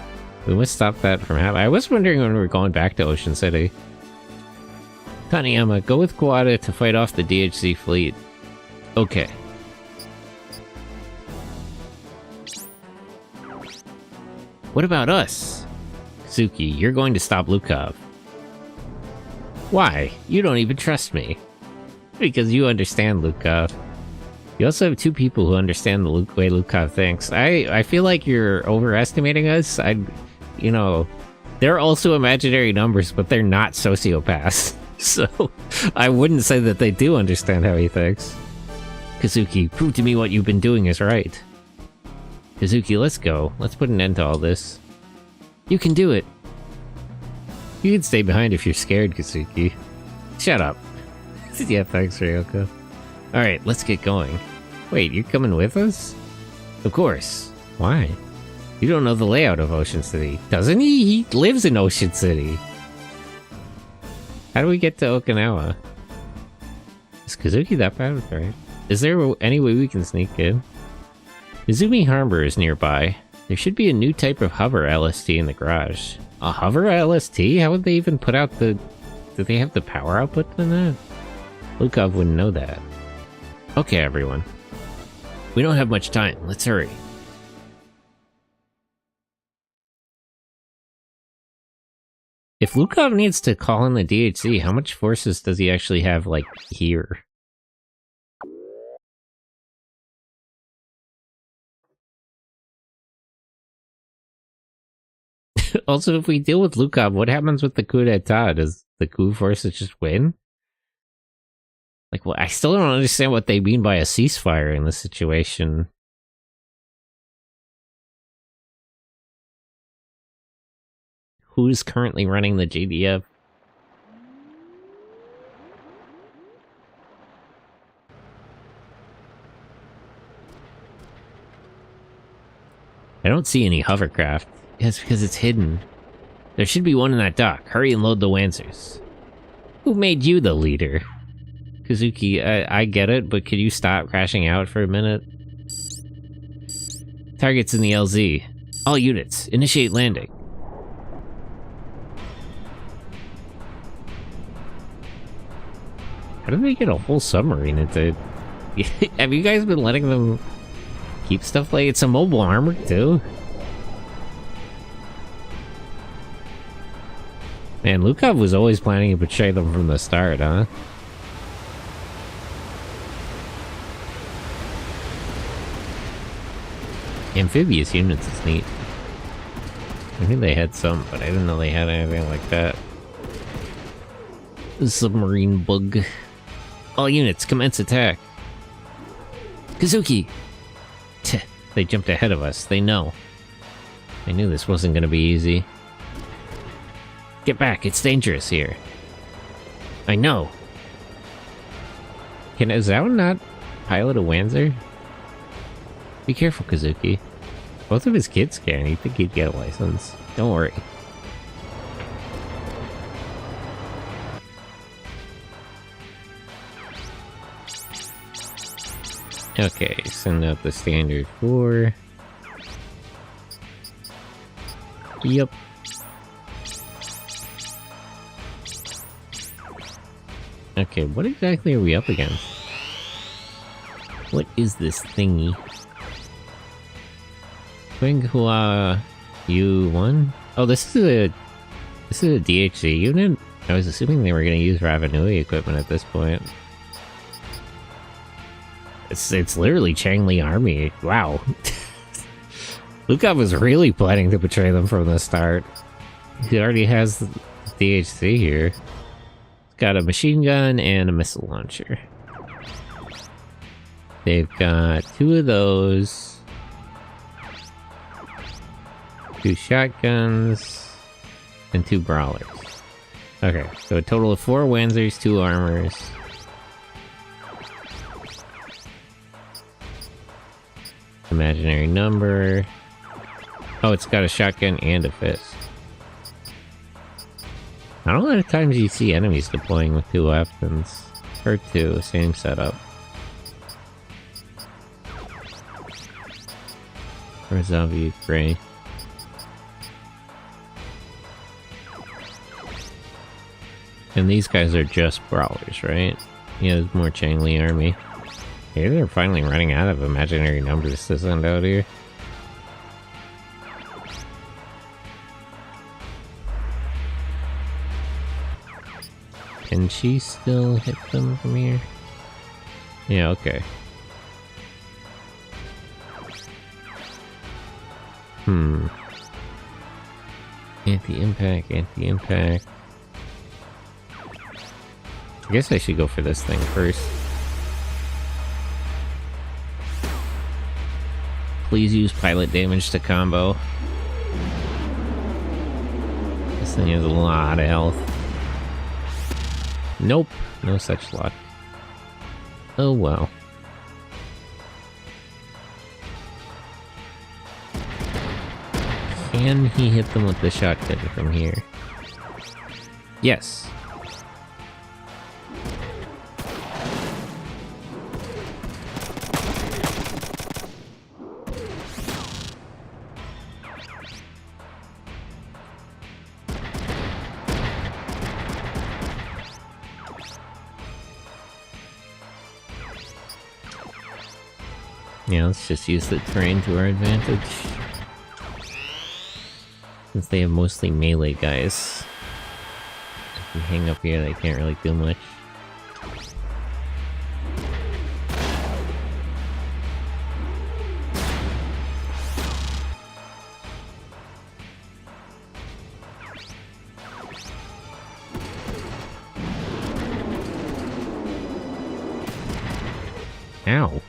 We must stop that from happening. I was wondering when we were going back to Ocean City. Taniyama, go with Kawada to fight off the DHC fleet. Okay. What about us? Kazuki, you're going to stop Lukov. Why? You don't even trust me. Because you understand Lukov. You also have 2 people who understand the way Lukov thinks. I feel like you're overestimating us. You know, they're also imaginary numbers, but they're not sociopaths. So, I wouldn't say that they do understand how he thinks. Kazuki, prove to me what you've been doing is right. Kazuki, let's go. Let's put an end to all this. You can do it. You can stay behind if you're scared, Kazuki. Shut up. Yeah, thanks, Ryoko. Alright, let's get going. Wait, you're coming with us? Of course. Why? You don't know the layout of Ocean City. Doesn't he? He lives in Ocean City. How do we get to Okinawa? Is Kazuki that bad? Right. Is there any way we can sneak in? Izumi Harbor is nearby. There should be a new type of hover LST in the garage. A hover LST? How would they even put out the... Do they have the power output in that? Lukov wouldn't know that. Okay, everyone. We don't have much time. Let's hurry. If Lukov needs to call in the DHC, how much forces does he actually have, like, here? Also, if we deal with Lukov, what happens with the coup d'etat? Does the coup forces just win? Like, well, I still don't understand what they mean by a ceasefire in this situation. Who's currently running the JDF? I don't see any hovercraft. Yes, because it's hidden. There should be one in that dock. Hurry and load the Wansers. Who made you the leader? Kazuki, I get it, but could you stop crashing out for a minute? Targets in the LZ. All units, initiate landing. How did they get a whole submarine into... Have you guys been letting them keep stuff like... It's a mobile armor, too? Man, Lukov was always planning to betray them from the start, huh? Amphibious units is neat. I knew they had some, but I didn't know they had anything like that. Submarine bug. All units, commence attack. Kazuki! Tch, they jumped ahead of us, they know. I knew this wasn't gonna be easy. Get back, it's dangerous here. I know. Can Azao not pilot a Wanzer? Be careful, Kazuki. Both of his kids can. You'd think he'd get a license. Don't worry. Okay, send out the standard 4. Yup. Okay, what exactly are we up against? What is this thingy? Winghua U1? Oh, this is a DHC unit? I was assuming they were going to use Ravanui equipment at this point. It's literally Changli Army. Wow. Lukov was really planning to betray them from the start. He already has the DHC here. He's got a machine gun and a missile launcher. They've got 2 of those. 2 shotguns. And 2 brawlers. Okay, so a total of 4 Wanzers, 2 armors. Imaginary number. Oh, it's got a shotgun and a fist. Not a lot of times you see enemies deploying with 2 weapons. Or 2, same setup. Or zombie gray. And these guys are just brawlers, right? Yeah, there's more Changli Army. Maybe they're finally running out of imaginary numbers to send out here. Can she still hit them from here? Yeah, okay. Anti-impact, anti-impact. I guess I should go for this thing first. Please use pilot damage to combo. This thing has a lot of health. Nope, no such luck. Oh well. Can he hit them with the shotgun from here? Yes. Yeah, let's just use the terrain to our advantage. Since they have mostly melee guys. If we hang up here, they can't really do much. Ow.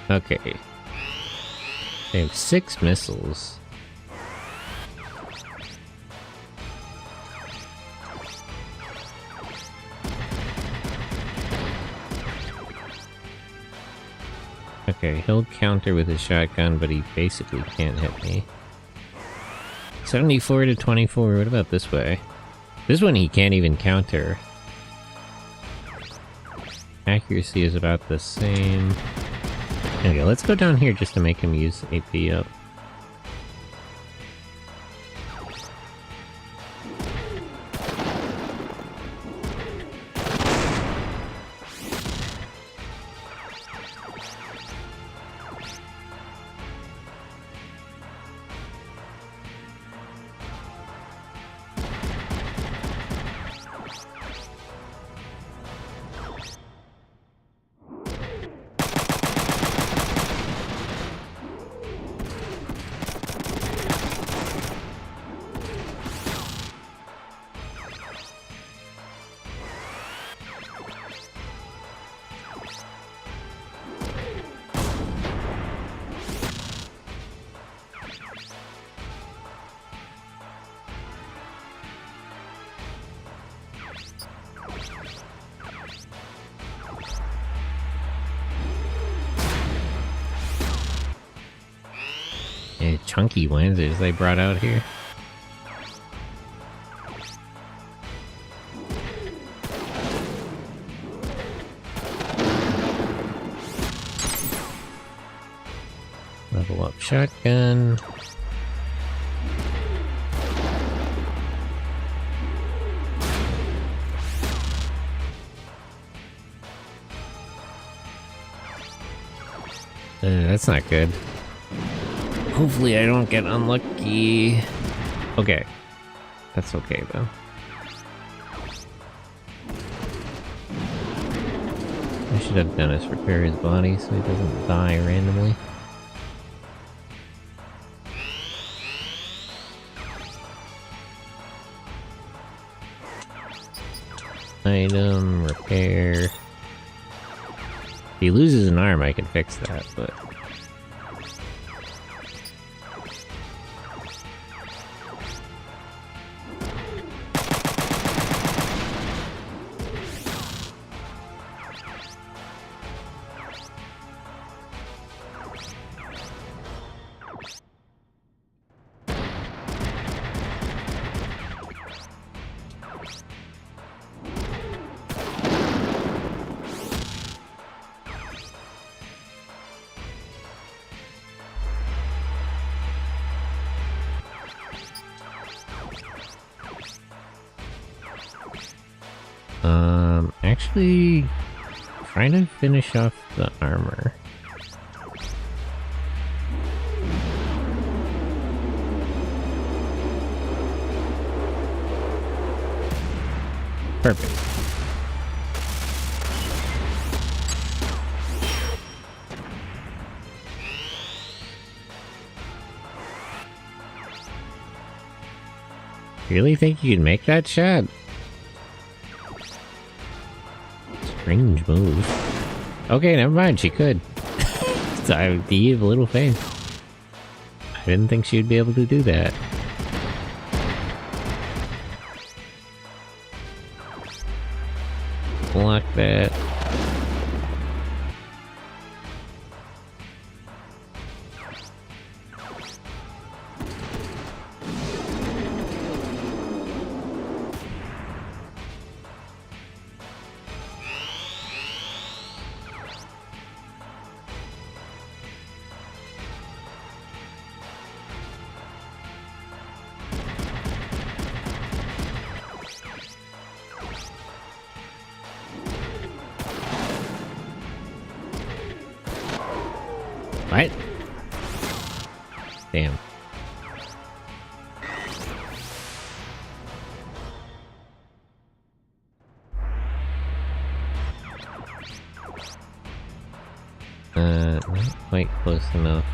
Okay. They have 6 missiles. Okay, he'll counter with his shotgun, but he basically can't hit me. 74 to 24, what about this way? This one he can't even counter. Accuracy is about the same. Okay, let's go down here just to make him use AP up. Yeah, chunky Lancers they brought out here. Level up shotgun. That's not good. Hopefully I don't get unlucky. Okay. That's okay though. I should have Dennis repair his body so he doesn't die randomly. Item, repair. If he loses an arm, I can fix that, but... Actually, trying to finish off the armor. Perfect. Really think you can make that shot? Strange move. Okay, never mind, she could. So I would give a little faith. I didn't think she would be able to do that. block that. What? Damn. Not quite close enough.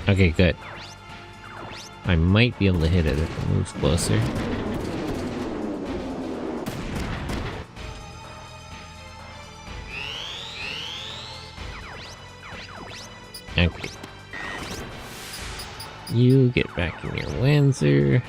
Okay, good. I might be able to hit it if it moves closer. Okay. You get back in your Lancer.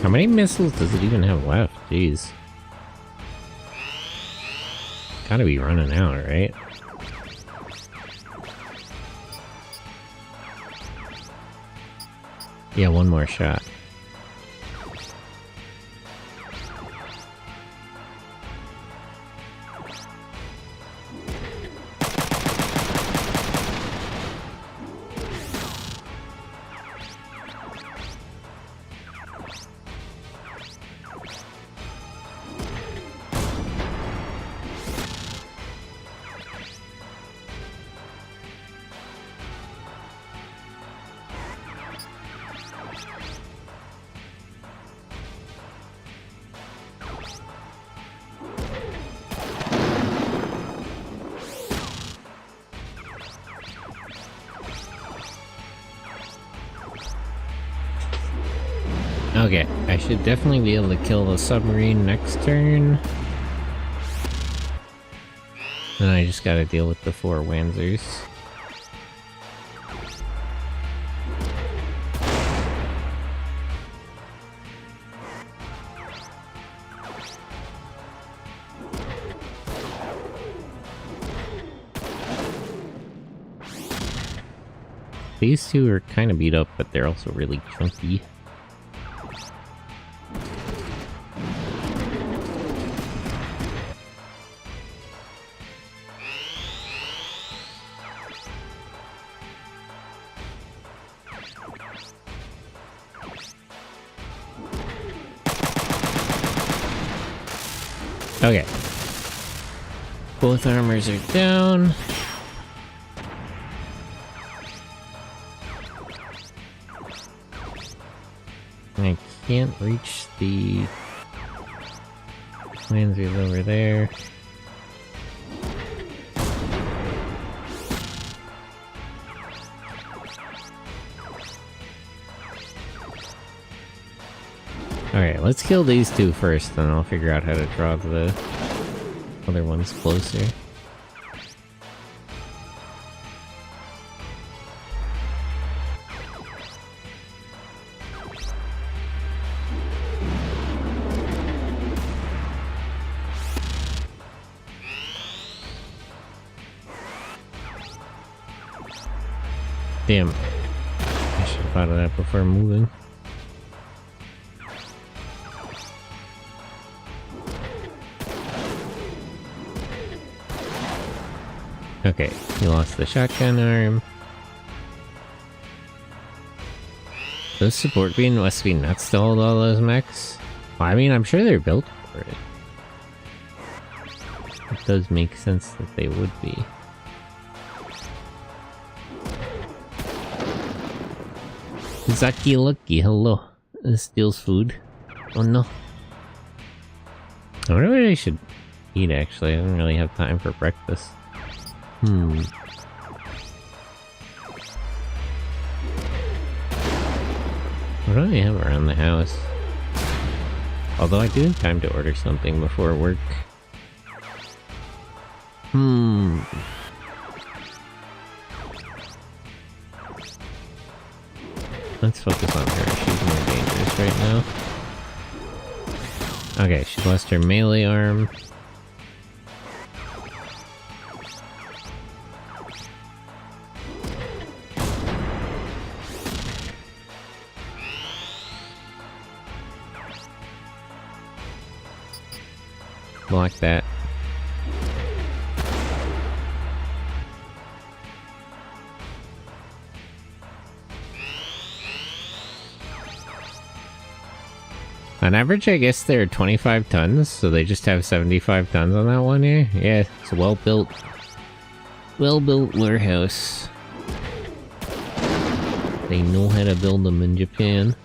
How many missiles does it even have left? Jeez. Gotta be running out, right? Yeah, one more shot. Okay, I should definitely be able to kill the submarine next turn. And I just gotta deal with the 4 Wanzers. These two are kind of beat up, but they're also really chunky. Okay. Both armors are down. can't reach the Landry's over there. Alright, let's kill these two first, then I'll figure out how to draw the other ones closer. Damn. I should have thought of that before moving. Okay, he lost the shotgun arm. Those support beams must be nuts to hold all those mechs. Well, I mean, I'm sure they're built for it. It does make sense that they would be. Zaki Lucky, hello. This steals food. Oh no. I wonder what I should eat actually. I don't really have time for breakfast. What do I have around the house? Although I do have time to order something before work. Let's focus on her. She's more dangerous right now. Okay, she lost her melee arm. Block that. On average, I guess they're 25 tons, so they just have 75 tons on that one here. Yeah, it's a well-built warehouse. They know how to build them in Japan.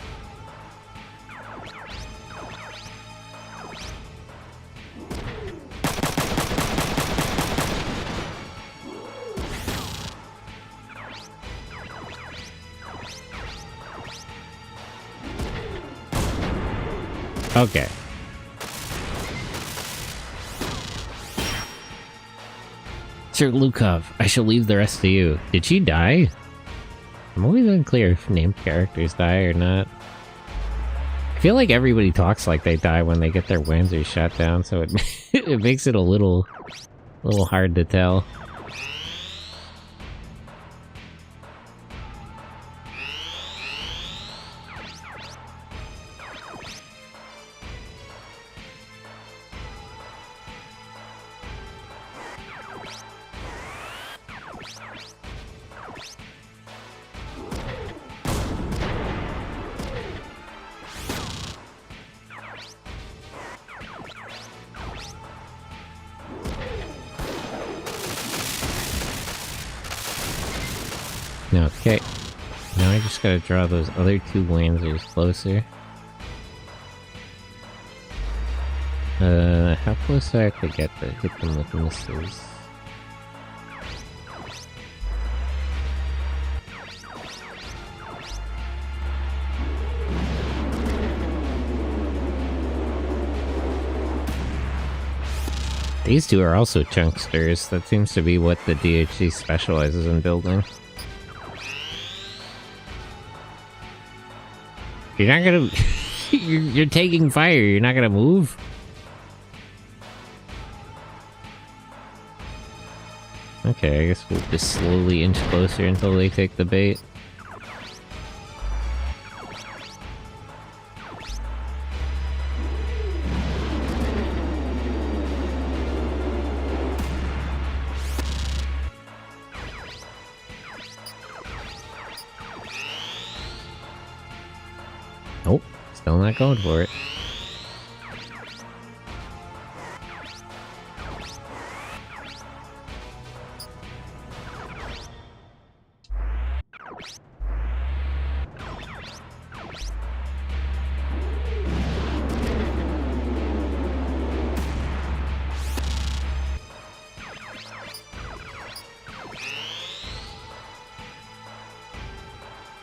Okay. Sir Lukov, I shall leave the rest to you. Did she die? I'm always unclear if named characters die or not. I feel like everybody talks like they die when they get their Wanzers shot down, so it it makes it a little hard to tell. Okay, now I just gotta draw those other two Wanzers closer. How close do I have to get to hit them with missiles? These two are also chunksters. That seems to be what the DHC specializes in building. You're not gonna... you're taking fire, you're not gonna move? Okay, I guess we'll just slowly inch closer until they take the bait. Nope, still not going for it.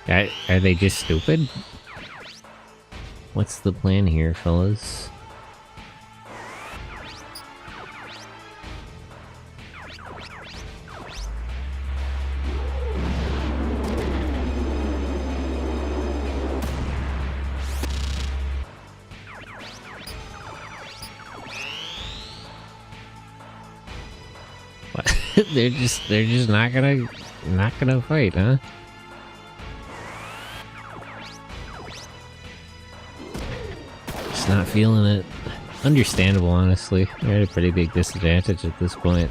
Are they just stupid? What's the plan here, fellas? What? they're just not gonna fight, huh? Just not feeling it. Understandable, honestly. They're at a pretty big disadvantage at this point.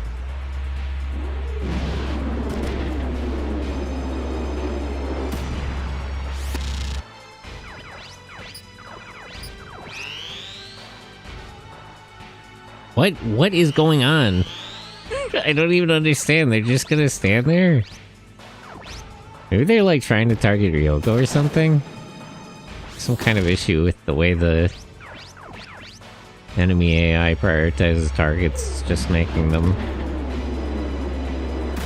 What is going on? I don't even understand. They're just gonna stand there? Maybe they're like trying to target Ryoko or something? Some kind of issue with the way the enemy AI prioritizes targets, just making them...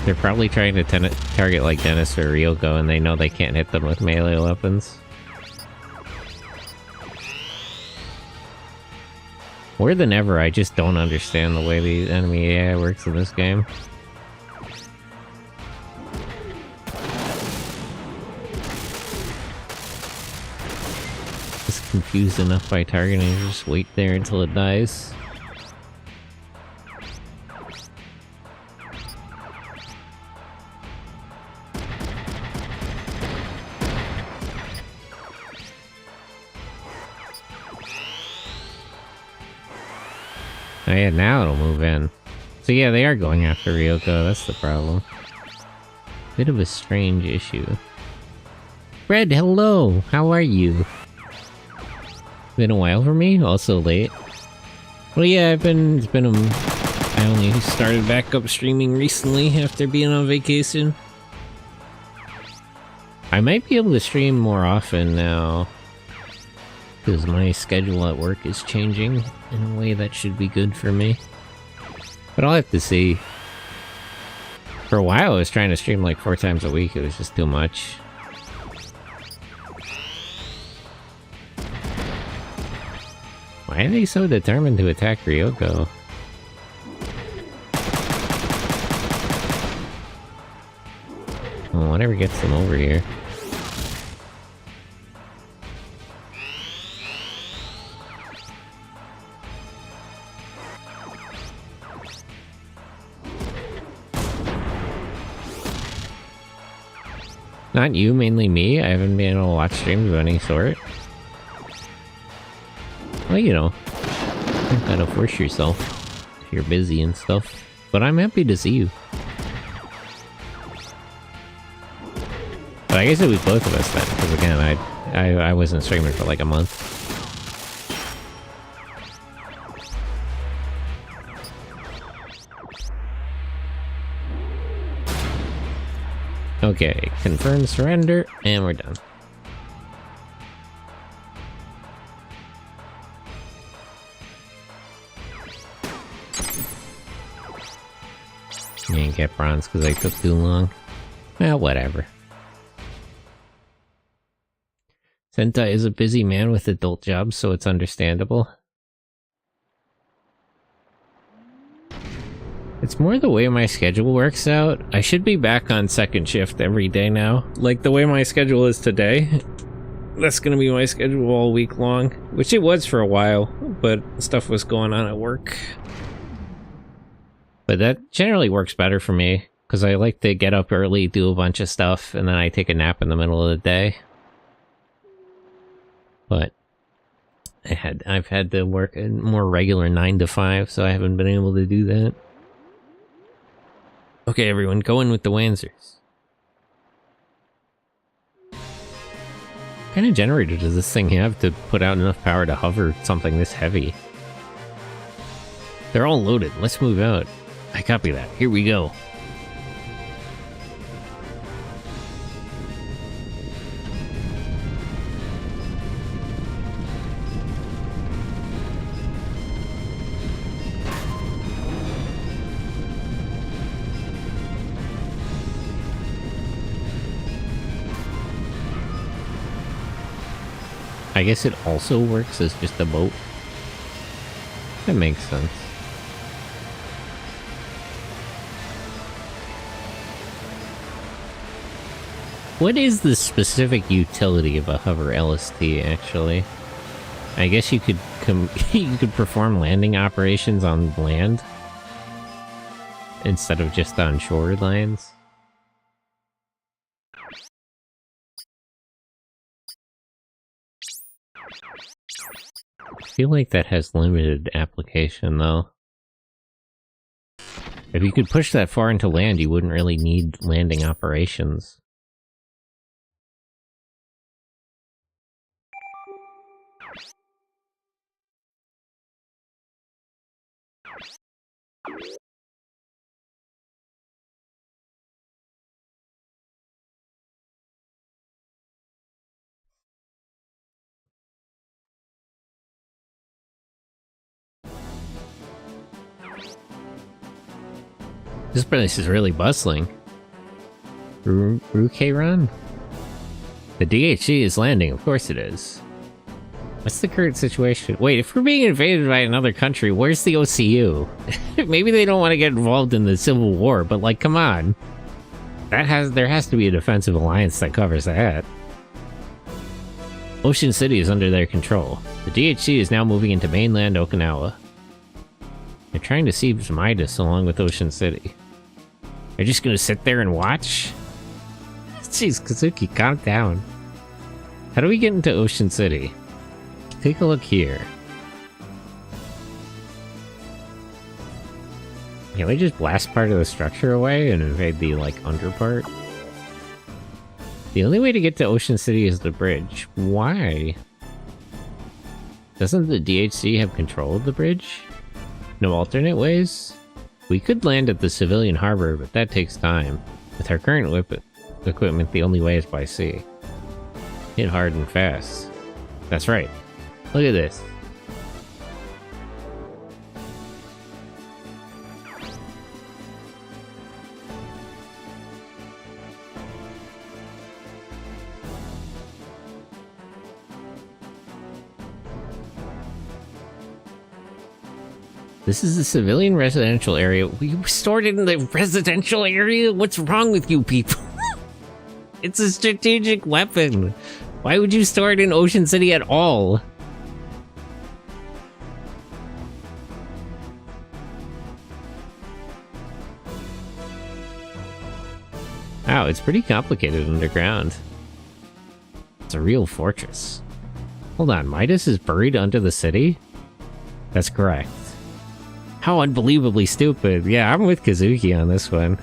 They're probably trying to target like Dennis or Ryoko and they know they can't hit them with melee weapons. More than ever, I just don't understand the way the enemy AI works in this game. Just confused enough by targeting, just wait there until it dies. Oh yeah, now it'll move in. So yeah, they are going after Ryoko, that's the problem. Bit of a strange issue. Fred, hello! How are you? Been a while for me? Also late? Well yeah, I only started back up streaming recently after being on vacation. I might be able to stream more often now. Because my schedule at work is changing in a way that should be good for me. But I'll have to see. For a while I was trying to stream like 4 times a week, it was just too much. Why are they so determined to attack Ryoko? Well, whatever gets them over here. Not you, mainly me. I haven't been able to watch streams of any sort. Well, you know, you gotta force yourself if you're busy and stuff. But I'm happy to see you. But I guess it was both of us then, because again, I wasn't streaming for like a month. Okay, confirm surrender, and we're done. You didn't get bronze because I took too long. Well, whatever. Sentai is a busy man with adult jobs, so it's understandable. It's more the way my schedule works out. I should be back on second shift every day now. Like the way my schedule is today. That's gonna be my schedule all week long. Which it was for a while, but stuff was going on at work. But that generally works better for me, because I like to get up early, do a bunch of stuff, and then I take a nap in the middle of the day. But I've had to work a more regular 9 to 5, so I haven't been able to do that. Okay, everyone, go in with the Wanzers. What kind of generator does this thing have to put out enough power to hover something this heavy? They're all loaded. Let's move out. I copy that. Here we go. I guess it also works as just a boat. That makes sense. What is the specific utility of a hover LST, actually? I guess you could you could perform landing operations on land instead of just on shorelines. I feel like that has limited application, though. If you could push that far into land, you wouldn't really need landing operations. This place is really bustling. Ruke run? The DHC is landing, of course it is. What's the current situation? Wait, if we're being invaded by another country, where's the OCU? Maybe they don't want to get involved in the Civil War, but like, come on. There has to be a defensive alliance that covers that. Ocean City is under their control. The DHC is now moving into mainland Okinawa. They're trying to siege Midas along with Ocean City. They're just gonna sit there and watch? Jeez, Kazuki, calm down. How do we get into Ocean City? Take a look here. Can we just blast part of the structure away and invade the, like, under part? The only way to get to Ocean City is the bridge. Why? Doesn't the DHC have control of the bridge? No alternate ways? We could land at the civilian harbor, but that takes time. With our current equipment, the only way is by sea. Hit hard and fast. That's right. Look at this. This is a civilian residential area. We stored it in the residential area? What's wrong with you people? It's a strategic weapon. Why would you store it in Ocean City at all? Wow, it's pretty complicated underground. It's a real fortress. Hold on, Midas is buried under the city? That's correct. How unbelievably stupid. Yeah, I'm with Kazuki on this one.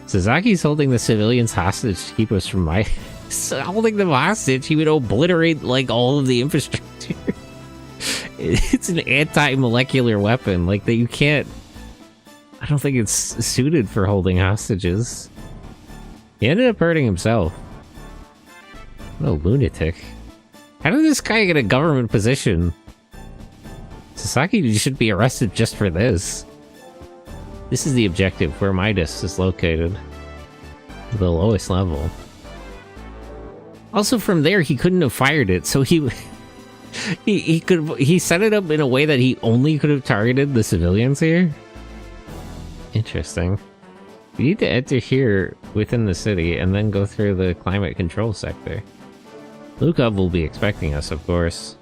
Sasaki's holding the civilians hostage to keep us from Midas. Holding them hostage, he would obliterate, like, all of the infrastructure. It's an anti-molecular weapon, like, that you can't... I don't think it's suited for holding hostages. He ended up hurting himself. What a lunatic. How did this guy get a government position? Sasaki should be arrested just for this. This is the objective, where Midas is located. The lowest level. Also, from there, he couldn't have fired it, so he set it up in a way that he only could have targeted the civilians here? Interesting. We need to enter here within the city and then go through the climate control sector. Lukov will be expecting us, of course.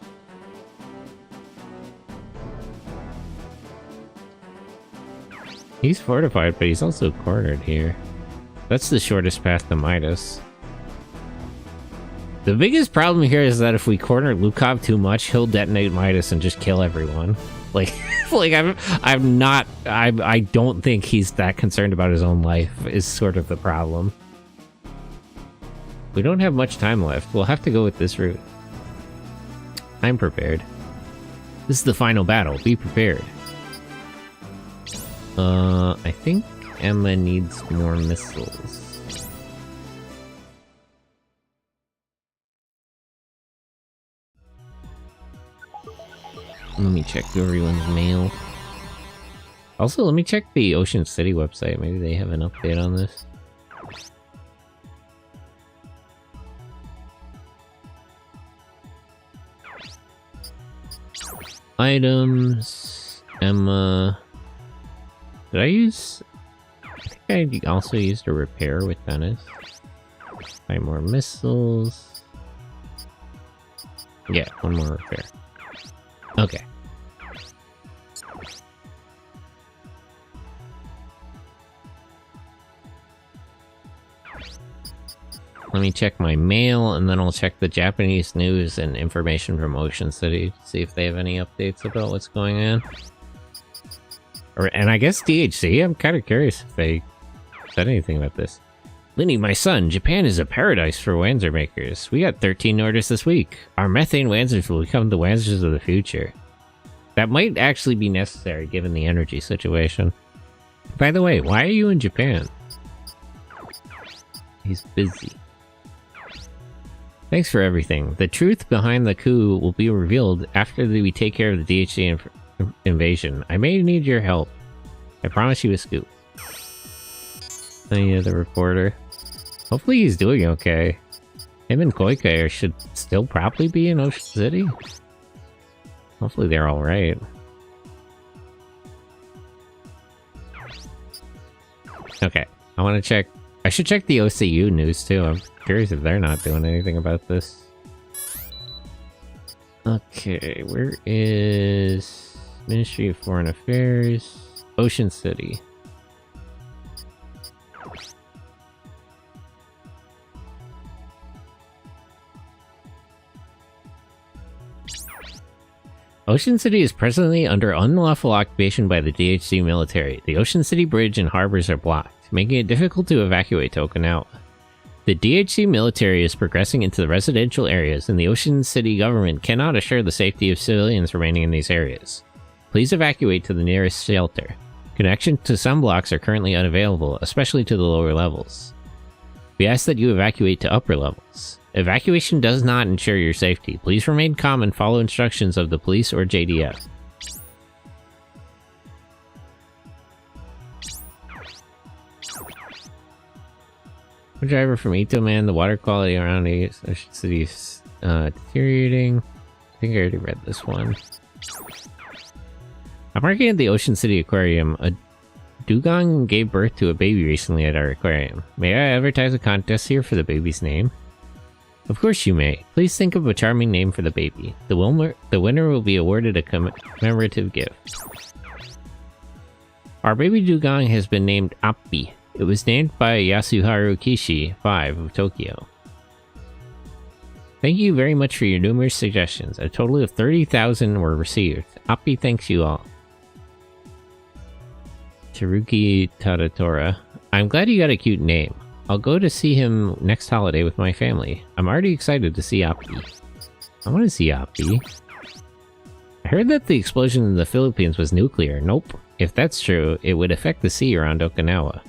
He's fortified, but he's also cornered here. That's the shortest path to Midas. The biggest problem here is that if we corner Lukov too much, he'll detonate Midas and just kill everyone. Like, I don't think he's that concerned about his own life, is sort of the problem. We don't have much time left. We'll have to go with this route. I'm prepared. This is the final battle. Be prepared. I think Emma needs more missiles. Let me check everyone's mail. Also, let me check the Ocean City website. Maybe they have an update on this. Items. Emma. Did I use... I think I also used a repair with Dennis. Buy more missiles. Yeah, one more repair. Okay. Let me check my mail, and then I'll check the Japanese news and information from Ocean City to see if they have any updates about what's going on. And I guess DHC, I'm kind of curious if they said anything about this. Linny, my son, Japan is a paradise for Wanzer makers. We got 13 orders this week. Our methane Wanzers will become the Wanzers of the future. That might actually be necessary given the energy situation. By the way, why are you in Japan? He's busy. Thanks for everything. The truth behind the coup will be revealed after we take care of the DHC invasion. I may need your help. I promise you a scoop. The reporter. Hopefully he's doing okay. Him and Koike should still probably be in Ocean City. Hopefully they're alright. Okay, I want to check. I should check the OCU news too. I'm curious if they're not doing anything about this. Okay, where is Ministry of Foreign Affairs? Ocean City. Ocean City is presently under unlawful occupation by the DHC military. The Ocean City bridge and harbors are blocked, making it difficult to evacuate to Okinawa. The DHC military is progressing into the residential areas, and the Ocean City government cannot assure the safety of civilians remaining in these areas. Please evacuate to the nearest shelter. Connection to some blocks are currently unavailable, especially to the lower levels. We ask that you evacuate to upper levels. Evacuation does not ensure your safety. Please remain calm and follow instructions of the police or JDF. A driver from Ito, man. The water quality around Ocean City is deteriorating. I think I already read this one. I'm working at the Ocean City Aquarium. A dugong gave birth to a baby recently at our aquarium. May I advertise a contest here for the baby's name? Of course you may. Please think of a charming name for the baby. The winner will be awarded a commemorative gift. Our baby dugong has been named Appi. It was named by Yasuharu Kishi, 5 of Tokyo. Thank you very much for your numerous suggestions. A total of 30,000 were received. Appi thanks you all. Teruki Tadatora. I'm glad you got a cute name. I'll go to see him next holiday with my family. I'm already excited to see Appi. I want to see Appi. I heard that the explosion in the Philippines was nuclear. Nope. If that's true, it would affect the sea around Okinawa.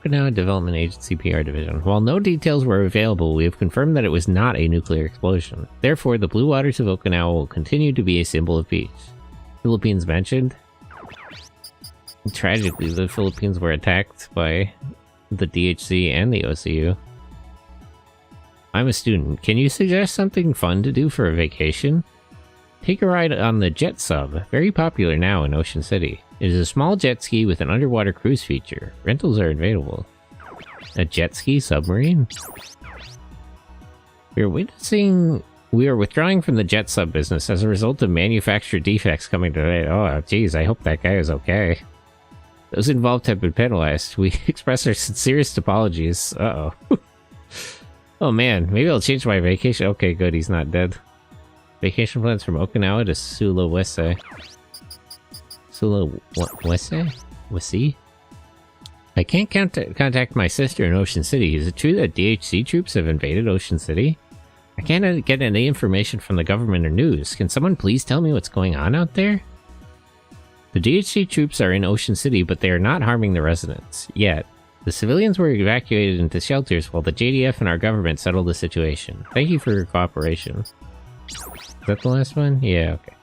Okinawa Development Agency PR Division. While no details were available, we have confirmed that it was not a nuclear explosion. Therefore, the blue waters of Okinawa will continue to be a symbol of peace. Philippines mentioned. Tragically, the Philippines were attacked by the DHC and the OCU. I'm a student. Can you suggest something fun to do for a vacation? Take a ride on the Jet Sub, very popular now in Ocean City. It is a small jet ski with an underwater cruise feature. Rentals are available. A jet ski submarine? We are withdrawing from the Jet Sub business as a result of manufacturer defects coming today. Oh, geez, I hope that guy is okay. Those involved have been penalized. We express our sincerest apologies. Uh-oh. Oh man, maybe I'll change my vacation. Okay, good, he's not dead. Vacation plans from Okinawa to Sulawesi. Sulawesi? Wesi? I can't contact my sister in Ocean City. Is it true that DHC troops have invaded Ocean City? I can't get any information from the government or news. Can someone please tell me what's going on out there? The DHC troops are in Ocean City, but they are not harming the residents, yet. The civilians were evacuated into shelters while the JDF and our government settled the situation. Thank you for your cooperation. Is that the last one? Yeah, okay.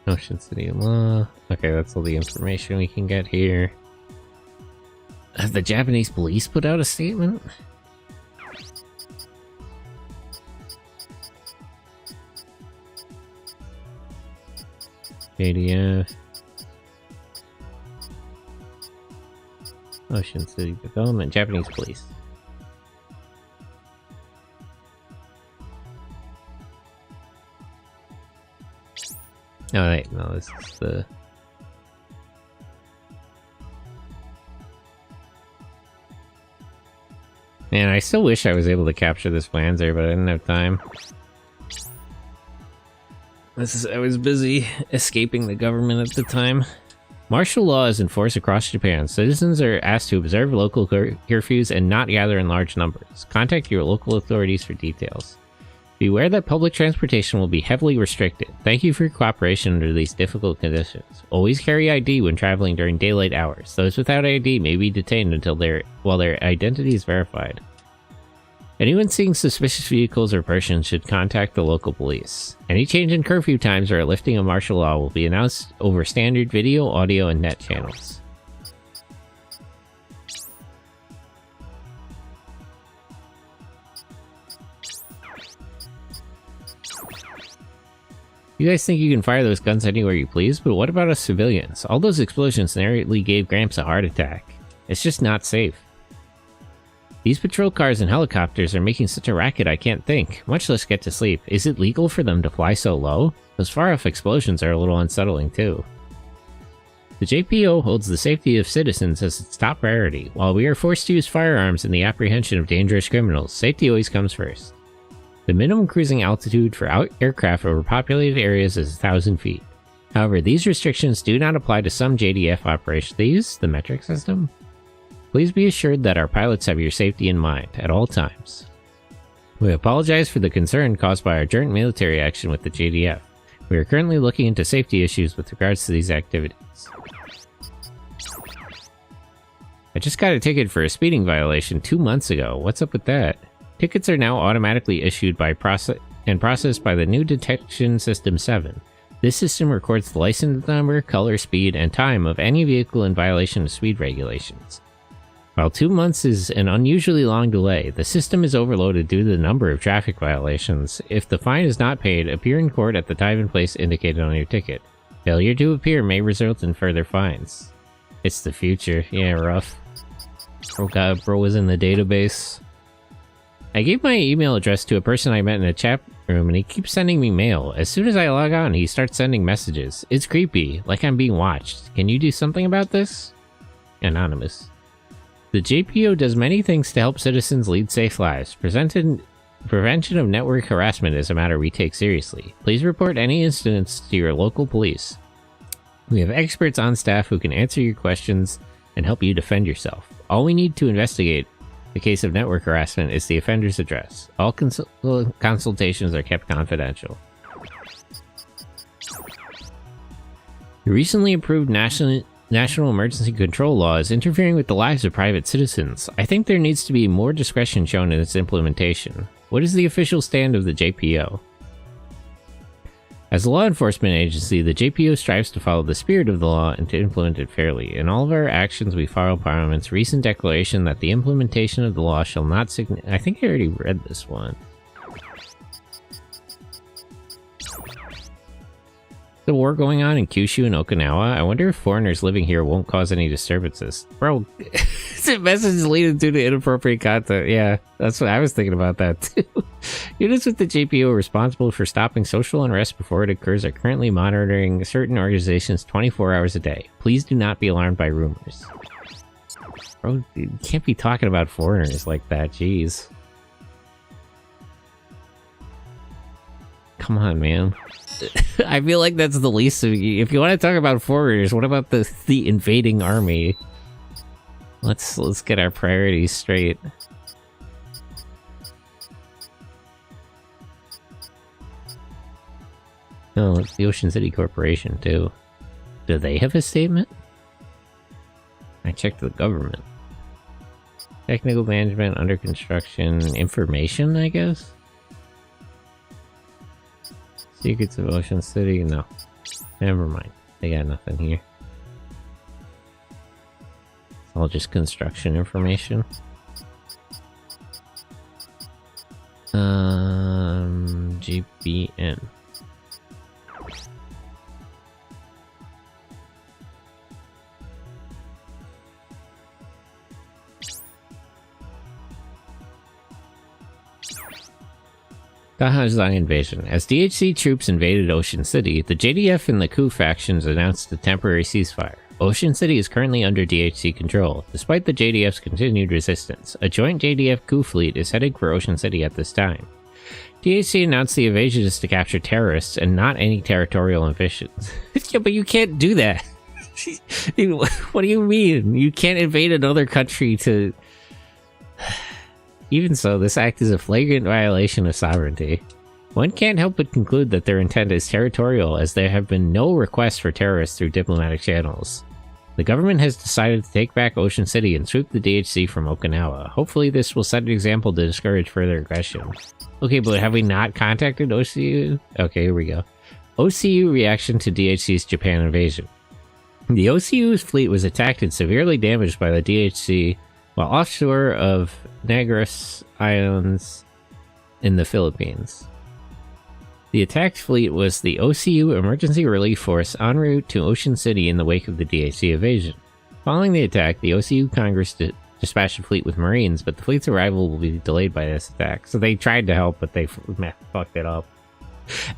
Ocean City law. Okay, that's all the information we can get here. Have the Japanese police put out a statement? JDF. Ocean City Development. Japanese police. Oh wait, no, this is the... Man, I still wish I was able to capture this Panzer, but I didn't have time. I was busy escaping the government at the time. Martial law is enforced across Japan. Citizens are asked to observe local curfews and not gather in large numbers. Contact your local authorities for details. Beware that public transportation will be heavily restricted. Thank you for your cooperation under these difficult conditions. Always carry ID when traveling during daylight hours. Those without ID may be detained while their identity is verified. Anyone seeing suspicious vehicles or persons should contact the local police. Any change in curfew times or a lifting of martial law will be announced over standard video, audio, and net channels. You guys think you can fire those guns anywhere you please, but what about us civilians? All those explosions narrowly gave Gramps a heart attack. It's just not safe. These patrol cars and helicopters are making such a racket I can't think, much less get to sleep. Is it legal for them to fly so low? Those far-off explosions are a little unsettling too. The JPO holds the safety of citizens as its top priority. While we are forced to use firearms in the apprehension of dangerous criminals, safety always comes first. The minimum cruising altitude for aircraft over populated areas is 1,000 feet. However, these restrictions do not apply to some JDF operations. They use the metric system. Please be assured that our pilots have your safety in mind at all times. We apologize for the concern caused by our joint military action with the JDF. We are currently looking into safety issues with regards to these activities. I just got a ticket for a speeding violation 2 months ago. What's up with that? Tickets are now automatically issued by processed by the new Detection System 7. This system records the license number, color, speed, and time of any vehicle in violation of speed regulations. While 2 months is an unusually long delay, the system is overloaded due to the number of traffic violations. If the fine is not paid, appear in court at the time and place indicated on your ticket. Failure to appear may result in further fines. It's the future. Yeah, rough. Oh god, bro was in the database. I gave my email address to a person I met in a chat room and he keeps sending me mail. As soon as I log on, he starts sending messages. It's creepy, like I'm being watched. Can you do something about this? Anonymous. The JPO does many things to help citizens lead safe lives. Prevention of network harassment is a matter we take seriously. Please report any incidents to your local police. We have experts on staff who can answer your questions and help you defend yourself. All we need to investigate the case of network harassment is the offender's address. All consultations are kept confidential. The recently approved National Emergency Control Law is interfering with the lives of private citizens. I think there needs to be more discretion shown in its implementation. What is the official stand of the JPO? As a law enforcement agency, the JPO strives to follow the spirit of the law and to implement it fairly. In all of our actions, we follow Parliament's recent declaration that the implementation of the law shall not I think I already read this one. The war going on in Kyushu and Okinawa, I wonder if foreigners living here won't cause any disturbances. Bro, the message is leading due to inappropriate content. Yeah, that's what I was thinking about that too. Units with the JPO responsible for stopping social unrest before it occurs are currently monitoring certain organizations 24 hours a day. Please do not be alarmed by rumors. Bro, you can't be talking about foreigners like that, jeez. Come on, man. I feel like that's the least of you. If you want to talk about foreigners, what about the invading army? Let's get our priorities straight. No, it's the Ocean City Corporation too. Do they have a statement? I checked the government. Technical management, under construction, information, I guess? Secrets of Ocean City? No. Never mind. They got nothing here. It's all just construction information. GBN. Dahazang invasion. As DHC troops invaded Ocean City, the JDF and the Coup factions announced a temporary ceasefire. Ocean City is currently under DHC control, despite the JDF's continued resistance. A joint JDF Coup fleet is heading for Ocean City at this time. DHC announced the invasion is to capture terrorists and not any territorial ambitions. Yeah, but you can't do that. What do you mean? You can't invade another country to... Even so, this act is a flagrant violation of sovereignty. One can't help but conclude that their intent is territorial, as there have been no requests for terrorists through diplomatic channels. The government has decided to take back Ocean City and swoop the DHC from Okinawa. Hopefully this will set an example to discourage further aggression. Okay, but have we not contacted OCU? Okay, here we go. OCU reaction to DHC's Japan invasion. The OCU's fleet was attacked and severely damaged by the DHC while offshore of Negros Islands in the Philippines. The attacked fleet was the OCU Emergency Relief Force en route to Ocean City in the wake of the DHC invasion. Following the attack, the OCU Congress dispatched a fleet with Marines, but the fleet's arrival will be delayed by this attack. So they tried to help, but they fucked it up.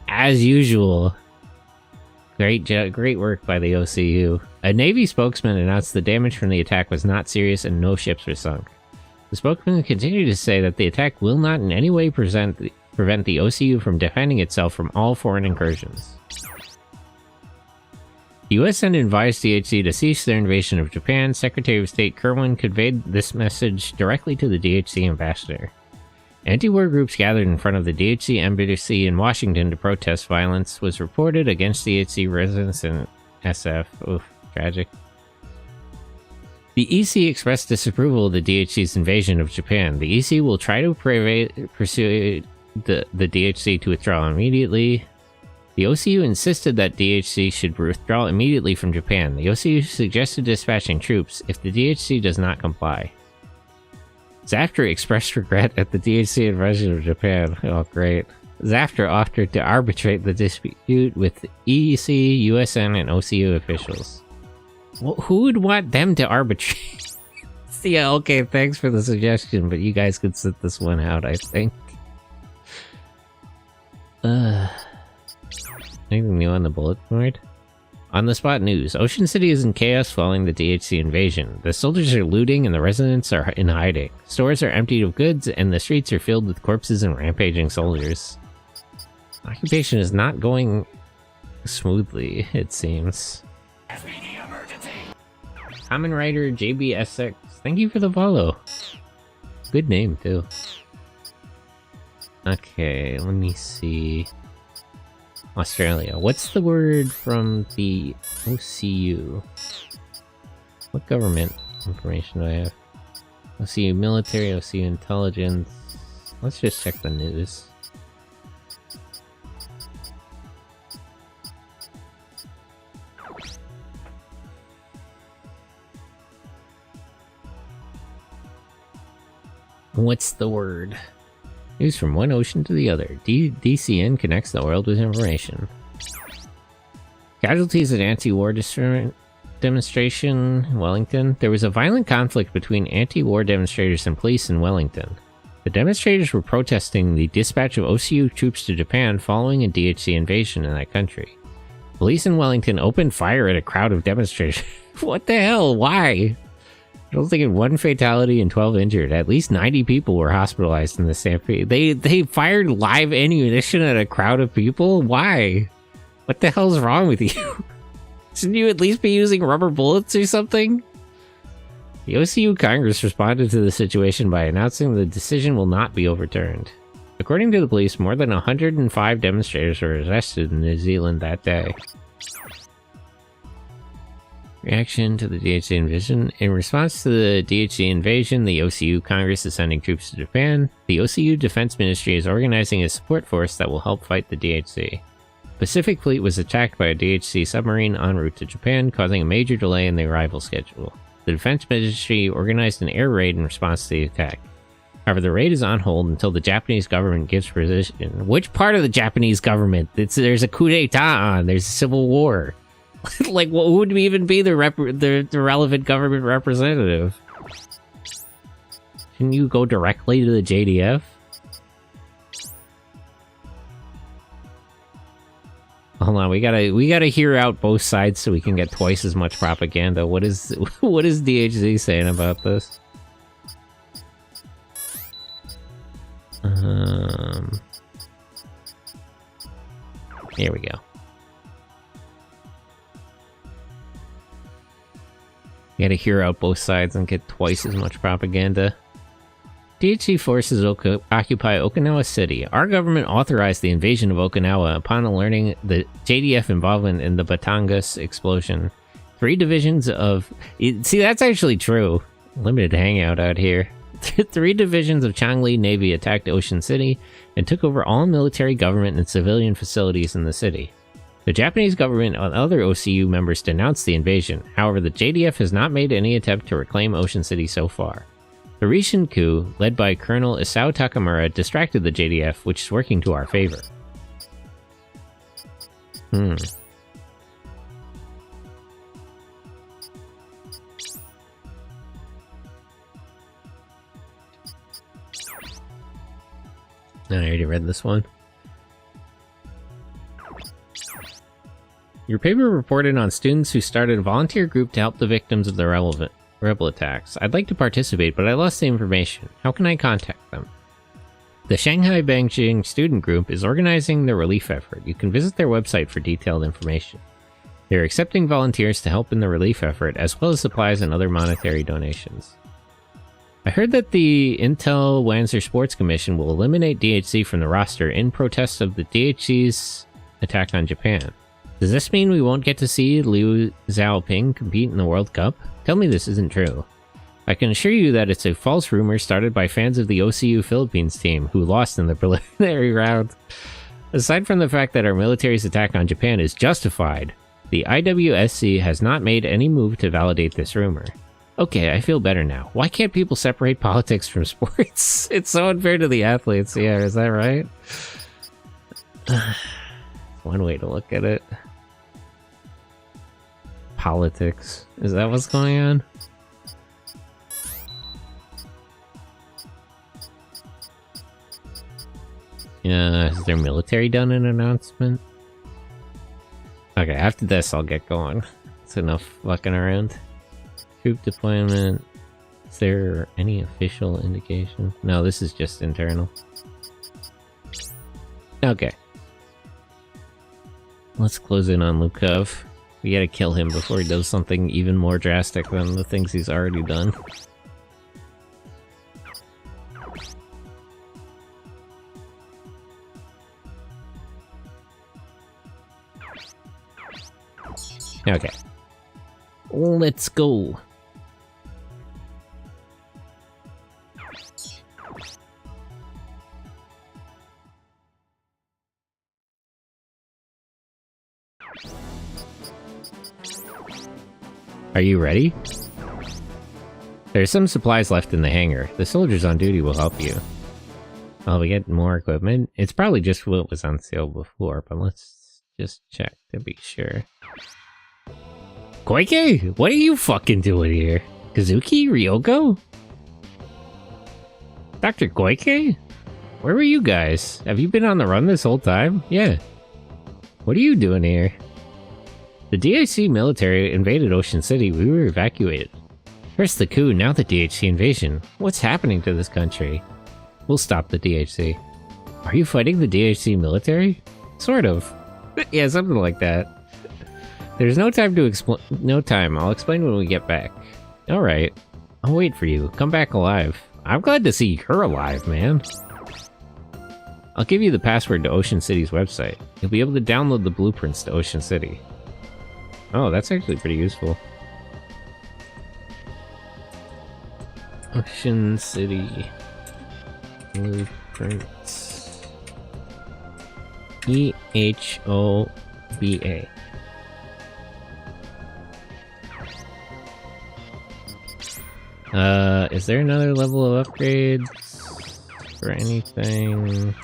As usual. Great work by the OCU. A Navy spokesman announced the damage from the attack was not serious and no ships were sunk. The spokesman continued to say that the attack will not in any way prevent the OCU from defending itself from all foreign incursions. The US had advised DHC to cease their invasion of Japan. Secretary of State Kerwin conveyed this message directly to the DHC ambassador. Anti-war groups gathered in front of the DHC embassy in Washington to protest violence was reported against DHC residents and SF. Oof, tragic. The EC expressed disapproval of the DHC's invasion of Japan. The EC will try to pursue the DHC to withdraw immediately. The OCU insisted that DHC should withdraw immediately from Japan. The OCU suggested dispatching troops if the DHC does not comply. Zafter expressed regret at the DHC invasion of Japan. Oh, great. Zafter offered to arbitrate the dispute with EC, USN, and OCU officials. Well, who would want them to arbitrate? Yeah, okay, thanks for the suggestion, but you guys could sit this one out, I think. Anything new on the bullet board? On the spot news. Ocean City is in chaos following the DHC invasion. The soldiers are looting and the residents are in hiding. Stores are emptied of goods and the streets are filled with corpses and rampaging soldiers. Occupation is not going smoothly, it seems. Common Writer JBSX, thank you for the follow. Good name, too. Okay, let me see. Australia. What's the word from the OCU? What government information do I have? OCU military, OCU intelligence. Let's just check the news. What's the word? News from one ocean to the other. DCN connects the world with information. Casualties at anti-war demonstration in Wellington. There was a violent conflict between anti-war demonstrators and police in Wellington. The demonstrators were protesting the dispatch of OCU troops to Japan following a DHC invasion in that country. Police in Wellington opened fire at a crowd of demonstrators. What the hell? Why? I don't think one fatality and 12 injured. At least 90 people were hospitalized in the stampede. They fired live ammunition at a crowd of people? Why? What the hell's wrong with you? Shouldn't you at least be using rubber bullets or something? The OCU Congress responded to the situation by announcing the decision will not be overturned. According to the police, more than 105 demonstrators were arrested in New Zealand that day. Reaction to the DHC invasion. In response to the DHC invasion, the OCU Congress is sending troops to Japan. The OCU Defense Ministry is organizing a support force that will help fight the DHC. Pacific Fleet was attacked by a DHC submarine en route to Japan, causing a major delay in the arrival schedule. The Defense Ministry organized an air raid in response to the attack. However, the raid is on hold until the Japanese government gives permission. Which part of the Japanese government? There's a coup d'etat on. There's a civil war. Like, what would even be the relevant government representative? Can you go directly to the JDF? Hold on, we gotta hear out both sides so we can get twice as much propaganda. What is DHZ saying about this? Here we go. You gotta hear out both sides and get twice as much propaganda. DHC forces occupy Okinawa City. Our government authorized the invasion of Okinawa upon learning the JDF involvement in the Batangas explosion. 3 divisions of... See, that's actually true. Limited hangout out here. 3 divisions of Changli Navy attacked Ocean City and took over all military, government, and civilian facilities in the city. The Japanese government and other OCU members denounced the invasion. However, the JDF has not made any attempt to reclaim Ocean City so far. The recent coup, led by Colonel Isao Takamura, distracted the JDF, which is working to our favor. No, I already read this one. Your paper reported on students who started a volunteer group to help the victims of the rebel attacks. I'd like to participate, but I lost the information. How can I contact them? The Shanghai Beijing student group is organizing the relief effort. You can visit their website for detailed information. They're accepting volunteers to help in the relief effort, as well as supplies and other monetary donations. I heard that the Intel Wanzer Sports Commission will eliminate DHC from the roster in protest of the DHC's attack on Japan. Does this mean we won't get to see Liu Xiaoping compete in the World Cup? Tell me this isn't true. I can assure you that it's a false rumor started by fans of the OCU Philippines team, who lost in the preliminary round. Aside from the fact that our military's attack on Japan is justified, the IWSC has not made any move to validate this rumor. Okay, I feel better now. Why can't people separate politics from sports? It's so unfair to the athletes. Yeah, is that right? One way to look at it. Politics. Is that what's going on? Yeah, has their military done an announcement? Okay, after this I'll get going. It's enough fucking around. Troop deployment. Is there any official indication? No, this is just internal. Okay. Let's close in on Lukov. We gotta kill him before he does something even more drastic than the things he's already done. Okay. Let's go. Are you ready? There's some supplies left in the hangar. The soldiers on duty will help you. Oh, we get more equipment? It's probably just what was on sale before, but let's just check to be sure. Koike? What are you fucking doing here? Kazuki? Ryoko? Dr. Koike? Where were you guys? Have you been on the run this whole time? Yeah. What are you doing here? The DHC military invaded Ocean City. We were evacuated. First the coup, now the DHC invasion. What's happening to this country? We'll stop the DHC. Are you fighting the DHC military? Sort of. Yeah, something like that. There's no time to explain. No time. I'll explain when we get back. Alright. I'll wait for you. Come back alive. I'm glad to see you're alive, man. I'll give you the password to Ocean City's website. You'll be able to download the blueprints to Ocean City. Oh, that's actually pretty useful. Ocean City blueprints. EHOBA. Is there another level of upgrades for anything?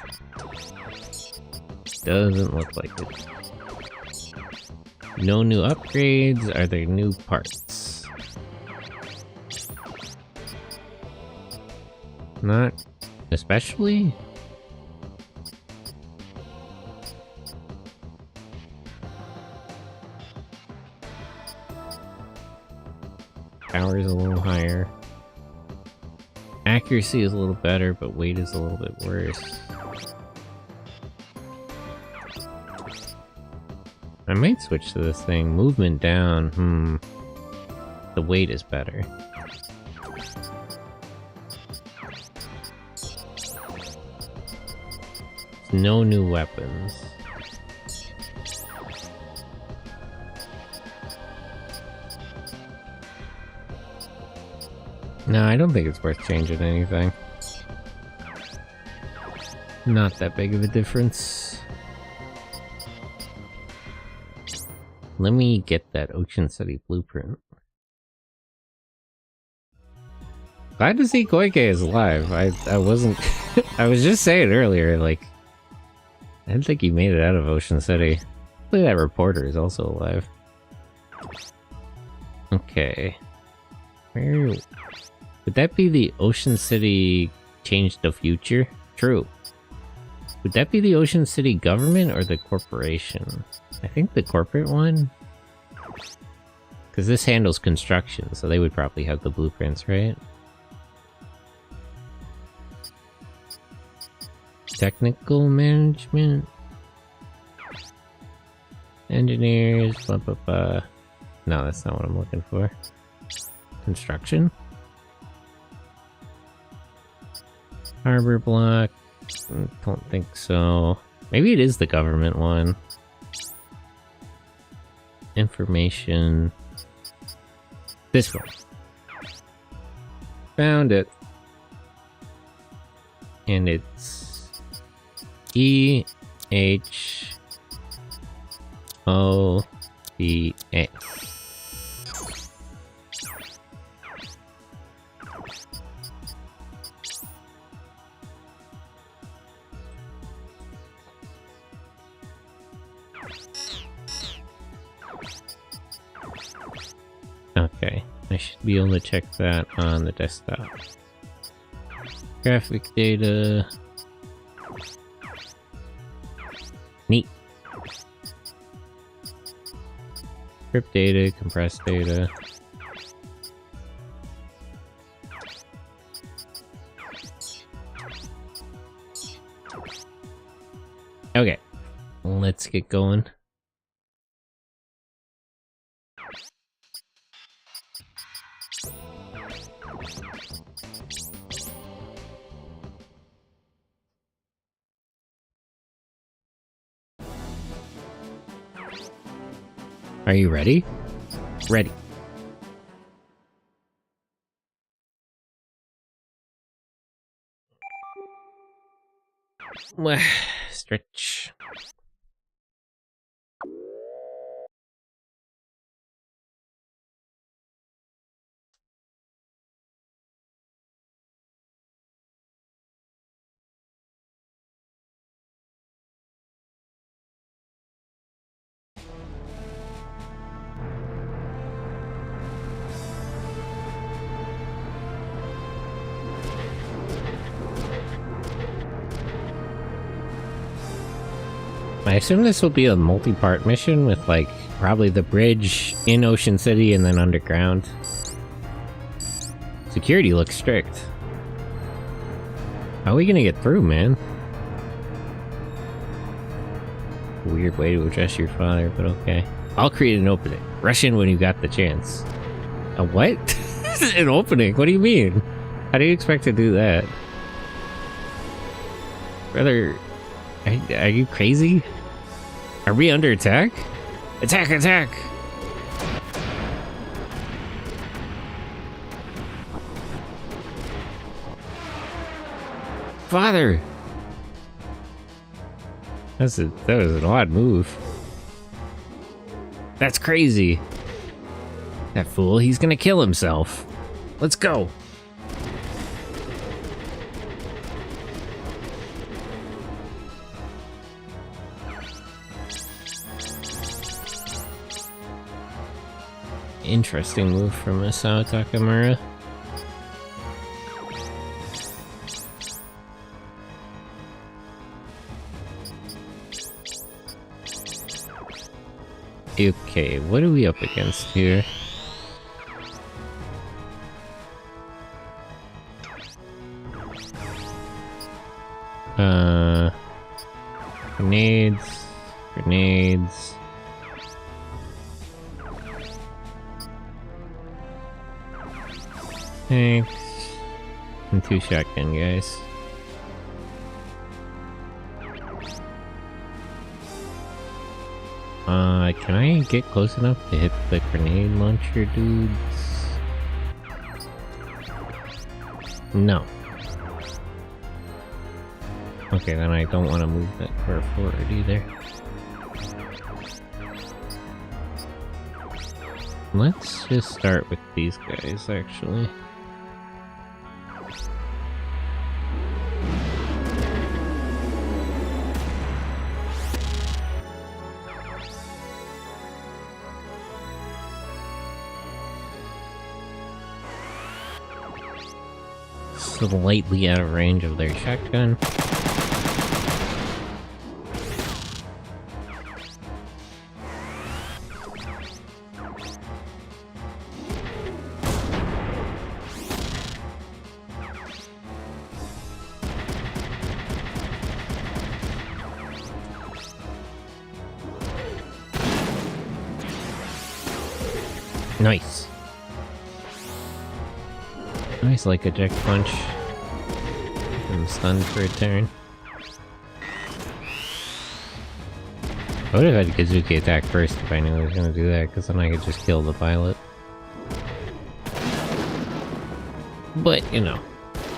Doesn't look like it. No new upgrades. Are there new parts? Not especially. Power is a little higher. Accuracy is a little better, but weight is a little bit worse. I might switch to this thing. Movement down. The weight is better. No new weapons. No, I don't think it's worth changing anything. Not that big of a difference. Let me get that Ocean City blueprint. Glad to see Koike is alive. I wasn't... I was just saying earlier, like... I didn't think he made it out of Ocean City. Hopefully that reporter is also alive. Okay. Where... Would that be the Ocean City Change the Future? True. Would that be the Ocean City government or the corporation? I think the corporate one? Because this handles construction, so they would probably have the blueprints, right? Technical management? Engineers, blah blah blah. No, that's not what I'm looking for. Construction? Harbor block? Don't think so. Maybe it is the government one. Information. This one. Found it. And it's EHOBA. Okay, I should be able to check that on the desktop. Graphic data. Neat. Script data, compressed data. Okay, let's get going. Are you ready? Ready. Stretch. I assume this will be a multi-part mission with, like, probably the bridge in Ocean City and then underground. Security looks strict. How are we gonna get through, man? Weird way to address your father, but okay. I'll create an opening. Rush in when you got the chance. A what? An opening? What do you mean? How do you expect to do that? Brother, are you crazy? Are we under attack? Attack, attack! Father! That was an odd move. That's crazy. That fool, he's gonna kill himself. Let's go. Interesting move from Masao Takamura. Okay, what are we up against here? Grenades. Thanks. And 2 shotgun guys. Can I get close enough to hit the grenade launcher dudes? No. Okay, then I don't want to move that far forward either. Let's just start with these guys, actually. Slightly out of range of their shotgun. Nice. Nice, like a jack punch. I'm stunned for a turn. I would have had Kazuki attack first if I knew I was going to do that, because then I could just kill the pilot. But, you know,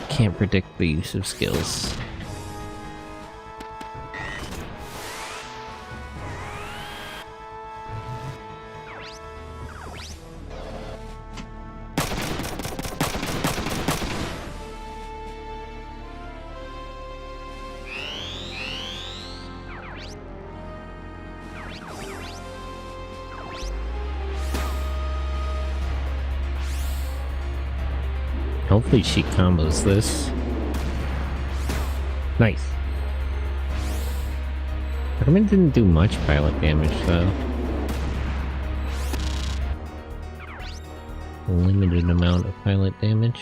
can't predict the use of skills. Hopefully she combos this. Nice. Herman didn't do much pilot damage though. Limited amount of pilot damage.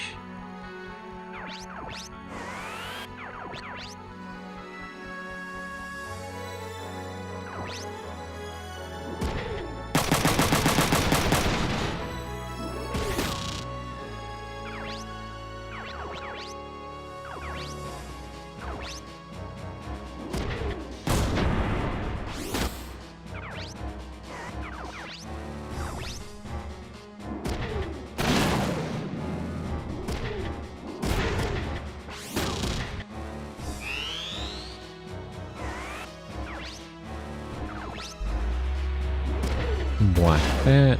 Block that.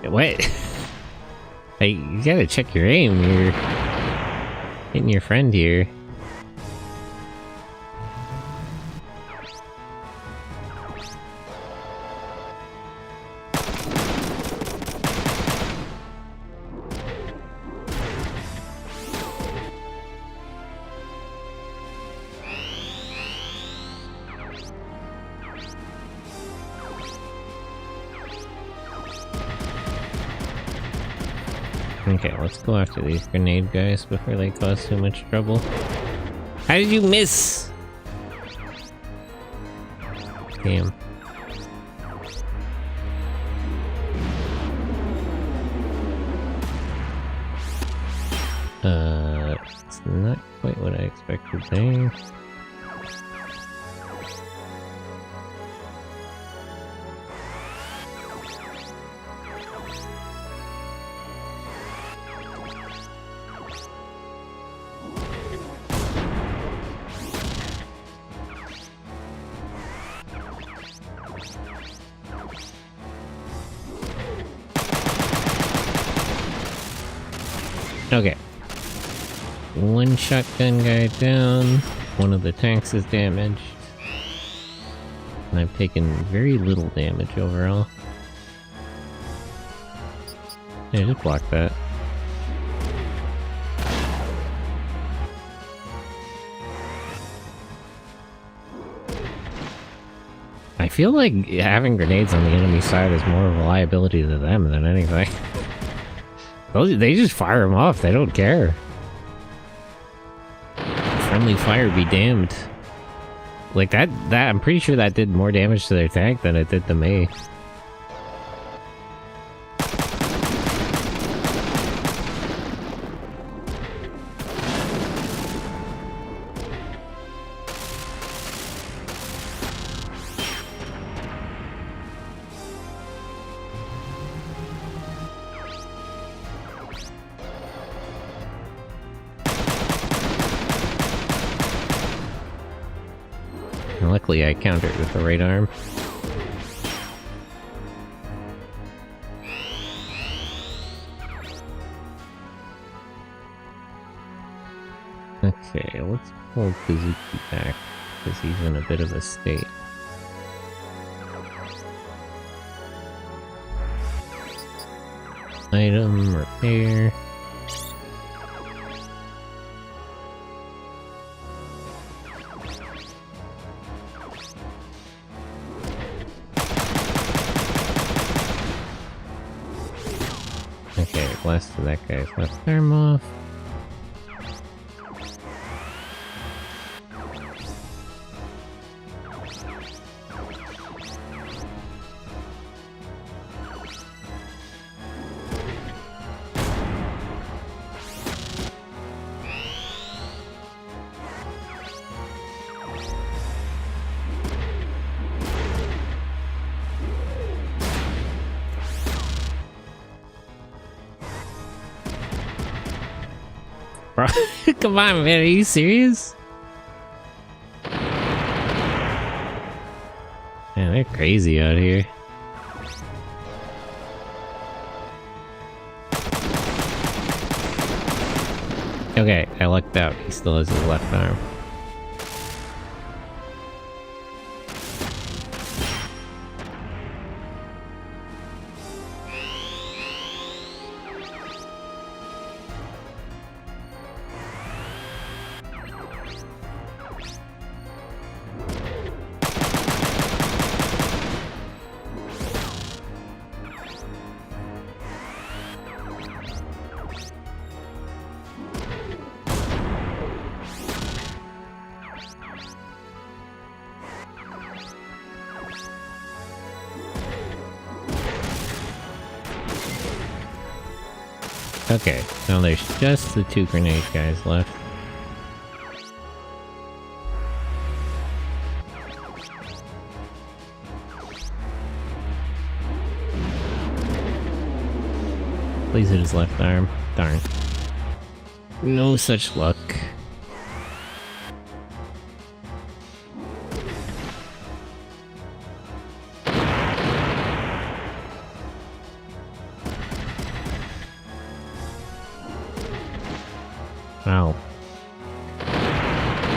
What? Hey, you gotta check your aim. You're hitting your friend here. Okay, let's go after these grenade guys before they cause too much trouble. How did you miss? Damn. It's not quite what I expected there. Okay. One shotgun guy down. One of the tanks is damaged. And I've taken very little damage overall. Yeah, just block that. I feel like having grenades on the enemy side is more of a liability to them than anything. They just fire them off, they don't care. Friendly fire be damned. Like that I'm pretty sure that did more damage to their tank than it did to me. And luckily I countered with the right arm. Okay, let's pull Kazuki back, because he's in a bit of a state. Item, repair. Okay, blasted that guy's left arm off. Bro, come on, man, are you serious? Man, they're crazy out here. Okay, I lucked out. He still has his left arm. Okay, now there's just the two grenade guys left. Please hit his left arm. Darn. No such luck. Wow.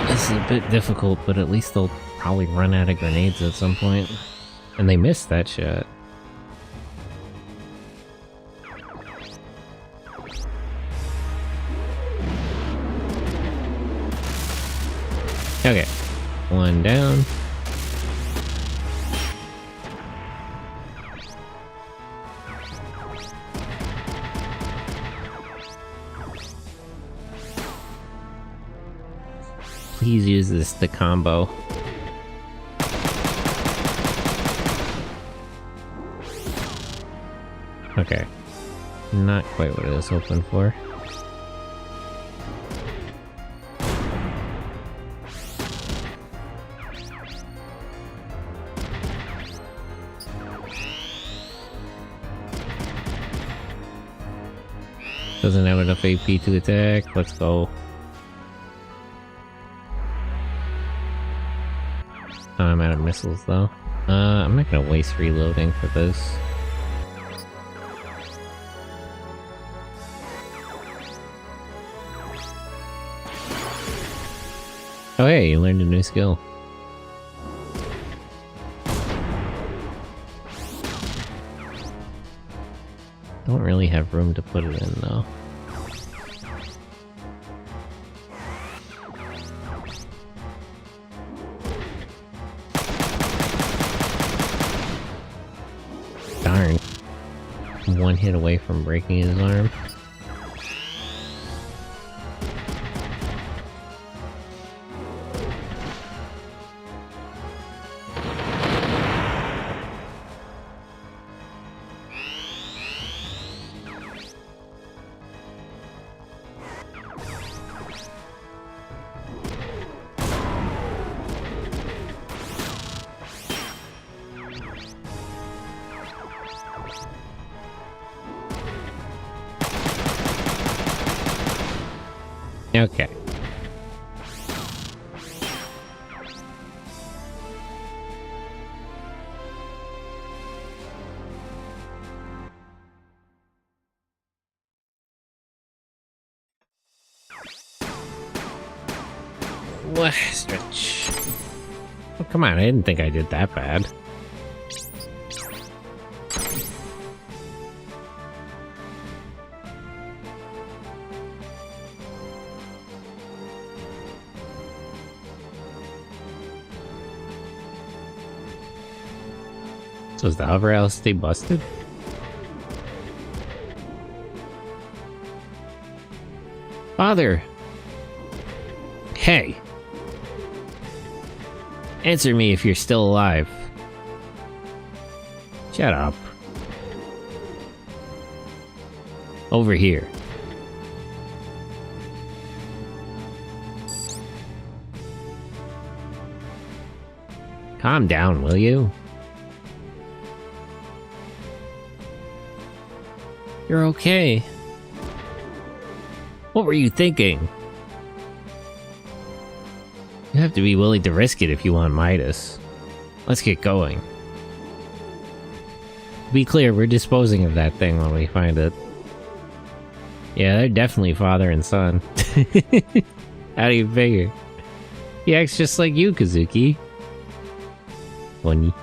This is a bit difficult, but at least they'll probably run out of grenades at some point. And they missed that shot. Okay. One down. Please use this to combo. Okay. Not quite what I was hoping for. Doesn't have enough AP to attack. Let's go. Oh, I'm out of missiles though. I'm not gonna waste reloading for this. Oh hey, you learned a new skill. Don't really have room to put it in though. Darn. One hit away from breaking his arm. Okay. What stretch? Oh, come on, I didn't think I did that bad. So is the hover LSD busted? Father! Hey! Answer me if you're still alive. Shut up. Over here. Calm down, will you? You're okay. What were you thinking? You have to be willing to risk it if you want Midas. Let's get going. To be clear, we're disposing of that thing when we find it. Yeah, they're definitely father and son. How do you figure? He acts just like you, Kazuki. Funny.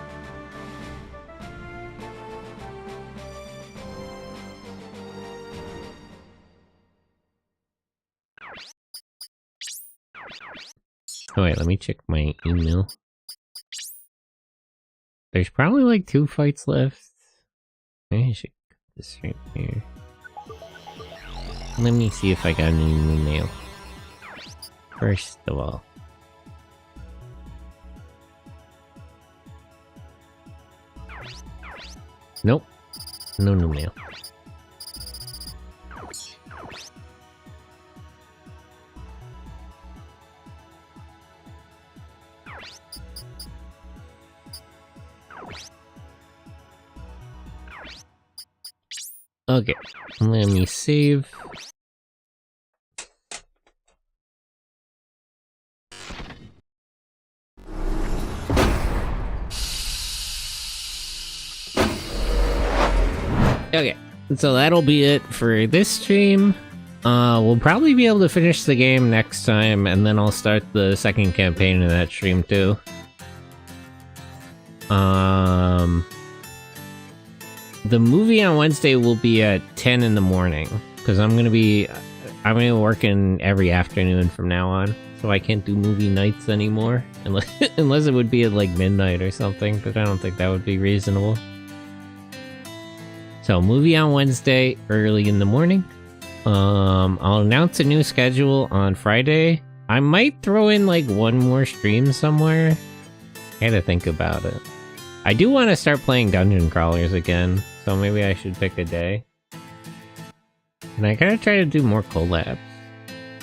Oh wait, let me check my email. There's probably like 2 fights left. Maybe I should cut this right here. Let me see if I got any new mail. First of all. Nope. No new mail. Okay, let me save. Okay, so that'll be it for this stream. We'll probably be able to finish the game next time, and then I'll start the second campaign in that stream too. The movie on Wednesday will be at 10 in the morning, because I'm gonna be working every afternoon from now on, so I can't do movie nights anymore, unless it would be at like midnight or something, but I don't think that would be reasonable. So movie on Wednesday, early in the morning. I'll announce a new schedule on Friday. I might throw in like one more stream somewhere. I gotta think about it. I do want to start playing dungeon crawlers again, so maybe I should pick a day. And I gotta try to do more collabs.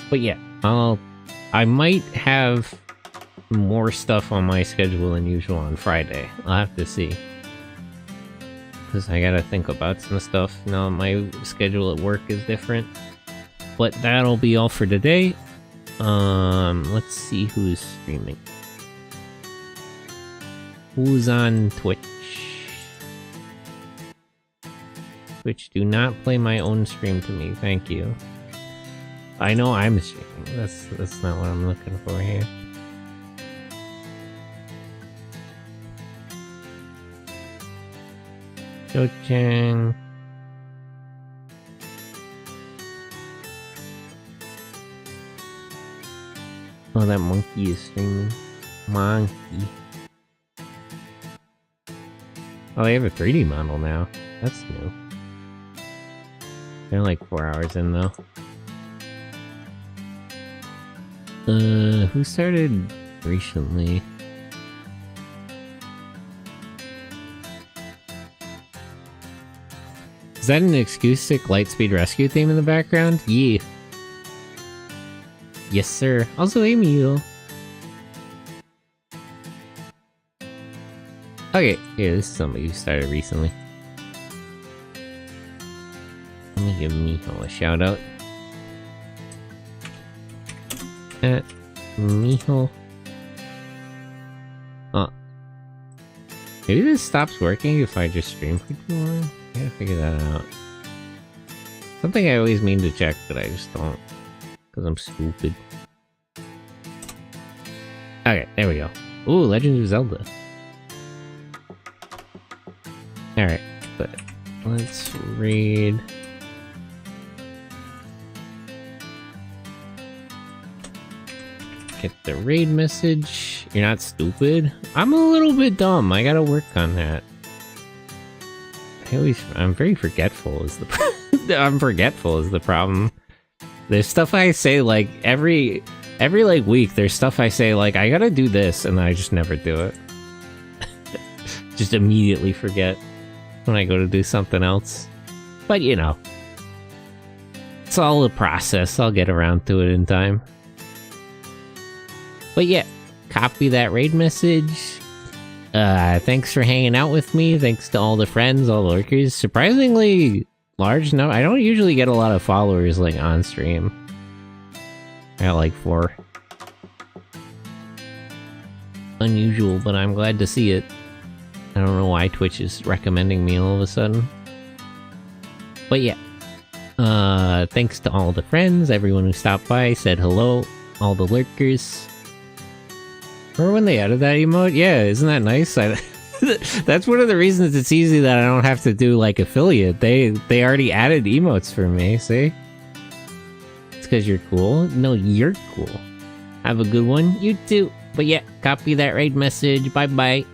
But yeah, I might have more stuff on my schedule than usual on Friday. I'll have to see. Because I gotta think about some stuff now my schedule at work is different. But that'll be all for today. Let's see who's streaming. Who's on Twitch? Twitch, do not play my own stream to me, thank you. I know I'm streaming. That's not what I'm looking for here. Cho-chang. Oh, that monkey is streaming. Monkey. Oh, they have a 3D model now. That's new. They're like 4 hours in though. Who started recently? Is that an acoustic Lightspeed Rescue theme in the background? Yeah. Yes, sir. Also, Emil. Okay, yeah, this is somebody who started recently. Let me give Miho a shout out. Miho. Oh. Maybe this stops working if I just stream for too long? I gotta figure that out. Something I always mean to check, but I just don't. Because I'm stupid. Okay, there we go. Ooh, Legend of Zelda. Alright, but let's read. Get the raid message. You're not stupid. I'm a little bit dumb. I gotta work on that. I'm very forgetful is the I'm forgetful is the problem. There's stuff I say like every like week there's stuff I say like I gotta do this and I just never do it. Just immediately forget when I go to do something else. But you know. It's all a process. I'll get around to it in time. But yeah, copy that raid message. Thanks for hanging out with me. Thanks to all the friends, all the lurkers. Surprisingly large number. I don't usually get a lot of followers like on stream. I got like 4. Unusual, but I'm glad to see it. I don't know why Twitch is recommending me all of a sudden. But yeah. Thanks to all the friends, everyone who stopped by, said hello, all the lurkers. Remember when they added that emote? Yeah, isn't that nice? That's one of the reasons it's easy that I don't have to do like affiliate. They already added emotes for me, see? It's because you're cool? No, you're cool. Have a good one, you too. But yeah, copy that raid message. Bye bye.